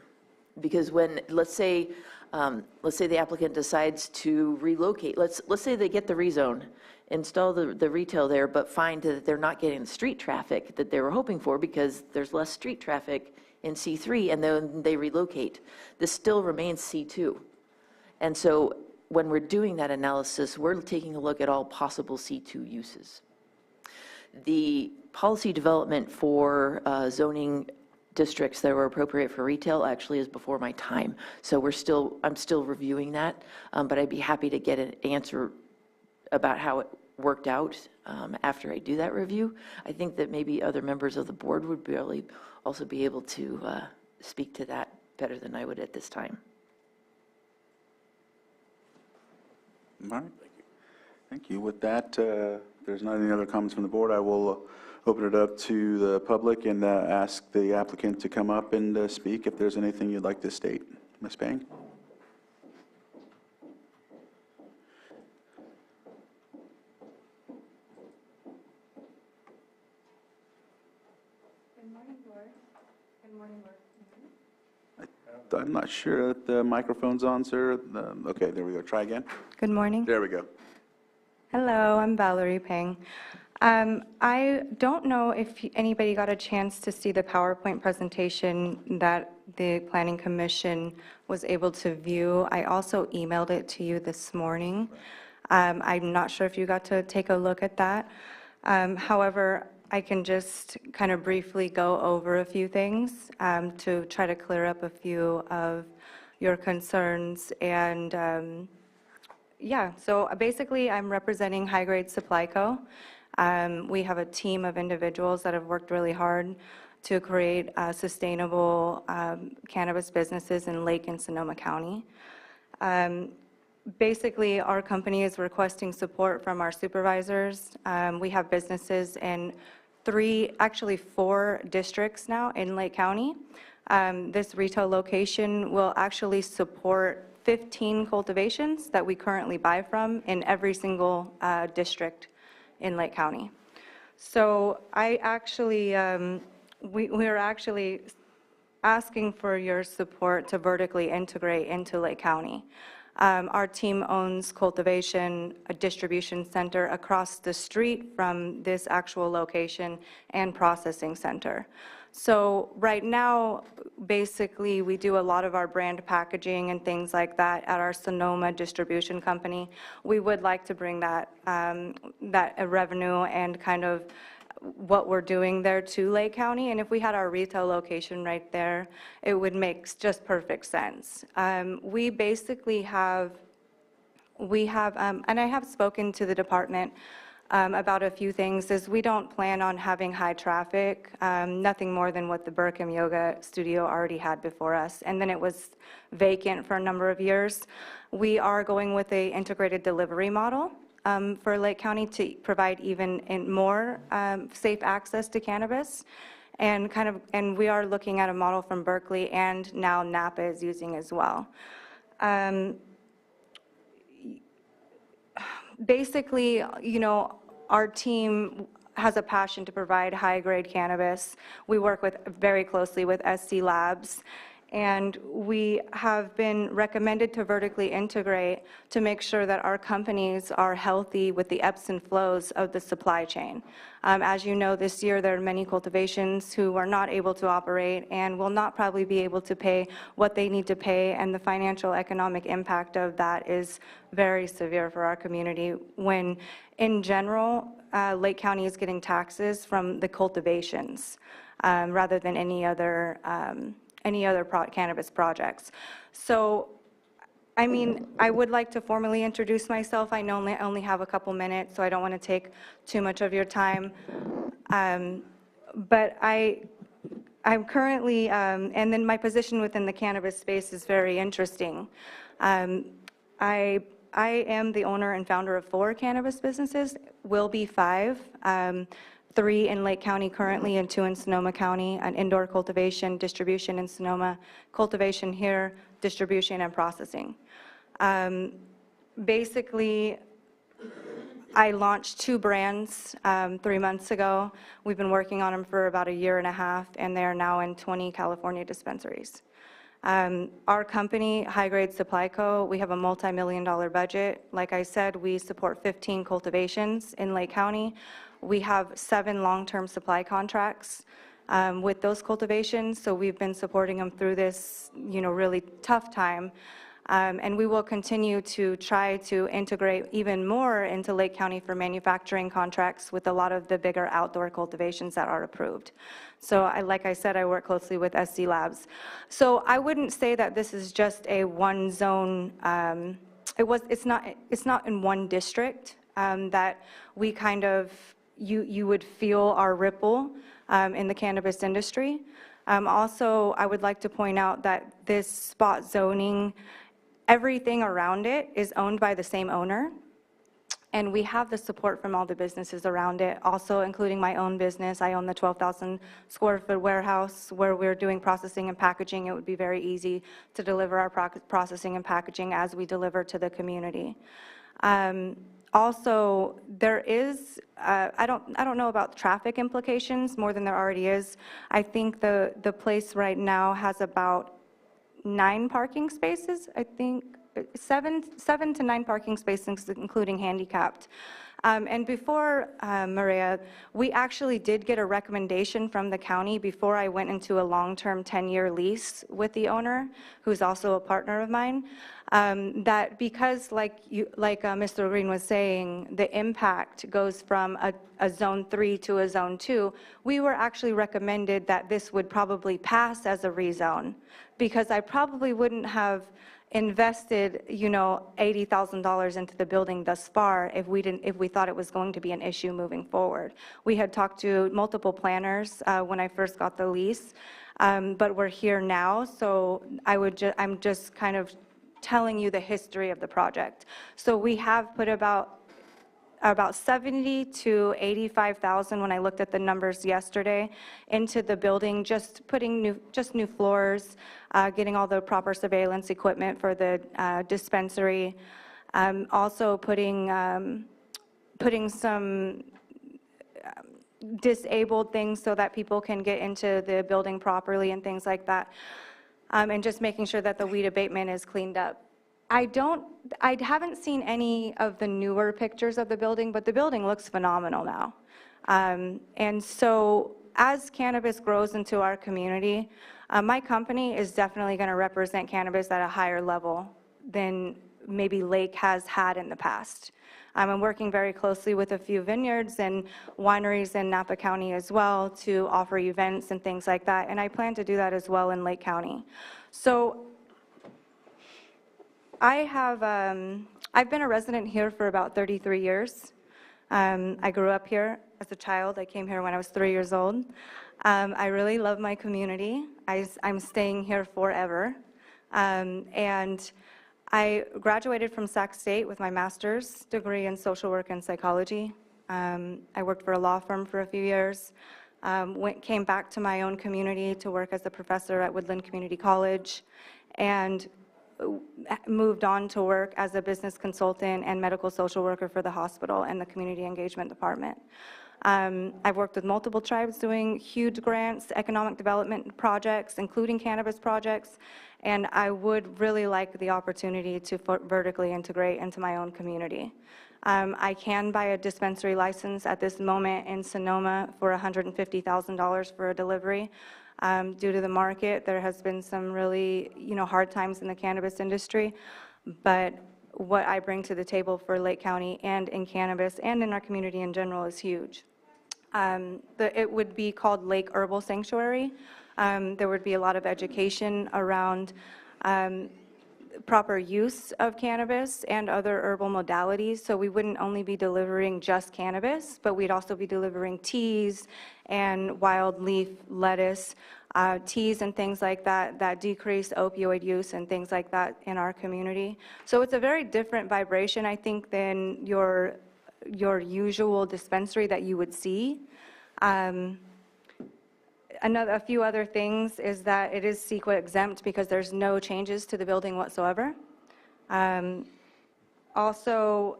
Because when, let's say the applicant decides to relocate, let's say they get the rezone, install the retail there, but find that they're not getting the street traffic that they were hoping for because there's less street traffic in C3, and then they relocate. This still remains C2. And so when we're doing that analysis, we're taking a look at all possible C2 uses. The policy development for zoning districts that were appropriate for retail actually is before my time. So I'm still reviewing that, but I'd be happy to get an answer about how it worked out after I do that review. I think that maybe other members of the board would really also be able to speak to that better than I would at this time. All right. Thank you. With that, if there's not any other comments from the board, I will open it up to the public and ask the applicant to come up and speak if there's anything you'd like to state. Ms. Pang? Good morning, board. Good morning, board. I'm not sure that the microphone's on, sir. Okay, there we go. Try again. Good morning. There we go. Hello, I'm Valerie Pang. I don't know if anybody got a chance to see the PowerPoint presentation that the Planning Commission was able to view. I also emailed it to you this morning. I'm not sure if you got to take a look at that. However, I can just kind of briefly go over a few things to try to clear up a few of your concerns. And yeah, so basically I'm representing High Grade Supply Co. We have a team of individuals that have worked really hard to create sustainable cannabis businesses in Lake and Sonoma County. Basically, our company is requesting support from our supervisors. We have businesses in 4 districts now in Lake County. This retail location will actually support 15 cultivations that we currently buy from in every single district in Lake County. So I actually, we're actually asking for your support to vertically integrate into Lake County. Our team owns cultivation, a distribution center across the street from this actual location, and processing center. So right now, basically, we do a lot of our brand packaging and things like that at our Sonoma distribution company. We would like to bring that revenue and kind of what we're doing there to Lake County, and if we had our retail location right there, it would make just perfect sense. We basically have, and I have spoken to the department about a few things, is we don't plan on having high traffic, nothing more than what the Burkham Yoga Studio already had before us, and then it was vacant for a number of years. We are going with a integrated delivery model for Lake County to provide even more safe access to cannabis, and we are looking at a model from Berkeley, and now Napa is using as well. Basically, you know, our team has a passion to provide high-grade cannabis. We work very closely with SC Labs, and we have been recommended to vertically integrate to make sure that our companies are healthy with the ebbs and flows of the supply chain. As you know, this year there are many cultivations who are not able to operate and will not probably be able to pay what they need to pay, and the financial economic impact of that is very severe for our community when, in general, Lake County is getting taxes from the cultivations rather than any other cannabis projects. So, I mean, I would like to formally introduce myself. I know I only have a couple minutes, so I don't want to take too much of your time. But I'm currently, and then my position within the cannabis space is very interesting. I am the owner and founder of 4 cannabis businesses, will be 5. 3 in Lake County currently and 2 in Sonoma County, an indoor cultivation, distribution in Sonoma, cultivation here, distribution and processing. Basically, I launched 2 brands 3 months ago. We've been working on them for about a year and a half, and they are now in 20 California dispensaries. Our company, High Grade Supply Co., we have a multi-million-dollar budget. Like I said, we support 15 cultivations in Lake County. We have 7 long-term supply contracts with those cultivations, so we've been supporting them through this, really tough time. And we will continue to try to integrate even more into Lake County for manufacturing contracts with a lot of the bigger outdoor cultivations that are approved. So like I said, I work closely with SC Labs. So I wouldn't say that this is just a one zone, it's not in one district that we kind of, you would feel our ripple in the cannabis industry. Also, I would like to point out that this spot zoning, everything around it is owned by the same owner, and we have the support from all the businesses around it, also including my own business. I own the 12,000 square foot warehouse where we're doing processing and packaging. It would be very easy to deliver our processing and packaging as we deliver to the community. Also, there is, I don't know about traffic implications more than there already is. I think the place right now has about 9 parking spaces, I think, 7 to 9 parking spaces, including handicapped. And before, Maria, we actually did get a recommendation from the county before I went into a long-term 10-year lease with the owner, who's also a partner of mine, that because, like Mr. Green was saying, the impact goes from a Zone 3 to a Zone 2, we were actually recommended that this would probably pass as a rezone, because I probably wouldn't have invested, $80,000 into the building thus far if we thought it was going to be an issue moving forward. We had talked to multiple planners when I first got the lease, but we're here now, so I'm just kind of telling you the history of the project. So we have put about 70 to 85,000 when I looked at the numbers yesterday into the building, just putting new floors, getting all the proper surveillance equipment for the dispensary, also putting some disabled things so that people can get into the building properly and things like that, and just making sure that the weed abatement is cleaned up. I haven't seen any of the newer pictures of the building, but the building looks phenomenal now. And so as cannabis grows into our community, my company is definitely going to represent cannabis at a higher level than maybe Lake has had in the past. I'm working very closely with a few vineyards and wineries in Napa County as well to offer events and things like that, and I plan to do that as well in Lake County. So I've been a resident here for about 33 years. I grew up here as a child. I came here when I was 3 years old. I really love my community. I'm staying here forever. And I graduated from Sac State with my master's degree in social work and psychology. I worked for a law firm for a few years. Came back to my own community to work as a professor at Woodland Community College. And moved on to work as a business consultant and medical social worker for the hospital and the community engagement department. I've worked with multiple tribes doing huge grants, economic development projects, including cannabis projects, and I would really like the opportunity to vertically integrate into my own community. I can buy a dispensary license at this moment in Sonoma for $150,000 for a delivery. Due to the market, there has been some really, hard times in the cannabis industry, but what I bring to the table for Lake County and in cannabis and in our community in general is huge. It would be called Lake Herbal Sanctuary. There would be a lot of education around proper use of cannabis and other herbal modalities. So we wouldn't only be delivering just cannabis, but we'd also be delivering teas and wild leaf lettuce, teas and things like that, that decrease opioid use and things like that in our community. So it's a very different vibration, I think, than your usual dispensary that you would see. A few other things is that it is CEQA exempt because there's no changes to the building whatsoever. Also,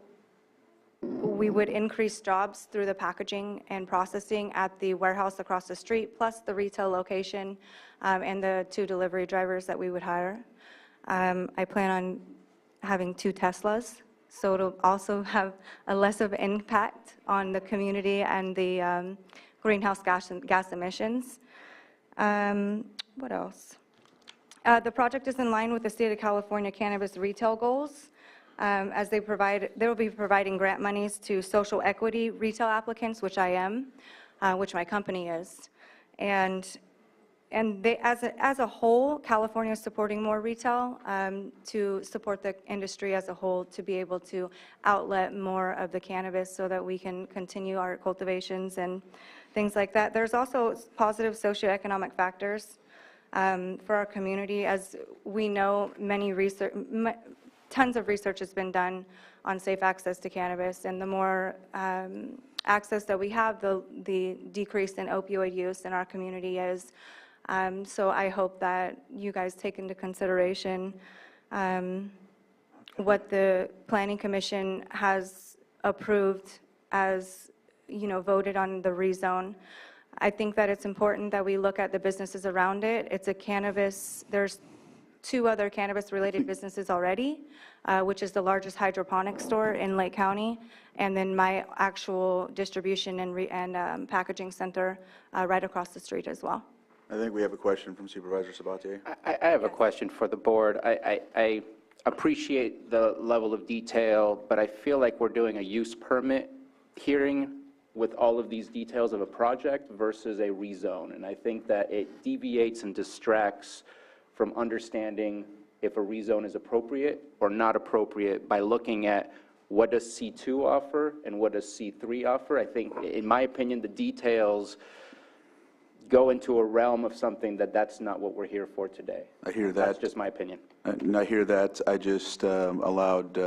we would increase jobs through the packaging and processing at the warehouse across the street, plus the retail location and the 2 delivery drivers that we would hire. I plan on having 2 Teslas, so it'll also have a less of an impact on the community and the greenhouse gas emissions. What else? The project is in line with the State of California cannabis retail goals, as they will be providing grant monies to social equity retail applicants, which I am, which my company is. And they, as a whole, California is supporting more retail to support the industry as a whole, to be able to outlet more of the cannabis so that we can continue our cultivations and things like that. There's also positive socioeconomic factors for our community. As we know, tons of research has been done on safe access to cannabis, and the more access that we have, the decrease in opioid use in our community is. So I hope that you guys take into consideration what the Planning Commission has approved as, voted on the rezone. I think that it's important that we look at the businesses around it. It's a cannabis, there's 2 other cannabis-related businesses already, which is the largest hydroponic store in Lake County, and then my actual distribution and packaging center right across the street as well. I think we have a question from Supervisor Sabatier. I have a question for the board. I appreciate the level of detail, but I feel like we're doing a use permit hearing with all of these details of a project versus a rezone. And I think that it deviates and distracts from understanding if a rezone is appropriate or not appropriate by looking at what does C2 offer and what does C3 offer. I think, in my opinion, the details go into a realm of something that's not what we're here for today. I hear that. That's just my opinion. And I hear that. I just allowed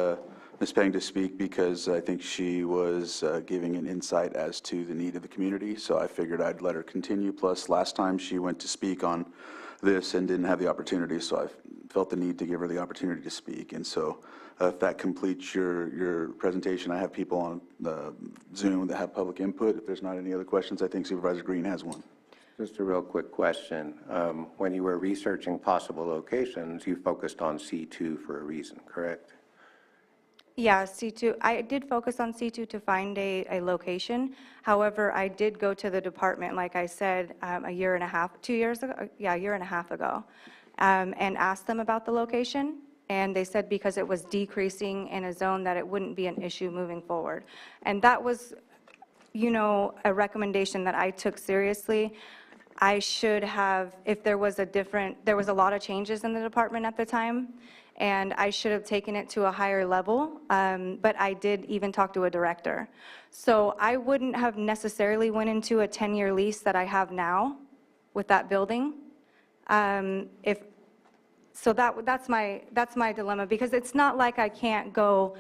Ms. Peng to speak because I think she was giving an insight as to the need of the community, so I figured I'd let her continue. Plus, last time she went to speak on this and didn't have the opportunity, so I felt the need to give her the opportunity to speak. And so if that completes your presentation, I have people on the Zoom that have public input. If there's not any other questions, I think Supervisor Green has one. Just a real quick question. When you were researching possible locations, you focused on C2 for a reason, correct? Yeah, C2. I did focus on C2 to find a location. However, I did go to the department, like I said, a year and a half ago, and asked them about the location. And they said because it was decreasing in a zone that it wouldn't be an issue moving forward. And that was, a recommendation that I took seriously. I should have, if there was a lot of changes in the department at the time, and I should have taken it to a higher level, but I did even talk to a director. So I wouldn't have necessarily went into a 10-year lease that I have now with that building. So that's my dilemma, because it's not like I can't go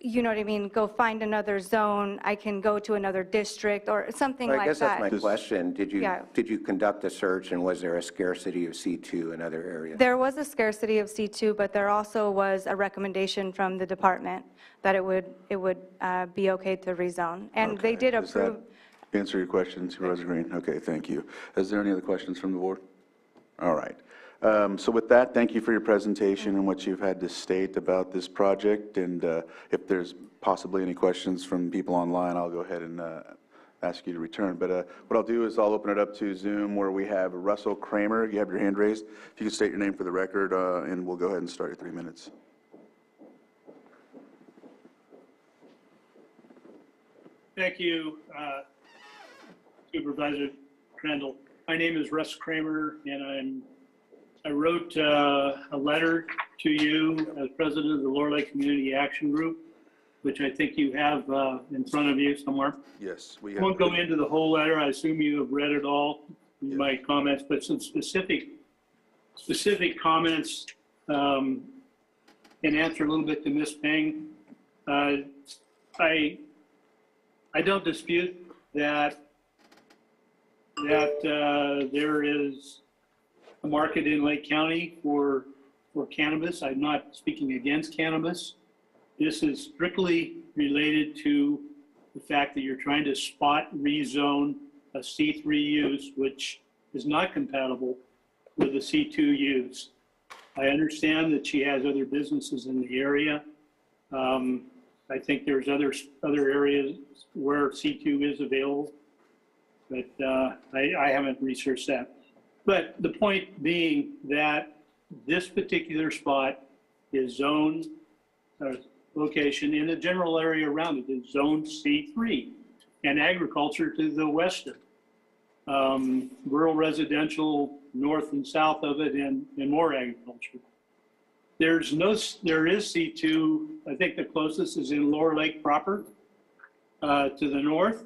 you know what I mean, go find another zone, I can go to another district or something I like guess that's that. my question. Yeah. Did you conduct a search, and was there a scarcity of C2 in other areas? There was a scarcity of C2, but there also was a recommendation from the department that it would be okay to rezone. And they did Does that approve. answer your question, Supervisor Green? Okay, thank you. Is there any other questions from the board? All right. So with that, thank you for your presentation and what you've had to state about this project. And if there's possibly any questions from people online, I'll go ahead and ask you to return. But what I'll do is I'll open it up to Zoom, where we have Russell Kramer. You have your hand raised. If you could state your name for the record, and we'll go ahead and start your 3 minutes. Thank you, Supervisor Crandall. My name is Russ Kramer, and I wrote a letter to you as president of the Lower Lake Community Action Group, which I think you have in front of you somewhere. Yes. I won't go into the whole letter. I assume you have read it all, my comments, but some specific comments and answer a little bit to Ms. Peng. I don't dispute that there is a market in Lake County for cannabis. I'm not speaking against cannabis. This is strictly related to the fact that you're trying to spot rezone a C3 use, which is not compatible with a C2 use. I understand that she has other businesses in the area. I think there's other areas where C2 is available, but I haven't researched that. But the point being that this particular spot is zoned, location in the general area around it is zoned C3, and agriculture to the western. Rural residential north and south of it, and more agriculture. There is C2, I think the closest is in Lower Lake proper, to the north.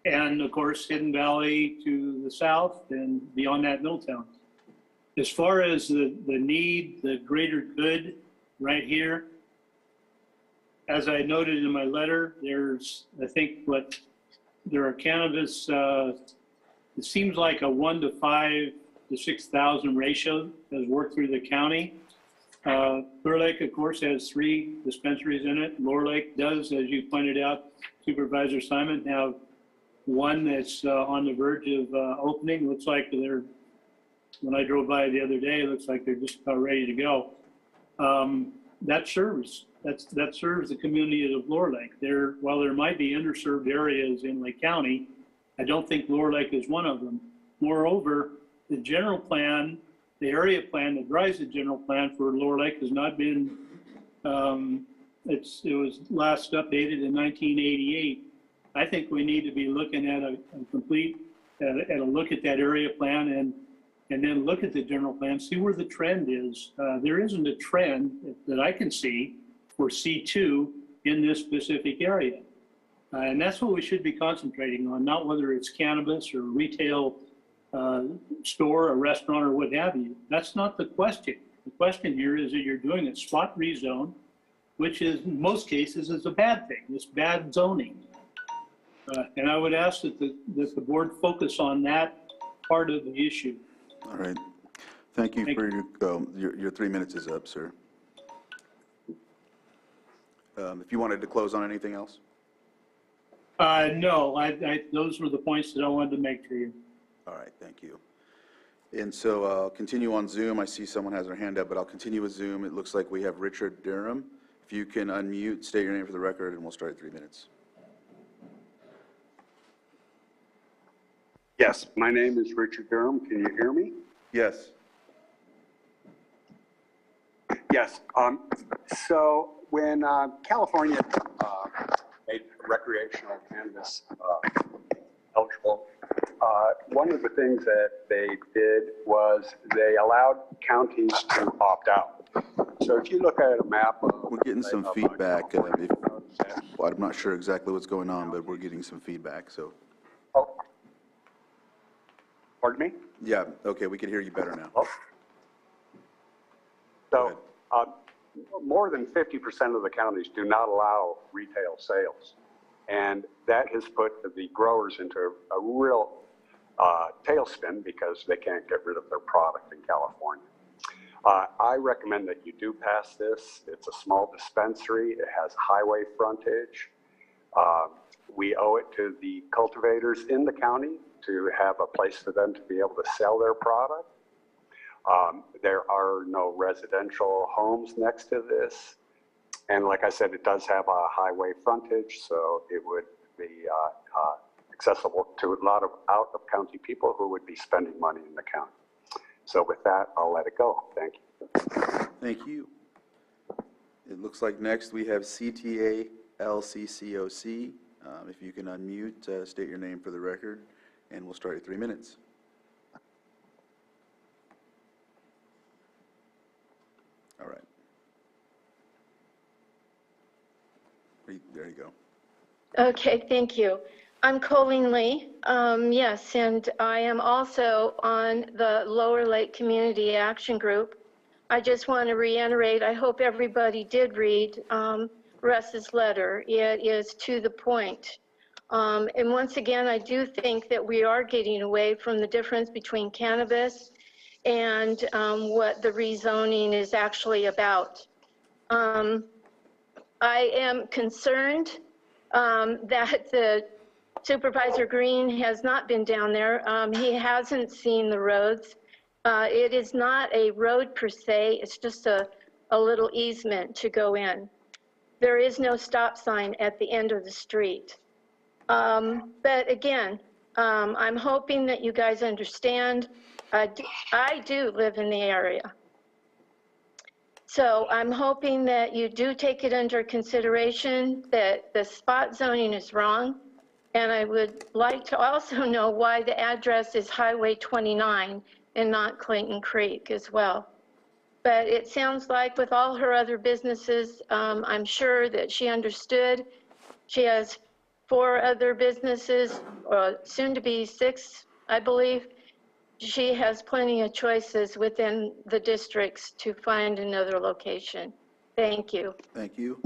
And of course, Hidden Valley to the south, and beyond that, Milltown. As far as the need, the greater good right here, as I noted in my letter, there's, I think there are cannabis, it seems like a 1 to 5 to 6,000 ratio has worked through the county. Clear Lake, of course, has 3 dispensaries in it. Lower Lake does, as you pointed out, Supervisor Simon, have one that's on the verge of opening. Looks like they're, when I drove by the other day, it looks like they're just about ready to go. That serves the community of Lower Lake. While there might be underserved areas in Lake County, I don't think Lower Lake is one of them. Moreover, the general plan, the area plan that drives the general plan for Lower Lake has not been, it was last updated in 1988. I think we need to be looking at a look at that area plan and then look at the general plan, see where the trend is. There isn't a trend that I can see for C2 in this specific area. And that's what we should be concentrating on, not whether it's cannabis or retail store, a restaurant, or what have you. That's not the question. The question here is that you're doing a spot rezone, which is, in most cases, is a bad thing. It's bad zoning. And I would ask that the board focus on that part of the issue. All right. Thank you for your 3 minutes is up, sir. If you wanted to close on anything else? No, those were the points that I wanted to make to you. All right, thank you. And so I'll continue on Zoom. I see someone has their hand up, but I'll continue with Zoom. It looks like we have Richard Durham. If you can unmute, state your name for the record, and we'll start at 3 minutes. Yes, my name is Richard Durham. Can you hear me? Yes. Yes. So when California made recreational cannabis eligible, one of the things that they did was they allowed counties to opt out. So if you look at a map we're getting some feedback. I'm not sure exactly what's going on, but we're getting some feedback. So. Oh. Pardon me? Yeah. Okay. We can hear you better now. Oh. So more than 50% of the counties do not allow retail sales. And that has put the growers into a real tailspin because they can't get rid of their product in California. I recommend that you do pass this. It's a small dispensary. It has highway frontage. We owe it to the cultivators in the county to have a place for them to be able to sell their product. There are no residential homes next to this. And like I said, it does have a highway frontage, so it would be accessible to a lot of out-of-county people who would be spending money in the county. So with that, I'll let it go. Thank you. Thank you. It looks like next we have CTA LCCOC. If you can unmute, state your name for the record, and we'll start at 3 minutes. All right. There you go. Okay, thank you. I'm Colleen Lee. Yes, and I am also on the Lower Lake Community Action Group. I just want to reiterate, I hope everybody did read Russ's letter. It is to the point. And once again, I do think that we are getting away from the difference between cannabis and what the rezoning is actually about. I am concerned that the Supervisor Green has not been down there. He hasn't seen the roads. It is not a road per se, it's just a little easement to go in. There is no stop sign at the end of the street. But again, I'm hoping that you guys understand. I do live in the area. So I'm hoping that you do take it under consideration that the spot zoning is wrong. And I would like to also know why the address is Highway 29 and not Clayton Creek as well. But it sounds like with all her other businesses, I'm sure that she understood. She has 4 other businesses, soon to be 6, I believe. She has plenty of choices within the districts to find another location. Thank you. Thank you.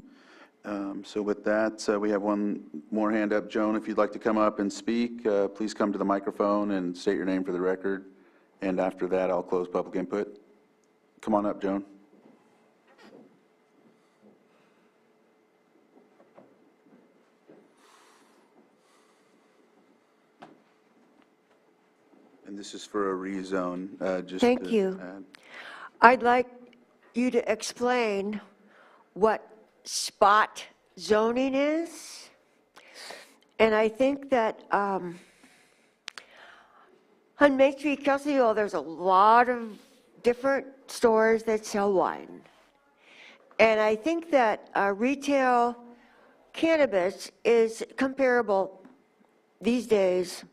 So with that, we have one more hand up. Joan, if you'd like to come up and speak, please come to the microphone and state your name for the record. And after that, I'll close public input. Come on up, Joan. And this is for a rezone. Thank you. I'd like you to explain what spot zoning is. And I think that on Main Street, Kelseyville, there's a lot of different stores that sell wine. And I think that retail cannabis is comparable these days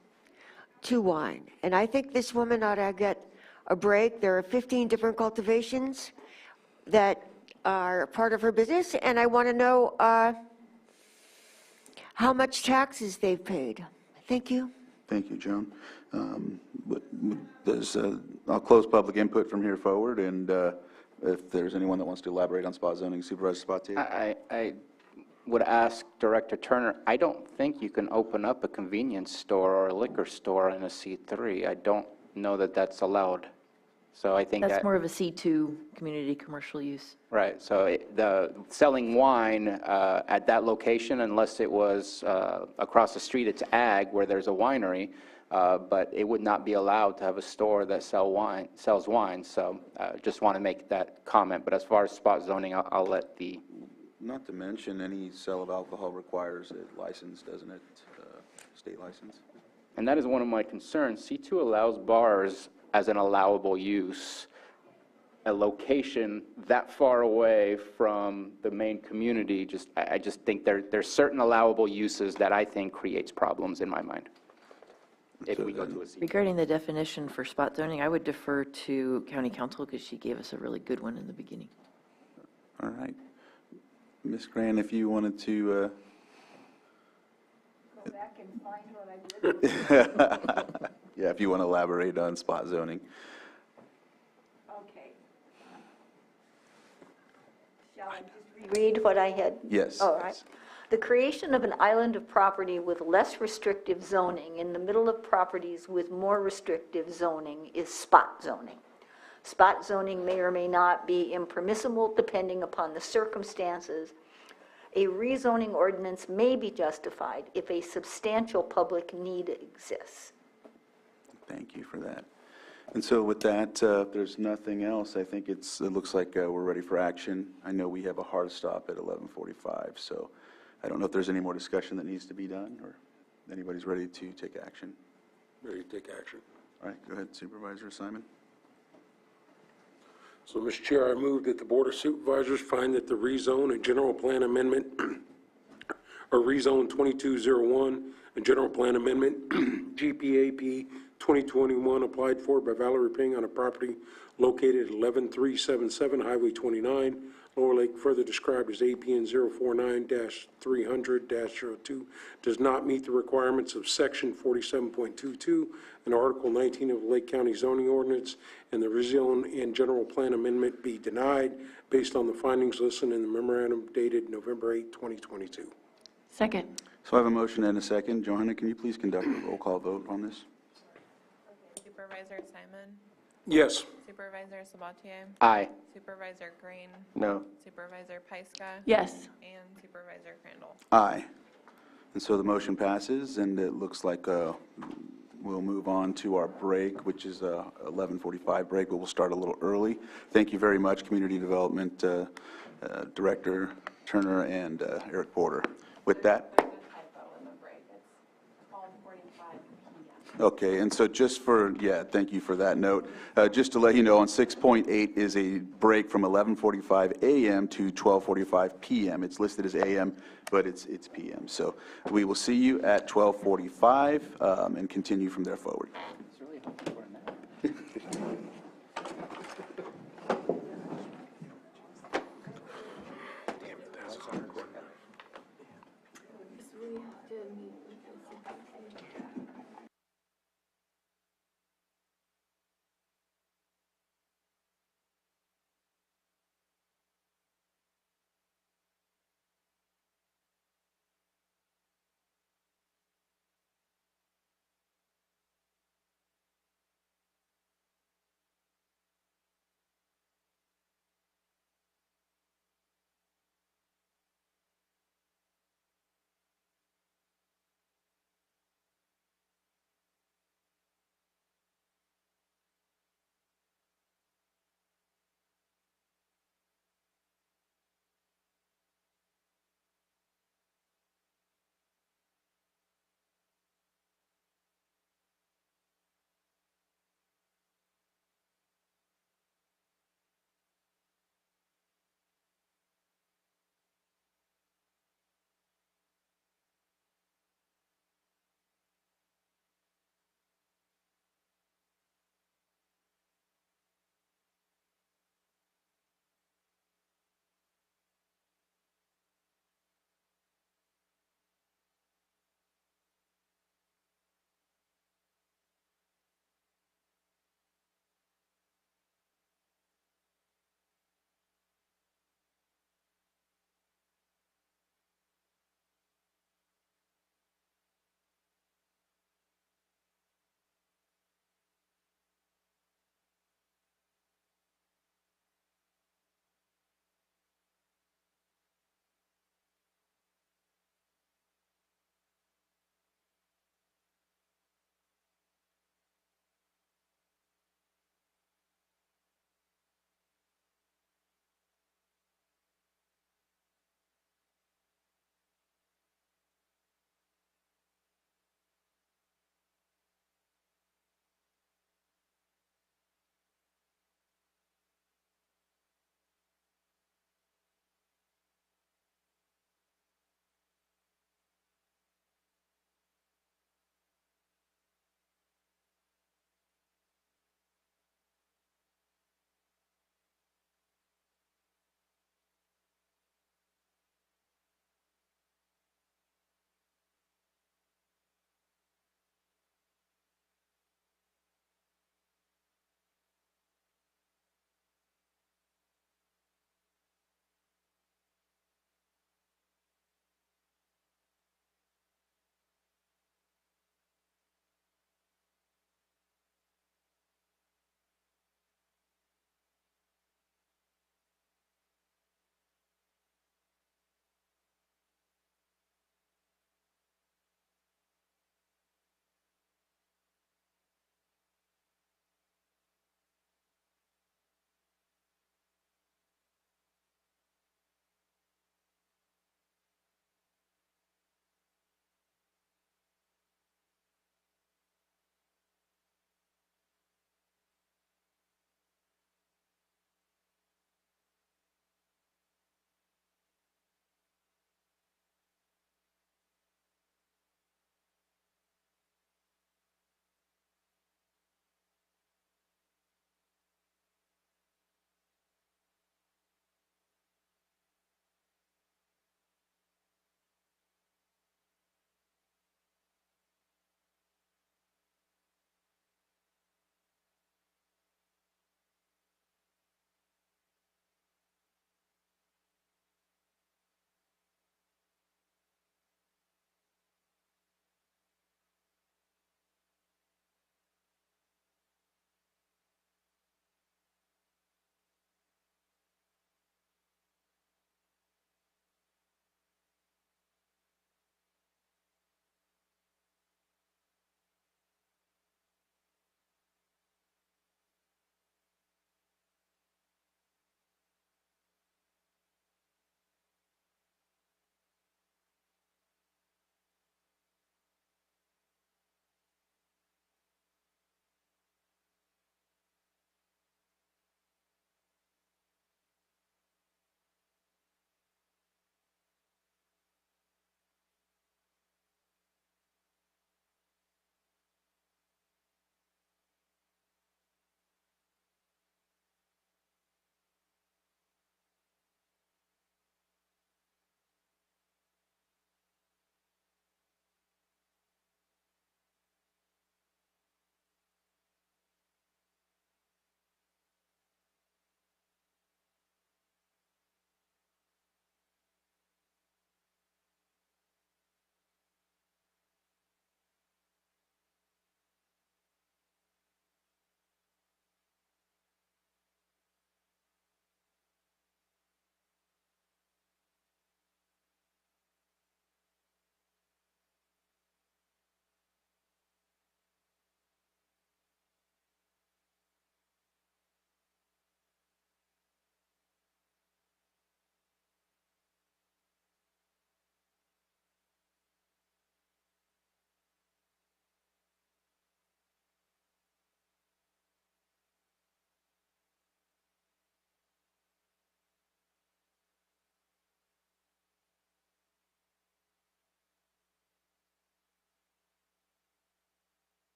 to wine. And I think this woman ought to get a break. There are 15 different cultivations that are part of her business, and I want to know how much taxes they've paid. Thank you. Thank you, Joan. I'll close public input from here forward, and if there's anyone that wants to elaborate on spot zoning, Supervisor Spatier. I would ask Director Turner, I don't think you can open up a convenience store or a liquor store in a C3. I don't know that that's allowed. So I think That's more of a C2 community commercial use. Right, so the selling wine at that location, unless it was across the street, it's ag where there's a winery, but it would not be allowed to have a store that sells wine. So just want to make that comment. But as far as spot zoning, I'll let the... Not to mention, any sale of alcohol requires a license, doesn't it? State license. And that is one of my concerns. C2 allows bars as an allowable use. A location that far away from the main community, I just think there's certain allowable uses that I think creates problems in my mind. If we go to a C2. Regarding the definition for spot zoning, I would defer to County Council because she gave us a really good one in the beginning. All right. Ms. Grant, if you wanted to... Go back and find what I did. Yeah, if you want to elaborate on spot zoning. Okay. Read what I had. Yes. All right. The creation of an island of property with less restrictive zoning in the middle of properties with more restrictive zoning is spot zoning. Spot zoning may or may not be impermissible depending upon the circumstances. A rezoning ordinance may be justified if a substantial public need exists. Thank you for that. And so with that, if there's nothing else, I think it looks like we're ready for action. I know we have a hard stop at 11:45, so I don't know if there's any more discussion that needs to be done, or anybody's ready to take action. Ready to take action. All right, go ahead, Supervisor Simon. So, Mr. Chair, I move that the Board of Supervisors find that the rezone and general plan amendment, or rezone 2201 and general plan amendment, GPAP 2021, applied for by Valerie Ping on a property located at 11377 Highway 29, Lower Lake, further described as APN 049-300-02, does not meet the requirements of Section 47.22 and Article 19 of the Lake County zoning ordinance, and the rezone and general plan amendment be denied based on the findings listed in the memorandum dated November 8, 2022. Second. So I have a motion and a second. Johanna, can you please conduct a roll call vote on this? Supervisor Simon? Yes. Supervisor Sabatier? Aye. Supervisor Green? No. Supervisor Pyska? Yes. And Supervisor Crandall? Aye. And so the motion passes, and it looks like we'll move on to our break, which is a 11:45 break, but we'll start a little early. Thank you very much, Community Development Director Turner and Eric Porter. With that. Okay, and so just for, thank you for that note. Just to let you know, on 6.8 is a break from 11:45 a.m. to 12:45 p.m. It's listed as a.m., but it's p.m. So we will see you at 12:45 and continue from there forward.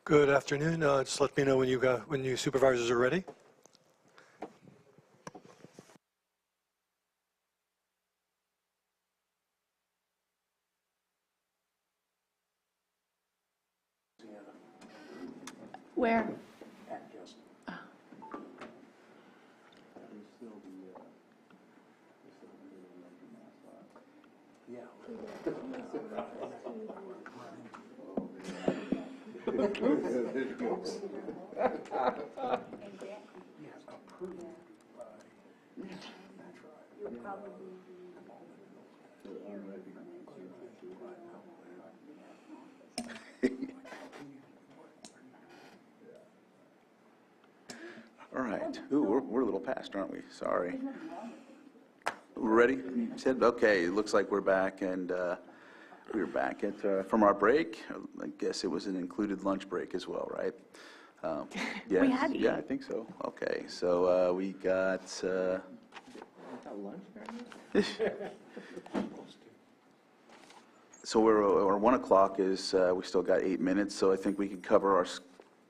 Good afternoon. Just let me know when you supervisors are ready. Where? All right. Ooh, we're a little past, aren't we? Sorry. We're ready? You said, okay, it looks like we're back, and we were back from our break. I guess it was an included lunch break as well, right? Yes. We had to Yeah, eat. I think so. Okay, so we got... So our 1 o'clock is, we still got 8 minutes, so I think we can cover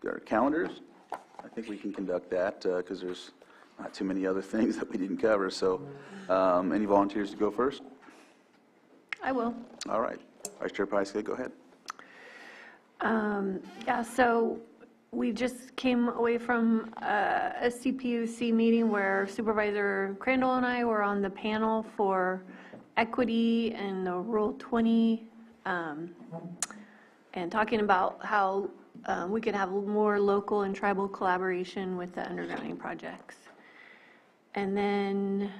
our calendars. I think we can conduct that because there's not too many other things that we didn't cover. So any volunteers to go first? I will. All right. Vice Chair Pyska, go ahead. Yeah, so we just came away from a CPUC meeting where Supervisor Crandall and I were on the panel for equity and the Rule 20, and talking about how we could have more local and tribal collaboration with the undergrounding projects. And then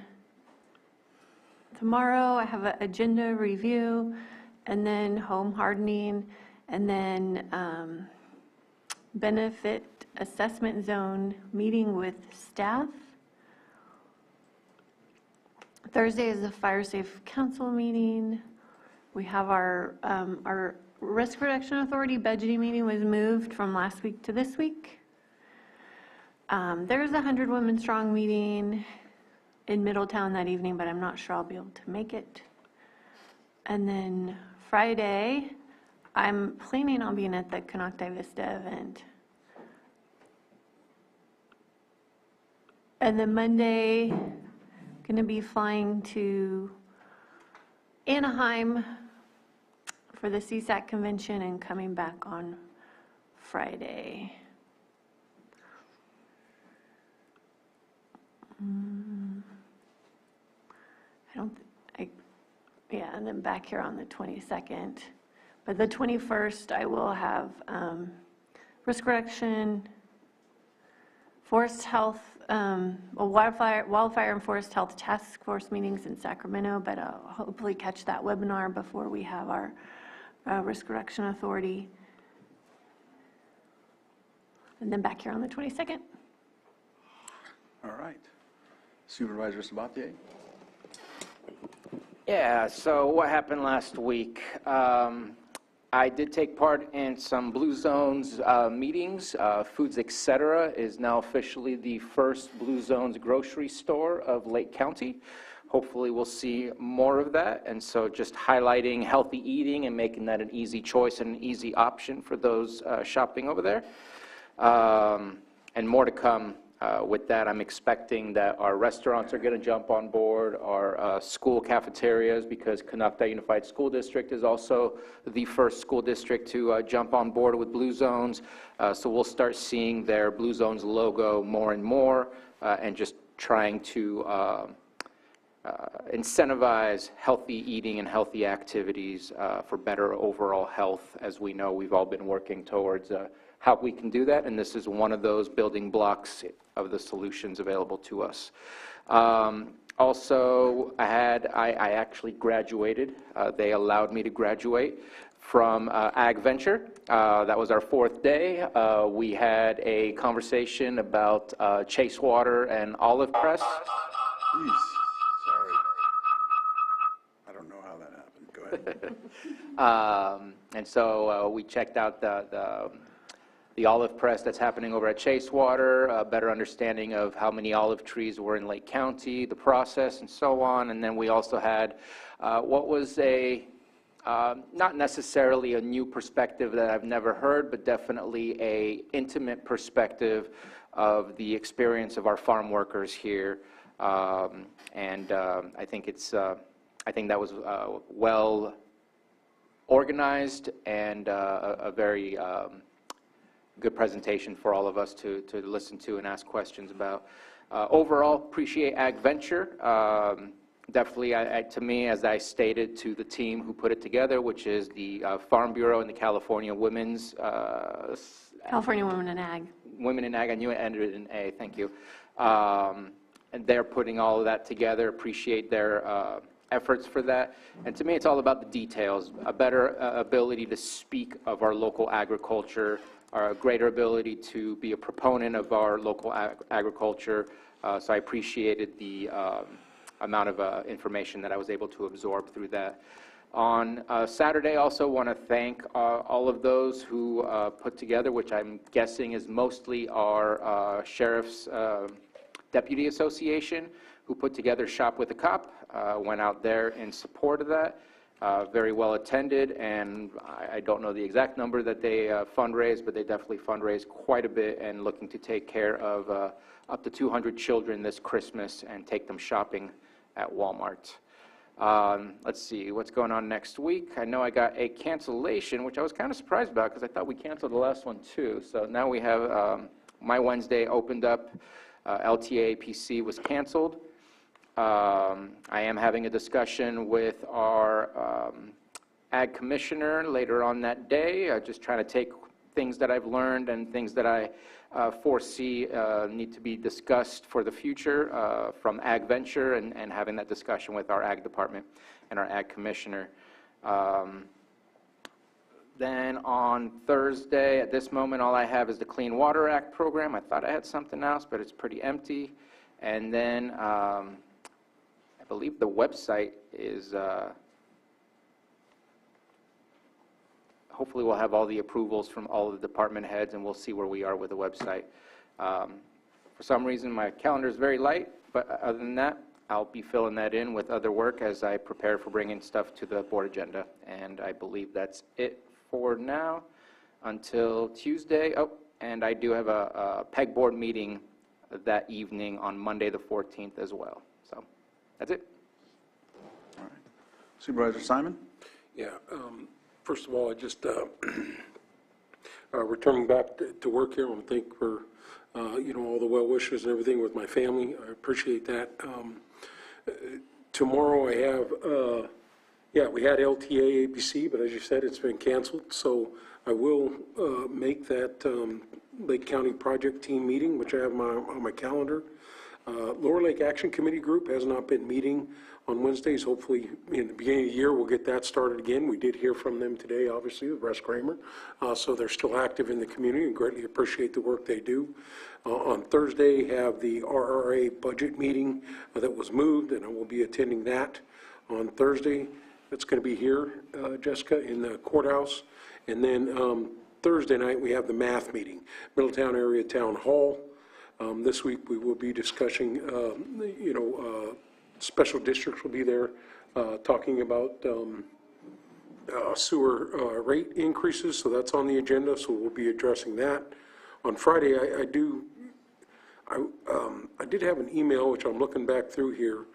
tomorrow I have an agenda review, and then home hardening, and then benefit assessment zone meeting with staff. Thursday is the Fire Safe Council meeting. We have our Risk Reduction Authority budgeting meeting was moved from last week to this week. There's a 100 Women Strong meeting in Middletown that evening, but I'm not sure I'll be able to make it. And then Friday, I'm planning on being at the Canocti Vista event. And then Monday, going to be flying to Anaheim for the CSAC convention and coming back on Friday. Yeah, and then back here on the 22nd. But the 21st, I will have risk reduction, forest health, wildfire and forest health task force meetings in Sacramento, but I'll hopefully catch that webinar before we have our risk reduction authority. And then back here on the 22nd. All right. Supervisor Sabatier? Yeah, so what happened last week? I did take part in some Blue Zones meetings. Foods Etc. is now officially the first Blue Zones grocery store of Lake County. Hopefully we'll see more of that, and so just highlighting healthy eating and making that an easy choice and an easy option for those shopping over there. And more to come with that. I'm expecting that our restaurants are going to jump on board, our school cafeterias, because Canocti Unified School District is also the first school district to jump on board with Blue Zones. So we'll start seeing their Blue Zones logo more and more, and just trying to incentivize healthy eating and healthy activities for better overall health. As we know, we've all been working towards how we can do that, and this is one of those building blocks of the solutions available to us. Also, I actually graduated. They allowed me to graduate from Ag Venture. That was our 4th day. We had a conversation about Chase Water and Olive Press. Jeez, sorry. I don't know how that happened. Go ahead. And so we checked out the olive press that's happening over at Chase Water, a better understanding of how many olive trees were in Lake County, the process, and so on. And then we also had what was a not necessarily a new perspective that I've never heard, but definitely a intimate perspective of the experience of our farm workers here. I think I think that was well organized and a very good presentation for all of us to listen to and ask questions about. Overall, appreciate Ag Venture. Definitely, to me, as I stated to the team who put it together, which is the Farm Bureau and the California Women's... California Women in Ag. Women in Ag, I knew it ended in A, thank you. And they're putting all of that together, appreciate their efforts for that. And to me, it's all about the details, a better ability to speak of our local agriculture, a greater ability to be a proponent of our local agriculture. So I appreciated the amount of information that I was able to absorb through that. On Saturday, also want to thank all of those who put together, which I'm guessing is mostly our Sheriff's Deputy Association, who put together Shop with a Cop, went out there in support of that. Very well attended, and I don't know the exact number that they fundraised, but they definitely fundraised quite a bit and looking to take care of up to 200 children this Christmas and take them shopping at Walmart. Let's see, what's going on next week? I know I got a cancellation, which I was kind of surprised about because I thought we canceled the last one too. So now we have my Wednesday opened up. LTA PC was canceled. I am having a discussion with our Ag Commissioner later on that day, just trying to take things that I've learned and things that I foresee need to be discussed for the future from Ag Venture and having that discussion with our Ag Department and our Ag Commissioner. Then on Thursday, at this moment, all I have is the Clean Water Act program. I thought I had something else, but it's pretty empty. And then I believe the website is, hopefully we'll have all the approvals from all of the department heads and we'll see where we are with the website. For some reason, my calendar is very light, but other than that, I'll be filling that in with other work as I prepare for bringing stuff to the board agenda. And I believe that's it for now until Tuesday. Oh, and I do have a PEG board meeting that evening on Monday the 14th as well. So that's it. All right. Supervisor Simon? Yeah, first of all, I just, returning back to work here, I want to thank for, all the well wishes and everything with my family. I appreciate that. Tomorrow I have, we had LTA ABC, but as you said, it's been canceled. So I will make that Lake County Project Team meeting, which I have on my calendar. Lower Lake Action Committee Group has not been meeting on Wednesdays. Hopefully, in the beginning of the year, we'll get that started again. We did hear from them today, obviously, with Russ Kramer. So they're still active in the community and greatly appreciate the work they do. On Thursday, have the RRA budget meeting that was moved, and I will be attending that on Thursday. It's going to be here, Jessica, in the courthouse. And then Thursday night, we have the math meeting, Middletown Area Town Hall. This week, we will be discussing, special districts will be there talking about sewer rate increases, so that's on the agenda, so we'll be addressing that. On Friday, I did have an email, which I'm looking back through here.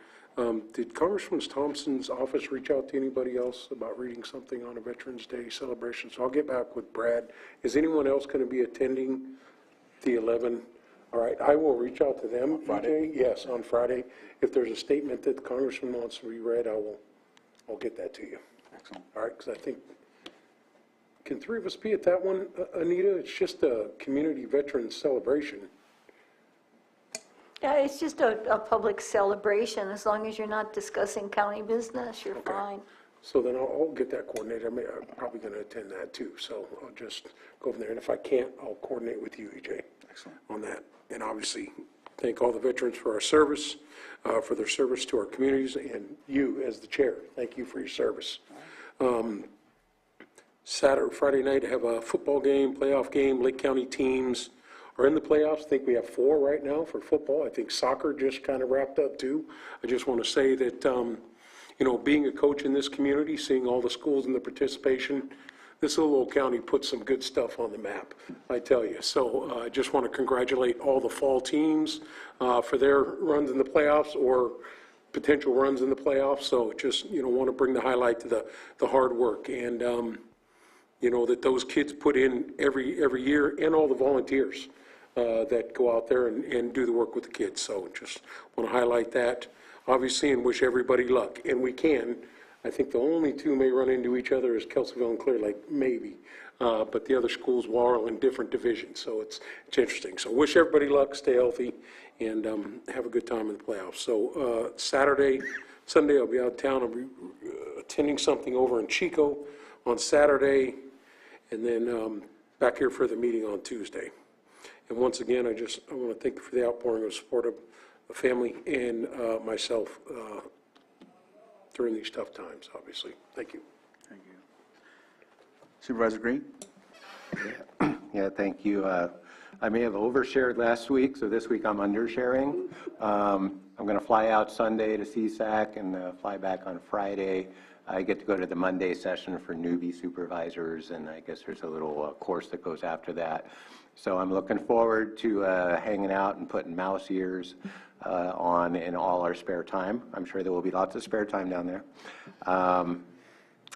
Did Congressman Thompson's office reach out to anybody else about reading something on a Veterans Day celebration? So I'll get back with Brad. Is anyone else going to be attending the 11? All right, I will reach out to them. On Friday? Yes, on Friday. If there's a statement that the Congressman wants to be read, I'll get that to you. Excellent. All right, because I think, can three of us be at that one, Anita? It's just a community veterans celebration. Yeah, it's just a public celebration. As long as you're not discussing county business, you're fine. So then I'll get that coordinated. I'm probably going to attend that too. So I'll just go from there. And if I can't, I'll coordinate with you, EJ. Excellent. On that. And obviously, thank all the veterans for our service, for their service to our communities, and you as the chair. Thank you for your service. Friday night, I have a football game, playoff game. Lake County teams are in the playoffs. I think we have 4 right now for football. I think soccer just kind of wrapped up too. I just want to say that, being a coach in this community, seeing all the schools and the participation, this little old county puts some good stuff on the map, I tell you. So I just want to congratulate all the fall teams for their runs in the playoffs or potential runs in the playoffs. So just, want to bring the highlight to the hard work and, that those kids put in every year, and all the volunteers that go out there and do the work with the kids. So just want to highlight that, obviously, and wish everybody luck. And we can. I think the only two may run into each other is Kelseyville and Clear Lake, maybe. But the other schools will all in different divisions, so it's interesting. So wish everybody luck, stay healthy, and have a good time in the playoffs. So Sunday, I'll be out of town. I'll be attending something over in Chico on Saturday, and then back here for the meeting on Tuesday. And once again, I want to thank you for the outpouring of support of the family and myself during these tough times, obviously. Thank you. Thank you. Supervisor Green? Yeah, thank you. I may have overshared last week, so this week I'm undersharing. I'm going to fly out Sunday to CSAC and fly back on Friday. I get to go to the Monday session for newbie supervisors, and I guess there's a little course that goes after that. So I'm looking forward to hanging out and putting mouse ears on in all our spare time. I'm sure there will be lots of spare time down there.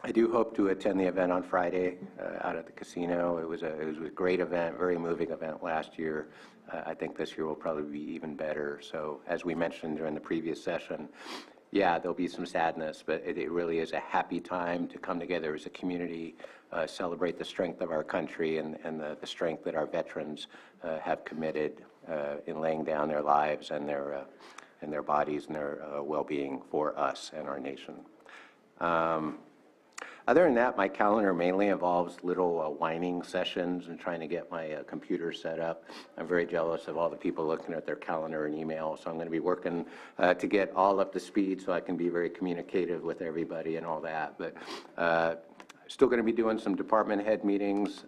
I do hope to attend the event on Friday out at the casino. It was a great event, very moving event last year. I think this year will probably be even better. So as we mentioned during the previous session, yeah, there'll be some sadness, but it really is a happy time to come together as a community, celebrate the strength of our country and the strength that our veterans have committed in laying down their lives and their bodies and their well-being for us and our nation. Other than that, my calendar mainly involves little whining sessions and trying to get my computer set up. I'm very jealous of all the people looking at their calendar and email, so I'm going to be working to get all up to speed so I can be very communicative with everybody and all that. But still going to be doing some department head meetings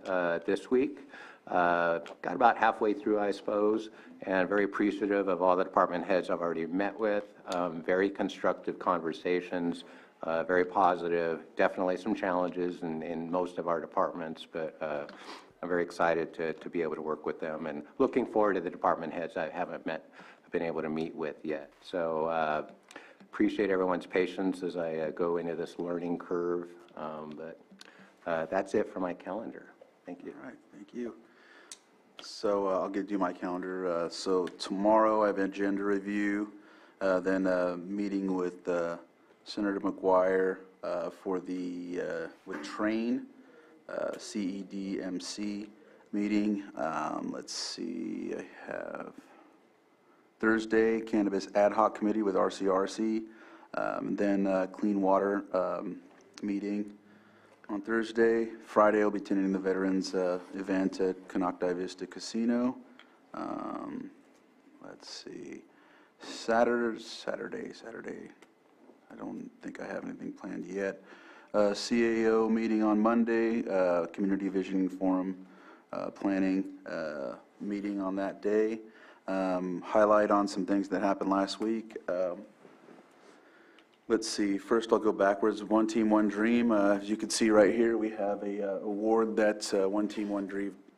this week. Got about halfway through, I suppose, and very appreciative of all the department heads I've already met with. Very constructive conversations. Very positive, definitely some challenges in most of our departments, but I'm very excited to be able to work with them and looking forward to the department heads I haven't been able to meet with yet. So appreciate everyone's patience as I go into this learning curve, but that's it for my calendar. Thank you. All right, thank you. So I'll do my calendar. So tomorrow I have agenda review, then a meeting with Senator McGuire for the with Train CEDMC meeting. Let's see, I have Thursday Cannabis Ad Hoc Committee with RCRC, then Clean Water meeting on Thursday. Friday I'll be attending the Veterans event at Canocti Vista Casino. Let's see, Saturday. I don't think I have anything planned yet. CAO meeting on Monday, Community Vision Forum planning meeting on that day. Highlight on some things that happened last week. Let's see, first I'll go backwards. One Team, One Dream. As you can see right here, we have a award that One Team, One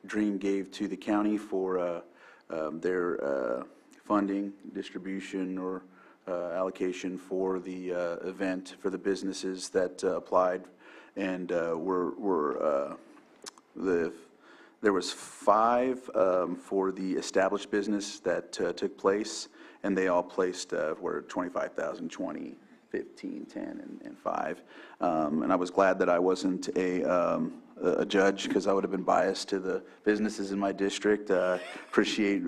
Dream gave to the county for their funding, distribution, or allocation for the event for the businesses that applied, and there was 5 for the established business that took place, and they all placed were 25,000, 20, 15, 10, and 5. And I was glad that I wasn't a judge, because I would have been biased to the businesses in my district. Appreciate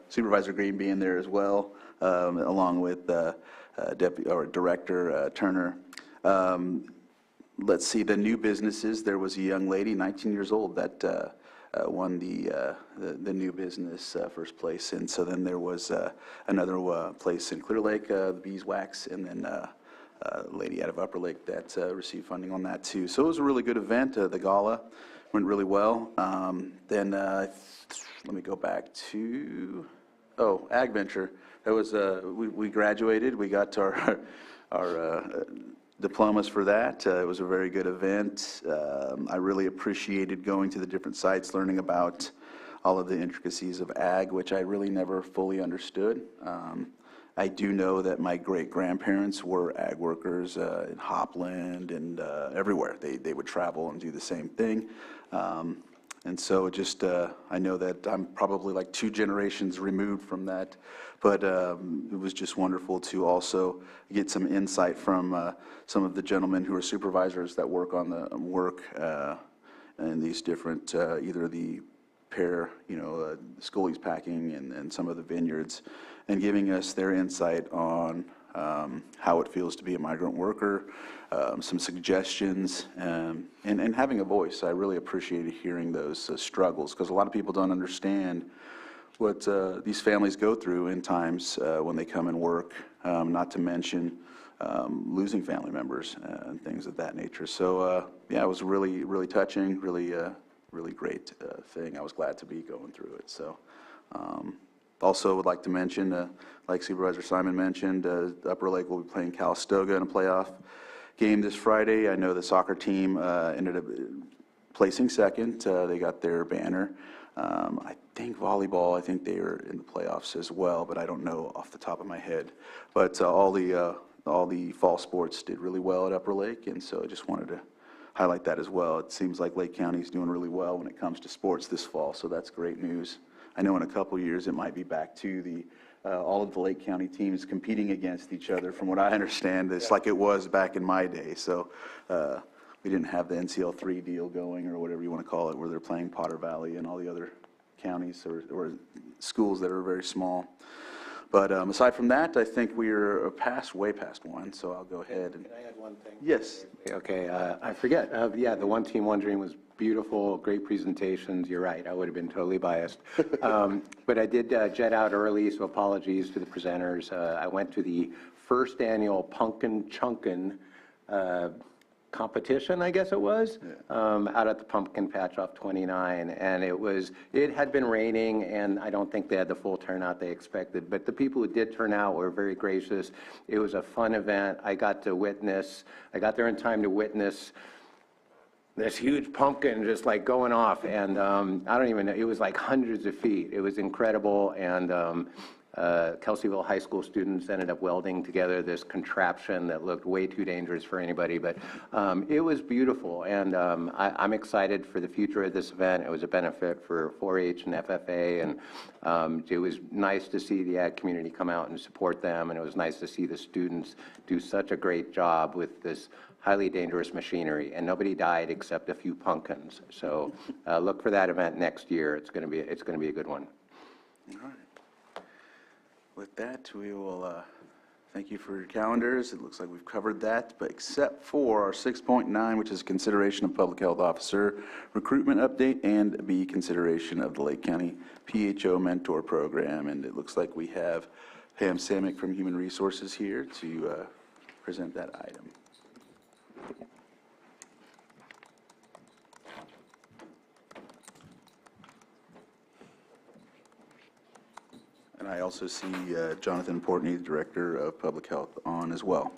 Supervisor Green being there as well, along with Director Turner. Let's see, the new businesses. There was a young lady, 19 years old, that won the new business first place, and so then there was another place in Clear Lake, the Beeswax, and then a lady out of Upper Lake that received funding on that too. So it was a really good event. The gala went really well. Then let me go back to Ag Venture. That was we graduated. We got our diplomas for that. It was a very good event. I really appreciated going to the different sites, learning about all of the intricacies of ag, which I really never fully understood. I do know that my great-grandparents were ag workers in Hopland and everywhere. They would travel and do the same thing. And so just, I know that I'm probably like 2 generations removed from that, but it was just wonderful to also get some insight from some of the gentlemen who are supervisors that work on the work in these different, either the pear, Scully's packing and some of the vineyards, and giving us their insight on how it feels to be a migrant worker, some suggestions, and having a voice. I really appreciated hearing those struggles, because a lot of people don't understand what these families go through in times when they come and work, not to mention losing family members and things of that nature. So yeah, it was really, really touching, really great thing. I was glad to be going through it. So also would like to mention, like Supervisor Simon mentioned, Upper Lake will be playing Calistoga in a playoff game this Friday. I know the soccer team ended up placing second. They got their banner. I think volleyball, I think they are in the playoffs as well, but I don't know off the top of my head. But all the fall sports did really well at Upper Lake, and so I just wanted to highlight that as well. It seems like Lake County is doing really well when it comes to sports this fall, so that's great news. I know in a couple years it might be back to the all of the Lake County teams competing against each other. From what I understand, it's like it was back in my day. So we didn't have the NCL3 deal going, or whatever you want to call it, where they're playing Potter Valley and all the other counties or schools that are very small. But aside from that, I think we are way past one, so I'll go ahead and... Can I add one thing? Yes. Okay, I forget. Yeah, the One Team, One Dream was beautiful, great presentations. You're right, I would have been totally biased. But I did jet out early, so apologies to the presenters. I went to the first annual Pumpkin Chunkin' competition, I guess it was, out at the Pumpkin Patch off 29, and it had been raining, and I don't think they had the full turnout they expected, but the people who did turn out were very gracious. It was a fun event. I got there in time to witness this huge pumpkin just like going off, and I don't even know, it was like hundreds of feet. It was incredible, and Kelseyville High School students ended up welding together this contraption that looked way too dangerous for anybody, but it was beautiful, and I'm excited for the future of this event. It was a benefit for 4-H and FFA, and it was nice to see the ag community come out and support them, and it was nice to see the students do such a great job with this highly dangerous machinery, and nobody died except a few pumpkins. So look for that event next year. It's going to be a good one. All right. With that, we will thank you for your calendars. It looks like we've covered that, but except for our 6.9, which is consideration of public health officer recruitment update, and B, consideration of the Lake County PHO mentor program. And it looks like we have Pam Samick from Human Resources here to present that item. And I also see Jonathan Portney, Director of Public Health, on as well,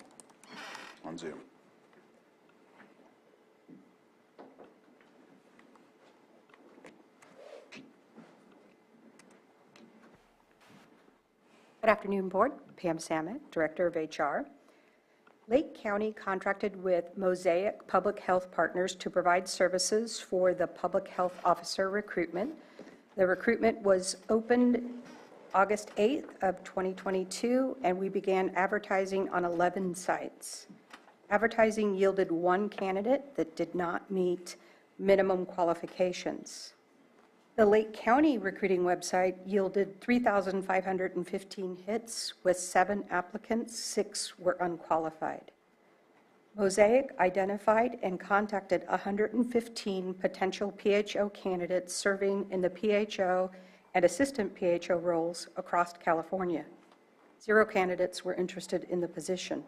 on Zoom. Good afternoon, Board. Pam Samick, Director of HR. Lake County contracted with Mosaic Public Health Partners to provide services for the public health officer recruitment. The recruitment was opened August 8th of 2022, and we began advertising on 11 sites. Advertising yielded one candidate that did not meet minimum qualifications. The Lake County recruiting website yielded 3,515 hits with 7 applicants, 6 were unqualified. Mosaic identified and contacted 115 potential PHO candidates serving in the PHO and assistant PHO roles across California. 0 candidates were interested in the position.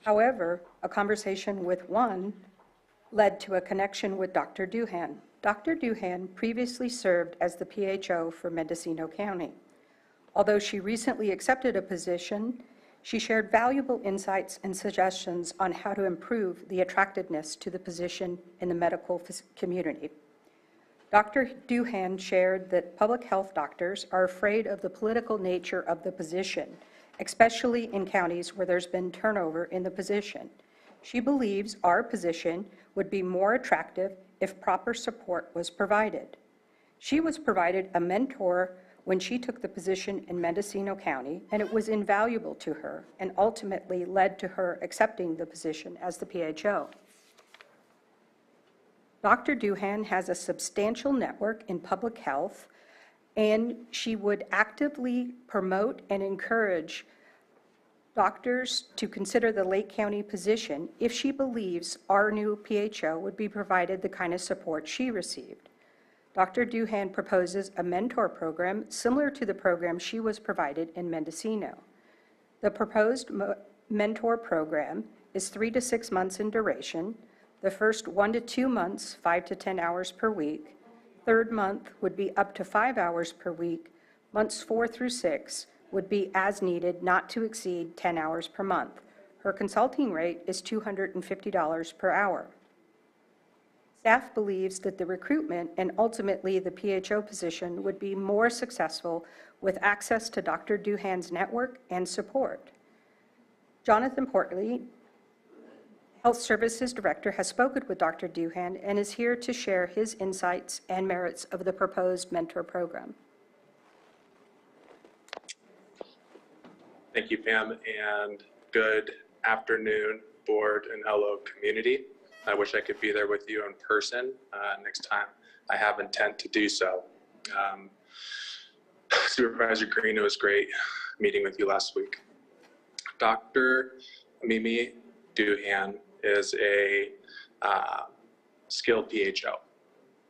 However, a conversation with one led to a connection with Dr. Duhan. Dr. Duhan previously served as the PHO for Mendocino County. Although she recently accepted a position, She shared valuable insights and suggestions on how to improve the attractiveness to the position in the medical community. Dr. Duhan shared that public health doctors are afraid of the political nature of the position, especially in counties where there's been turnover in the position. She believes our position would be more attractive if proper support was provided. She was provided a mentor when she took the position in Mendocino County, and it was invaluable to her and ultimately led to her accepting the position as the PHO. Dr. Duhan has a substantial network in public health, and she would actively promote and encourage doctors to consider the Lake County position if she believes our new PHO would be provided the kind of support she received. Dr. Duhan proposes a mentor program similar to the program she was provided in Mendocino. The proposed mentor program is 3 to 6 months in duration. The first 1 to 2 months, 5 to 10 hours per week. Third month would be up to 5 hours per week. Months 4 through 6 would be as needed, not to exceed 10 hours per month. Her consulting rate is $250 per hour. Staff believes that the recruitment and ultimately the PHO position would be more successful with access to Dr. Duhan's network and support. Jonathan Portley, Health Services Director, has spoken with Dr. Duhan and is here to share his insights and merits of the proposed mentor program. Thank you, Pam, and good afternoon, board, and hello, community. I wish I could be there with you in person next time. I have intent to do so. Supervisor Green, it was great meeting with you last week. Dr. Mimi Duhan is a skilled PHO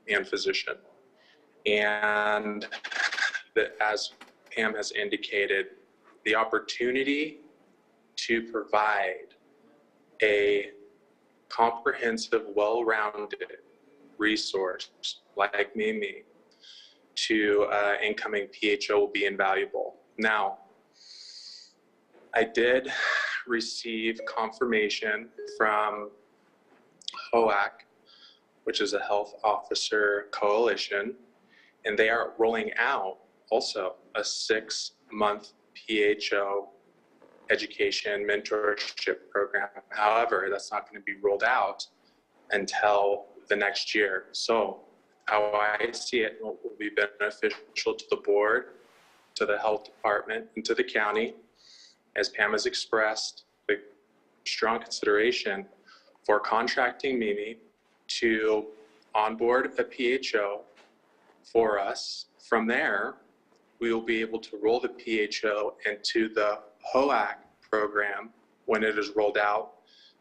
and physician. And as Pam has indicated, the opportunity to provide a comprehensive, well-rounded resource like Mimi to incoming PHO will be invaluable. Now, I did receive confirmation from HOAC, which is a Health Officer Coalition, and they are rolling out also a 6-month PHO education mentorship program. However, that's not going to be rolled out until the next year. So how I see it will be beneficial to the board, to the health department, and to the county, as Pam has expressed the strong consideration for contracting Mimi to onboard a PHO for us. From there, we will be able to roll the PHO into the HOAC program when it is rolled out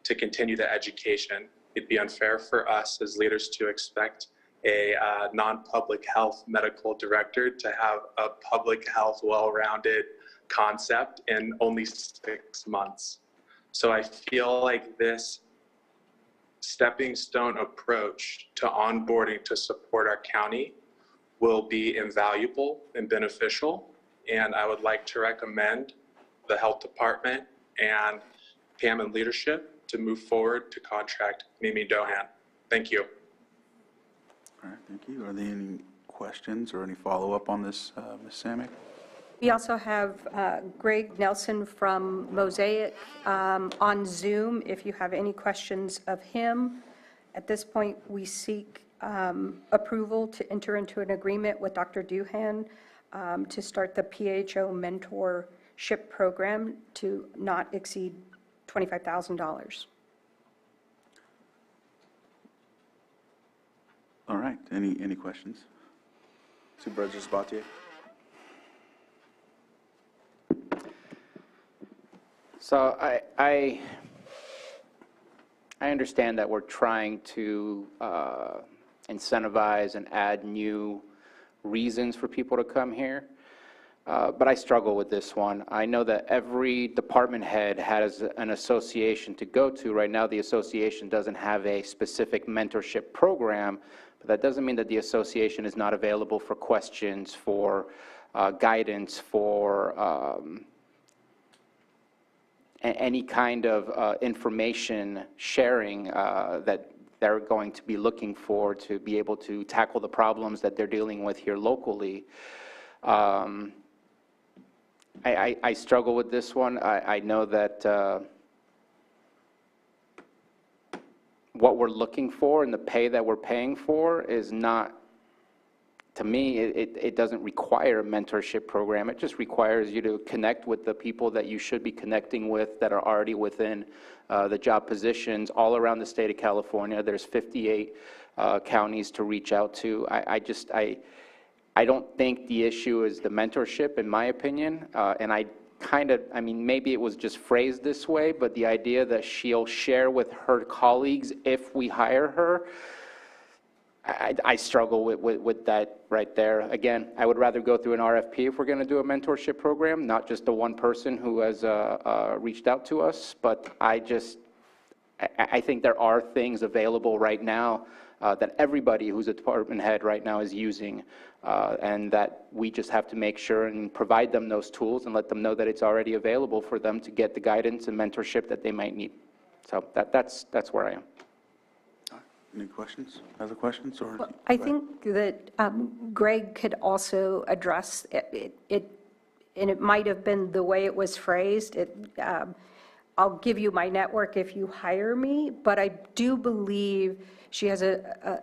to continue the education. It'd be unfair for us as leaders to expect a non-public health medical director to have a public health well-rounded concept in only 6 months. So I feel like this stepping stone approach to onboarding to support our county will be invaluable and beneficial. And I would like to recommend the health department and Pam and leadership to move forward to contract Mimi Duhan. Thank you. All right, thank you. Are there any questions or any follow-up on this, Ms. Samick? We also have Greg Nelson from Mosaic on Zoom. If you have any questions of him, at this point, we seek approval to enter into an agreement with Dr. Duhan to start the PHO mentorship program to not exceed $25,000. All right, any questions? Supervisor Sabatier? So I understand that we're trying to incentivize and add new reasons for people to come here, but I struggle with this one. I know that every department head has an association to go to. Right now, the association doesn't have a specific mentorship program, but that doesn't mean that the association is not available for questions, for guidance, for any kind of information sharing that they're going to be looking for to be able to tackle the problems that they're dealing with here locally. I struggle with this one. I know that what we're looking for and the pay that we're paying for is not, to me, it doesn't require a mentorship program. It just requires you to connect with the people that you should be connecting with that are already within the job positions all around the state of California. There's 58 counties to reach out to. I don't think the issue is the mentorship, in my opinion, and I mean, maybe it was just phrased this way, but the idea that she'll share with her colleagues if we hire her, I struggle with that right there. Again, I would rather go through an RFP if we're going to do a mentorship program, not just the one person who has reached out to us, but I think there are things available right now that everybody who's a department head right now is using, and that we just have to make sure and provide them those tools and let them know that it's already available for them to get the guidance and mentorship that they might need. So that's where I am. Any questions? Other questions? Or Well, I think that Greg could also address it, and it might have been the way it was phrased. I'll give you my network if you hire me, but I do believe she has a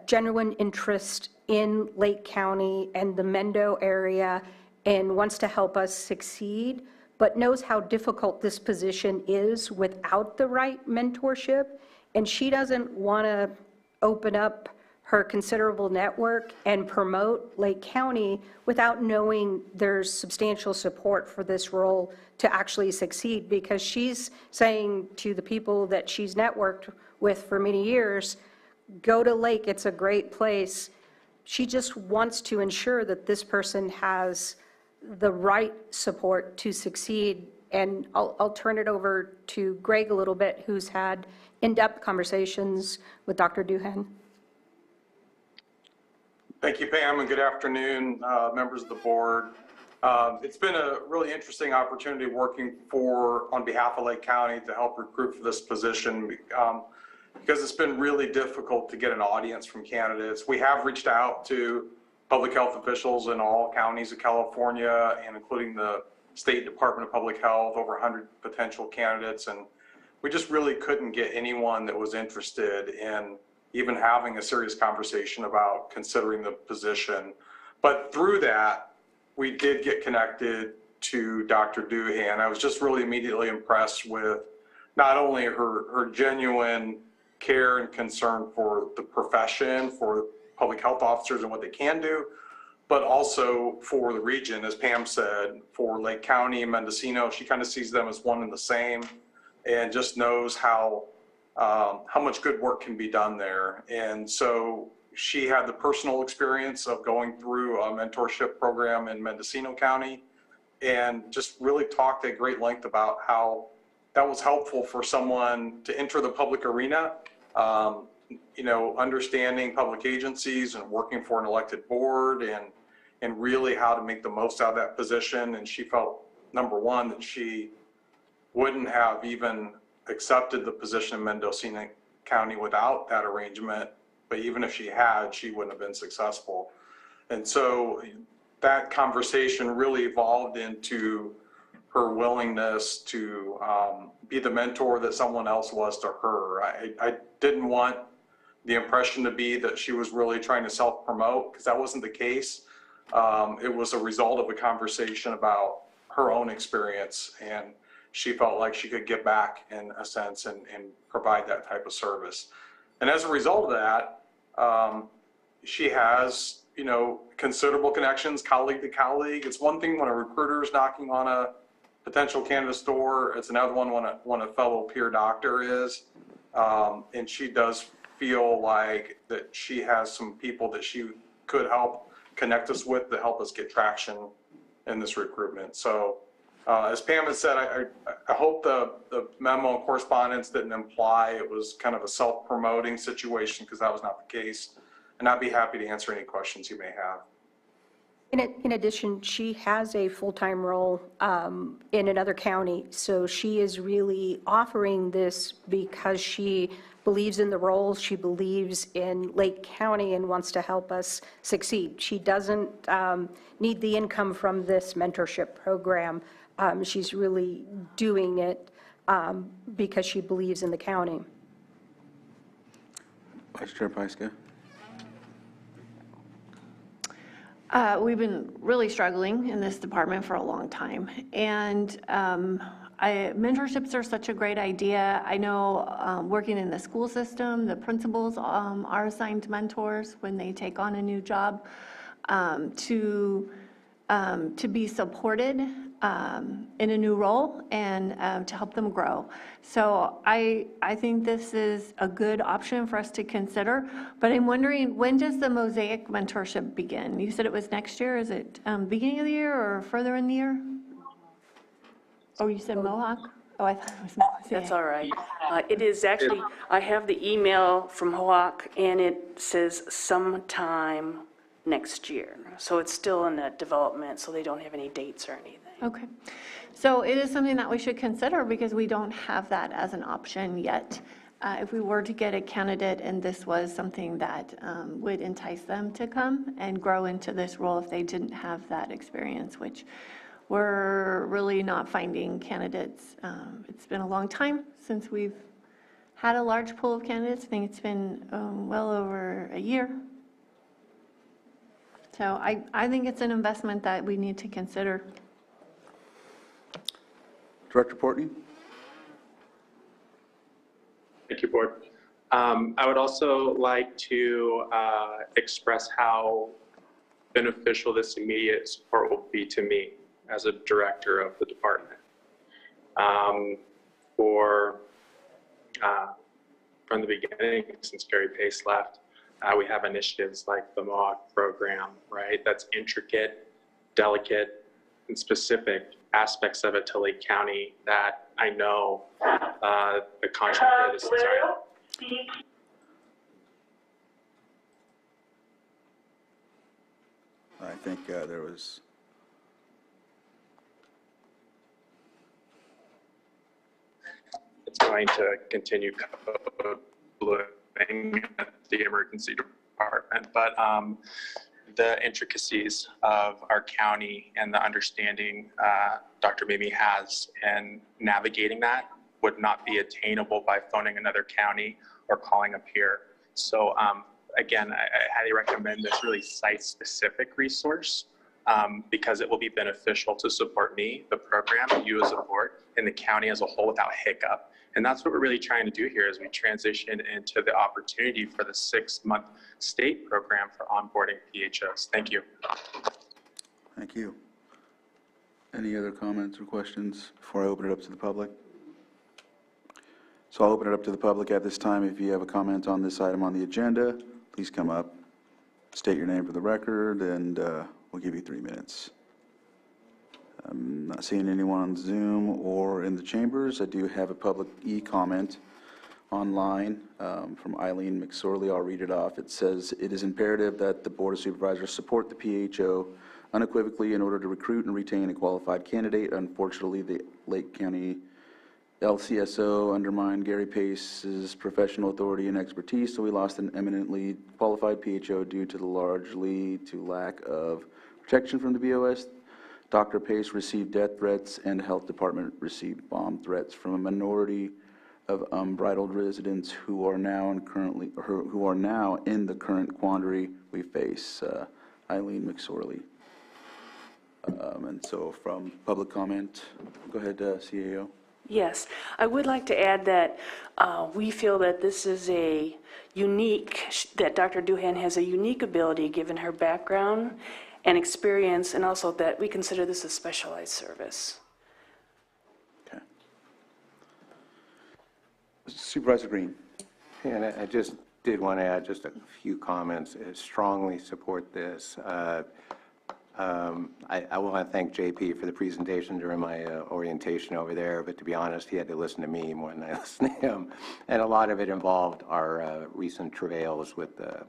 genuine interest in Lake County and the Mendo area and wants to help us succeed, but knows how difficult this position is without the right mentorship. And she doesn't want to open up her considerable network and promote Lake County without knowing there's substantial support for this role to actually succeed, because she's saying to the people that she's networked with for many years, go to Lake, it's a great place. She just wants to ensure that this person has the right support to succeed. And I'll turn it over to Greg a little bit, who's had in-depth conversations with Dr. Duhan. Thank you, Pam, and good afternoon, members of the board. It's been a really interesting opportunity working on behalf of Lake County to help recruit for this position, because it's been really difficult to get an audience from candidates. We have reached out to public health officials in all counties of California, and including the State Department of Public Health, over 100 potential candidates, and we just really couldn't get anyone that was interested in even having a serious conversation about considering the position. But through that, we did get connected to Dr. Duhan. I was just really immediately impressed with not only her genuine care and concern for the profession, for public health officers and what they can do, but also for the region, as Pam said, for Lake County and Mendocino. She kind of sees them as one and the same, and just knows how much good work can be done there. And so she had the personal experience of going through a mentorship program in Mendocino County, and just really talked at great length about how that was helpful for someone to enter the public arena, understanding public agencies and working for an elected board, and really how to make the most out of that position. And she felt, number one, that she wouldn't have even accepted the position in Mendocino County without that arrangement, but even if she had, she wouldn't have been successful. And so that conversation really evolved into her willingness to be the mentor that someone else was to her. I didn't want the impression to be that she was really trying to self-promote, because that wasn't the case. It was a result of a conversation about her own experience, and she felt like she could give back in a sense and provide that type of service. And as a result of that, she has, considerable connections, colleague to colleague. It's one thing when a recruiter is knocking on a potential candidate's door. It's another one when a fellow peer doctor is. And she does feel like that she has some people that she could help connect us with to help us get traction in this recruitment. So as Pam has said, I hope the memo and correspondence didn't imply it was kind of a self-promoting situation, because that was not the case. And I'd be happy to answer any questions you may have. In addition, she has a full-time role in another county, so she is really offering this because she believes in the role, she believes in Lake County and wants to help us succeed. She doesn't need the income from this mentorship program. She's really doing it because she believes in the county. Vice Chair Pyska? We've been really struggling in this department for a long time, and mentorships are such a great idea. I know working in the school system, the principals are assigned mentors when they take on a new job to be supported in a new role and to help them grow. So I think this is a good option for us to consider, but I'm wondering, when does the Mosaic mentorship begin? You said it was next year. Is it beginning of the year or further in the year? Oh, you said Mohawk? Oh, I thought it was Mosaic. That's all right. It is actually, I have the email from Hoak, and it says sometime next year. So it's still in that development, so they don't have any dates or anything. Okay. So it is something that we should consider because we don't have that as an option yet. If we were to get a candidate and this was something that would entice them to come and grow into this role if they didn't have that experience, which we're really not finding candidates. It's been a long time since we've had a large pool of candidates. I think it's been well over a year. So I think it's an investment that we need to consider. Director Portney? Thank you, Board. I would also like to express how beneficial this immediate support will be to me as a director of the department. From the beginning, since Gary Pace left, we have initiatives like the Mohawk program, right? That's intricate, delicate, and specific aspects of it to Lake County that I know the contractor this is. I think there was... It's going to continue living at the emergency department, but the intricacies of our county and the understanding Dr. Mimi has in navigating that would not be attainable by phoning another county or calling up here. So again, I highly recommend this really site-specific resource because it will be beneficial to support me, the program, you as a board, and the county as a whole without hiccup. And that's what we're really trying to do here as we transition into the opportunity for the 6-month state program for onboarding PHOs. Thank you. Thank you. Any other comments or questions before I open it up to the public? So I'll open it up to the public at this time. If you have a comment on this item on the agenda, please come up, state your name for the record, and we'll give you 3 minutes. I'm not seeing anyone on Zoom or in the chambers. I do have a public e-comment online from Eileen McSorley. I'll read it off. It says, "It is imperative that the Board of Supervisors support the PHO unequivocally in order to recruit and retain a qualified candidate. Unfortunately, the Lake County LCSO undermined Gary Pace's professional authority and expertise, so we lost an eminently qualified PHO due to the largely to lack of protection from the BOS. Dr. Pace received death threats, and the health department received bomb threats from a minority of unbridled residents who are now in the current quandary we face." Eileen McSorley. And so from public comment, go ahead, CAO. Yes, I would like to add that we feel that this is a unique, that Dr. Duhan has a unique ability given her background and experience, and also that we consider this a specialized service. Okay. Supervisor Green. And I just did want to add just a few comments. Strongly support this. I want to thank JP for the presentation during my orientation over there, but to be honest, he had to listen to me more than I listened to him. And a lot of it involved our recent travails with the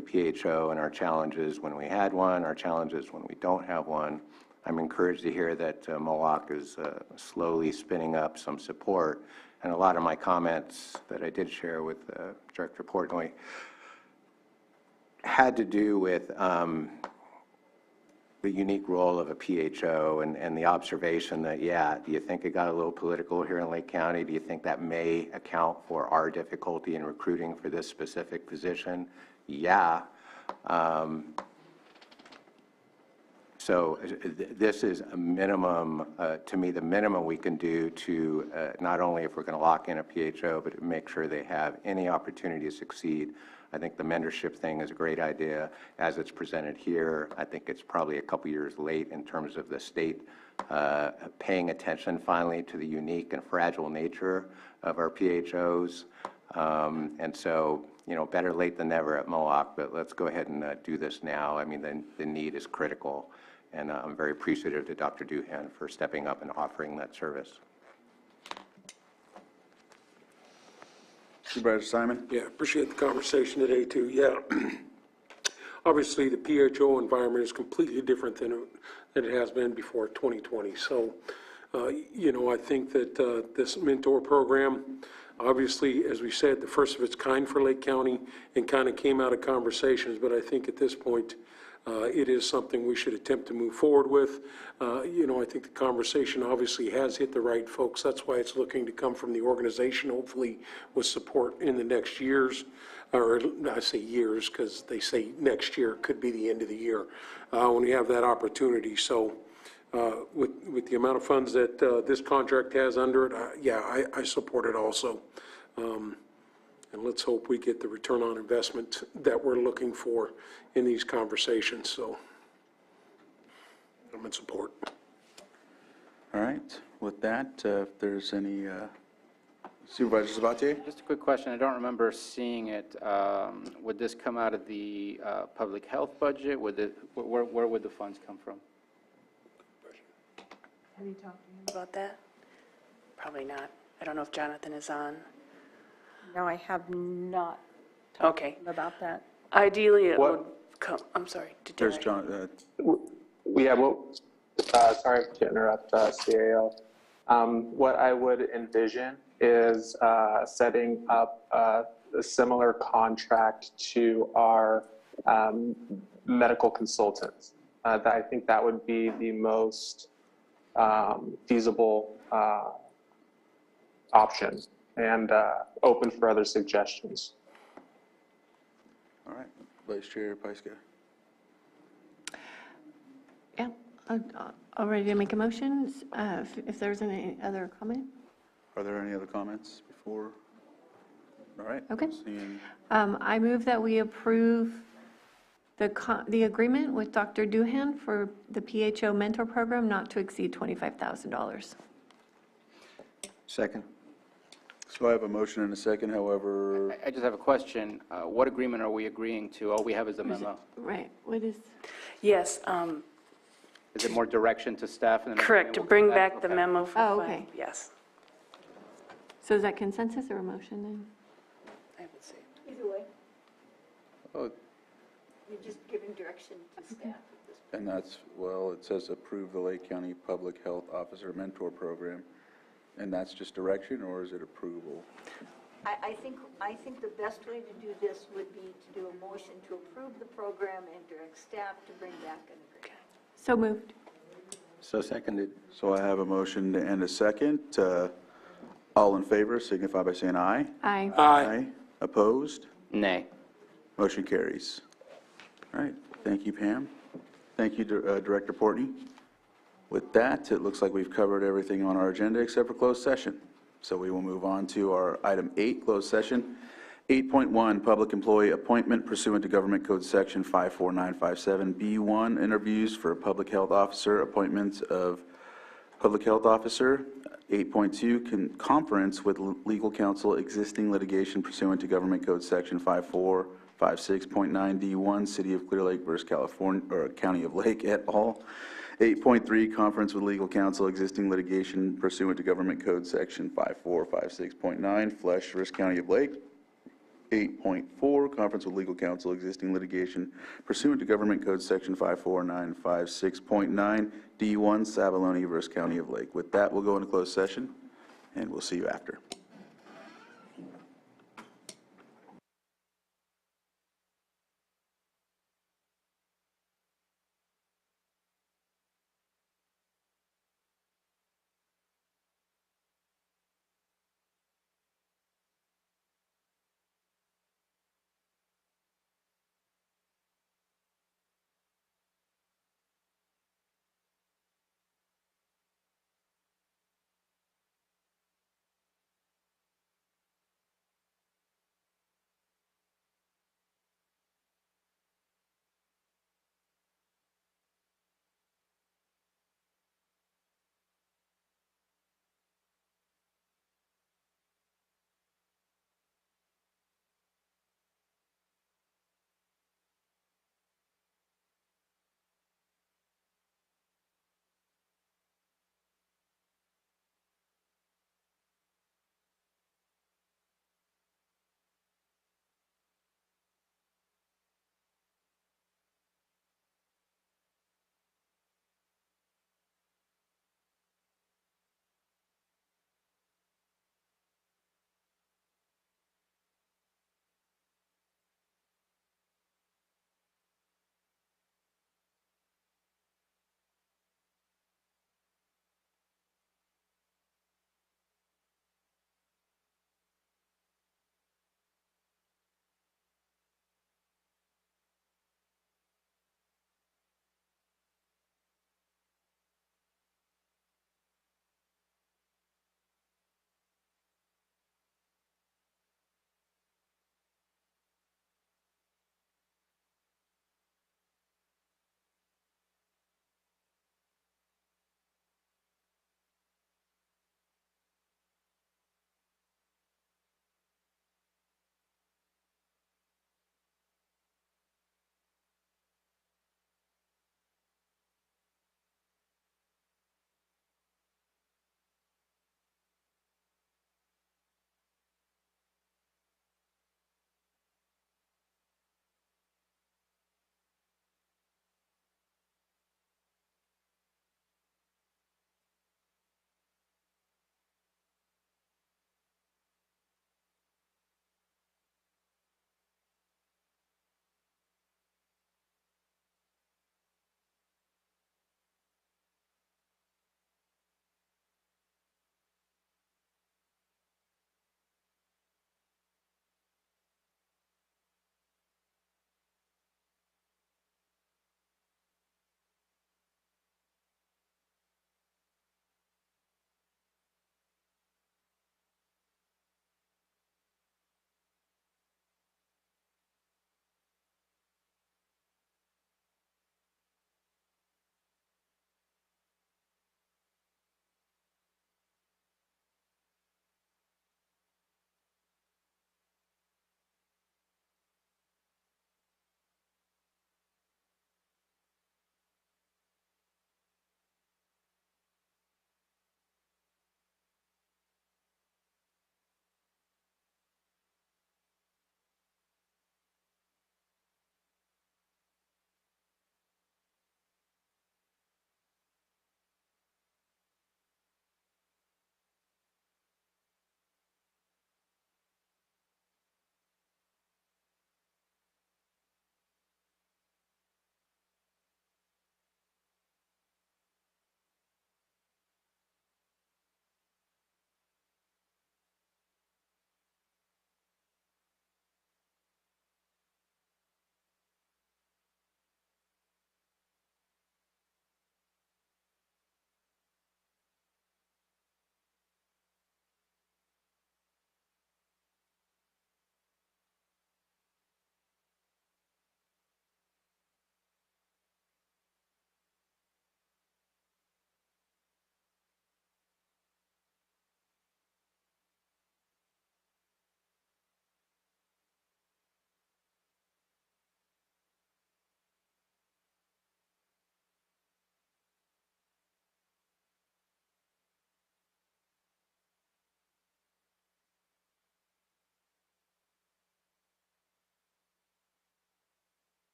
PHO and our challenges when we had one, our challenges when we don't have one. I'm encouraged to hear that MOAC is slowly spinning up some support. And a lot of my comments that I did share with Director Portnoy had to do with the unique role of a PHO and the observation that, yeah, do you think it got a little political here in Lake County? Do you think that may account for our difficulty in recruiting for this specific position? Yeah. So this is a minimum, to me, the minimum we can do to not only if we're going to lock in a PHO, but to make sure they have any opportunity to succeed. I think the mentorship thing is a great idea as it's presented here. I think it's probably a couple years late in terms of the state paying attention finally to the unique and fragile nature of our PHOs. And so, you know, better late than never at MOAC, but let's go ahead and do this now. I mean, the need is critical. And I'm very appreciative to Dr. Duhan for stepping up and offering that service. Supervisor Simon? Yeah, appreciate the conversation today, too. Yeah. Obviously, the PHO environment is completely different than it has been before 2020. So, you know, I think that this mentor program, obviously, as we said, the first of its kind for Lake County and kind of came out of conversations, but I think at this point, it is something we should attempt to move forward with. You know, I think the conversation obviously has hit the right folks. That's why it's looking to come from the organization, hopefully with support in the next years, or I say years because they say next year, could be the end of the year, when we have that opportunity. So with the amount of funds that this contract has under it, yeah, I support it also. And let's hope we get the return on investment that we're looking for in these conversations. So I'm in support. All right. With that, if there's any Supervisor Sabatier? Just a quick question. I don't remember seeing it. Would this come out of the public health budget? Would it, where would the funds come from? Have you talked to him about that? Probably not. I don't know if Jonathan is on. No, I have not Okay. talked about that. Ideally, it What- would come, I'm sorry. There's John. Yeah, well, sorry to interrupt, CAO. What I would envision is setting up a similar contract to our medical consultants. I think that would be the most feasible option, and open for other suggestions. All right. Vice Chair Pyska. Yeah, all ready to make a motion. If there's any other comment? Are there any other comments before? All right. Okay. Seeing- I move that we approve the agreement with Dr. Duhan for the PHO mentor program not to exceed $25,000. Second. So I have a motion and a second, however, I just have a question. What agreement are we agreeing to? All we have is a memo. Right, what is? Yes, Is it more direction to staff? And then correct, to we'll come bring back the Okay. memo for Oh, file. okay. Yes. So is that consensus or a motion then? I would say. Either way, oh, you're just giving direction to staff at this point. and that's, well, it says approve the Lake County Public Health Officer Mentor Program. And that's just direction, or is it approval? I think the best way to do this would be to do a motion to approve the program and direct staff to bring back an agreement. So moved. So seconded. So I have a motion and a second. All in favor signify by saying aye. Aye. Aye. Opposed? Nay. Motion carries. All right. Thank you, Pam. Thank you, Director Portney. With that, it looks like we've covered everything on our agenda except for closed session. So we will move on to our item 8, closed session. 8.1, public employee appointment pursuant to Government Code Section 54957B1, interviews for public health officer, appointments of Public Health Officer. 8.2, conference with legal counsel existing litigation pursuant to Government Code Section 5456.9D1, City of Clear Lake versus California, or County of Lake et al. 8.3, conference with legal counsel existing litigation pursuant to Government Code Section 5456.9, Flesh versus County of Lake. 8.4, conference with legal counsel existing litigation pursuant to Government Code Section 54956.9, D1, Savaloni versus County of Lake. With that, we'll go into closed session, and we'll see you after.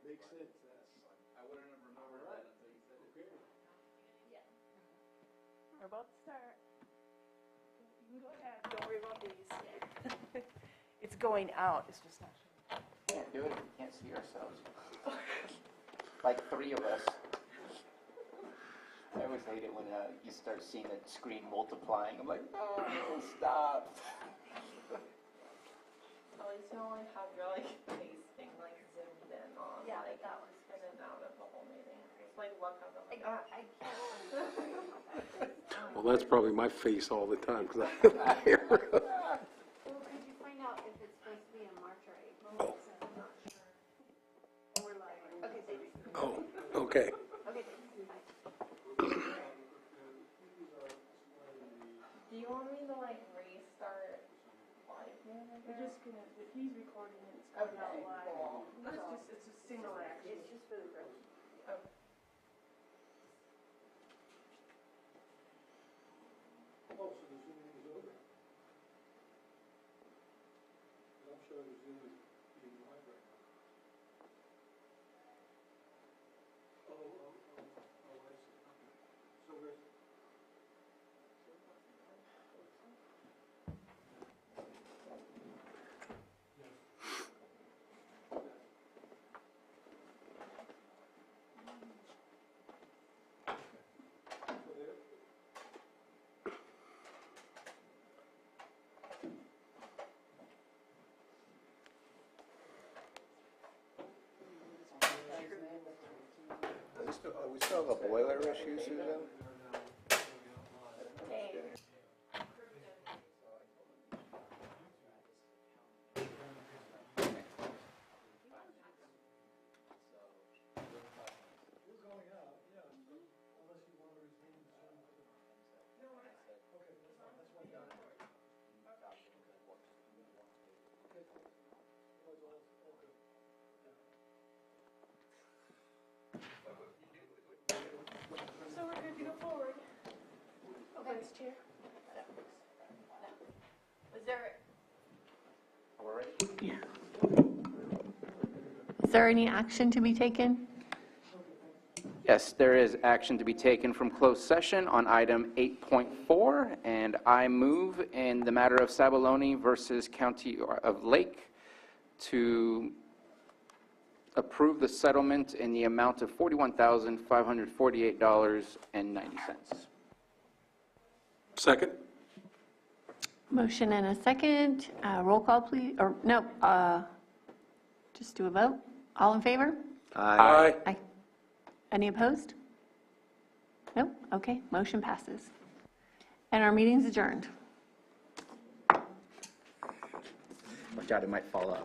Makes sense, that's. I wouldn't have remembered that until you said it. We're about to start. You can go ahead, don't worry about these. It's going out, it's just not showing. Can't do it if we can't see ourselves. Like 3 of us. I always hate it when you start seeing the screen multiplying. I'm like, no, stop. At least you only have your face thing zoomed in on. Yeah, that was in and out of the whole meeting. It's look on the. I can't. Well, that's probably my face all the time, because Well, could you find out if it's supposed to be in March or April? I'm not sure. Or like, okay, thanks. Oh, okay. Okay, thanks. Do you want me to restart live manager? We're just gonna, if he's recording it, it's going out live. It's a single action. It's just for the group. Oh, so the Zoom is over. I'm showing the Zoom is being live right now. Oh, I see. Okay. So we're. We still have a boiler issue, Susan? So we're good to go forward. Vice Chair. Was there, We're ready? is there any action to be taken? Yes, there is action to be taken from closed session on item 8.4, and I move in the matter of Sabalone versus County of Lake to approve the settlement in the amount of $41,548.90. Second? Motion and a second. Roll call, please. Or no, just do a vote. All in favor? Aye. Aye. Any opposed? No? Okay, motion passes. And our meeting's adjourned. Watch out, it might fall off.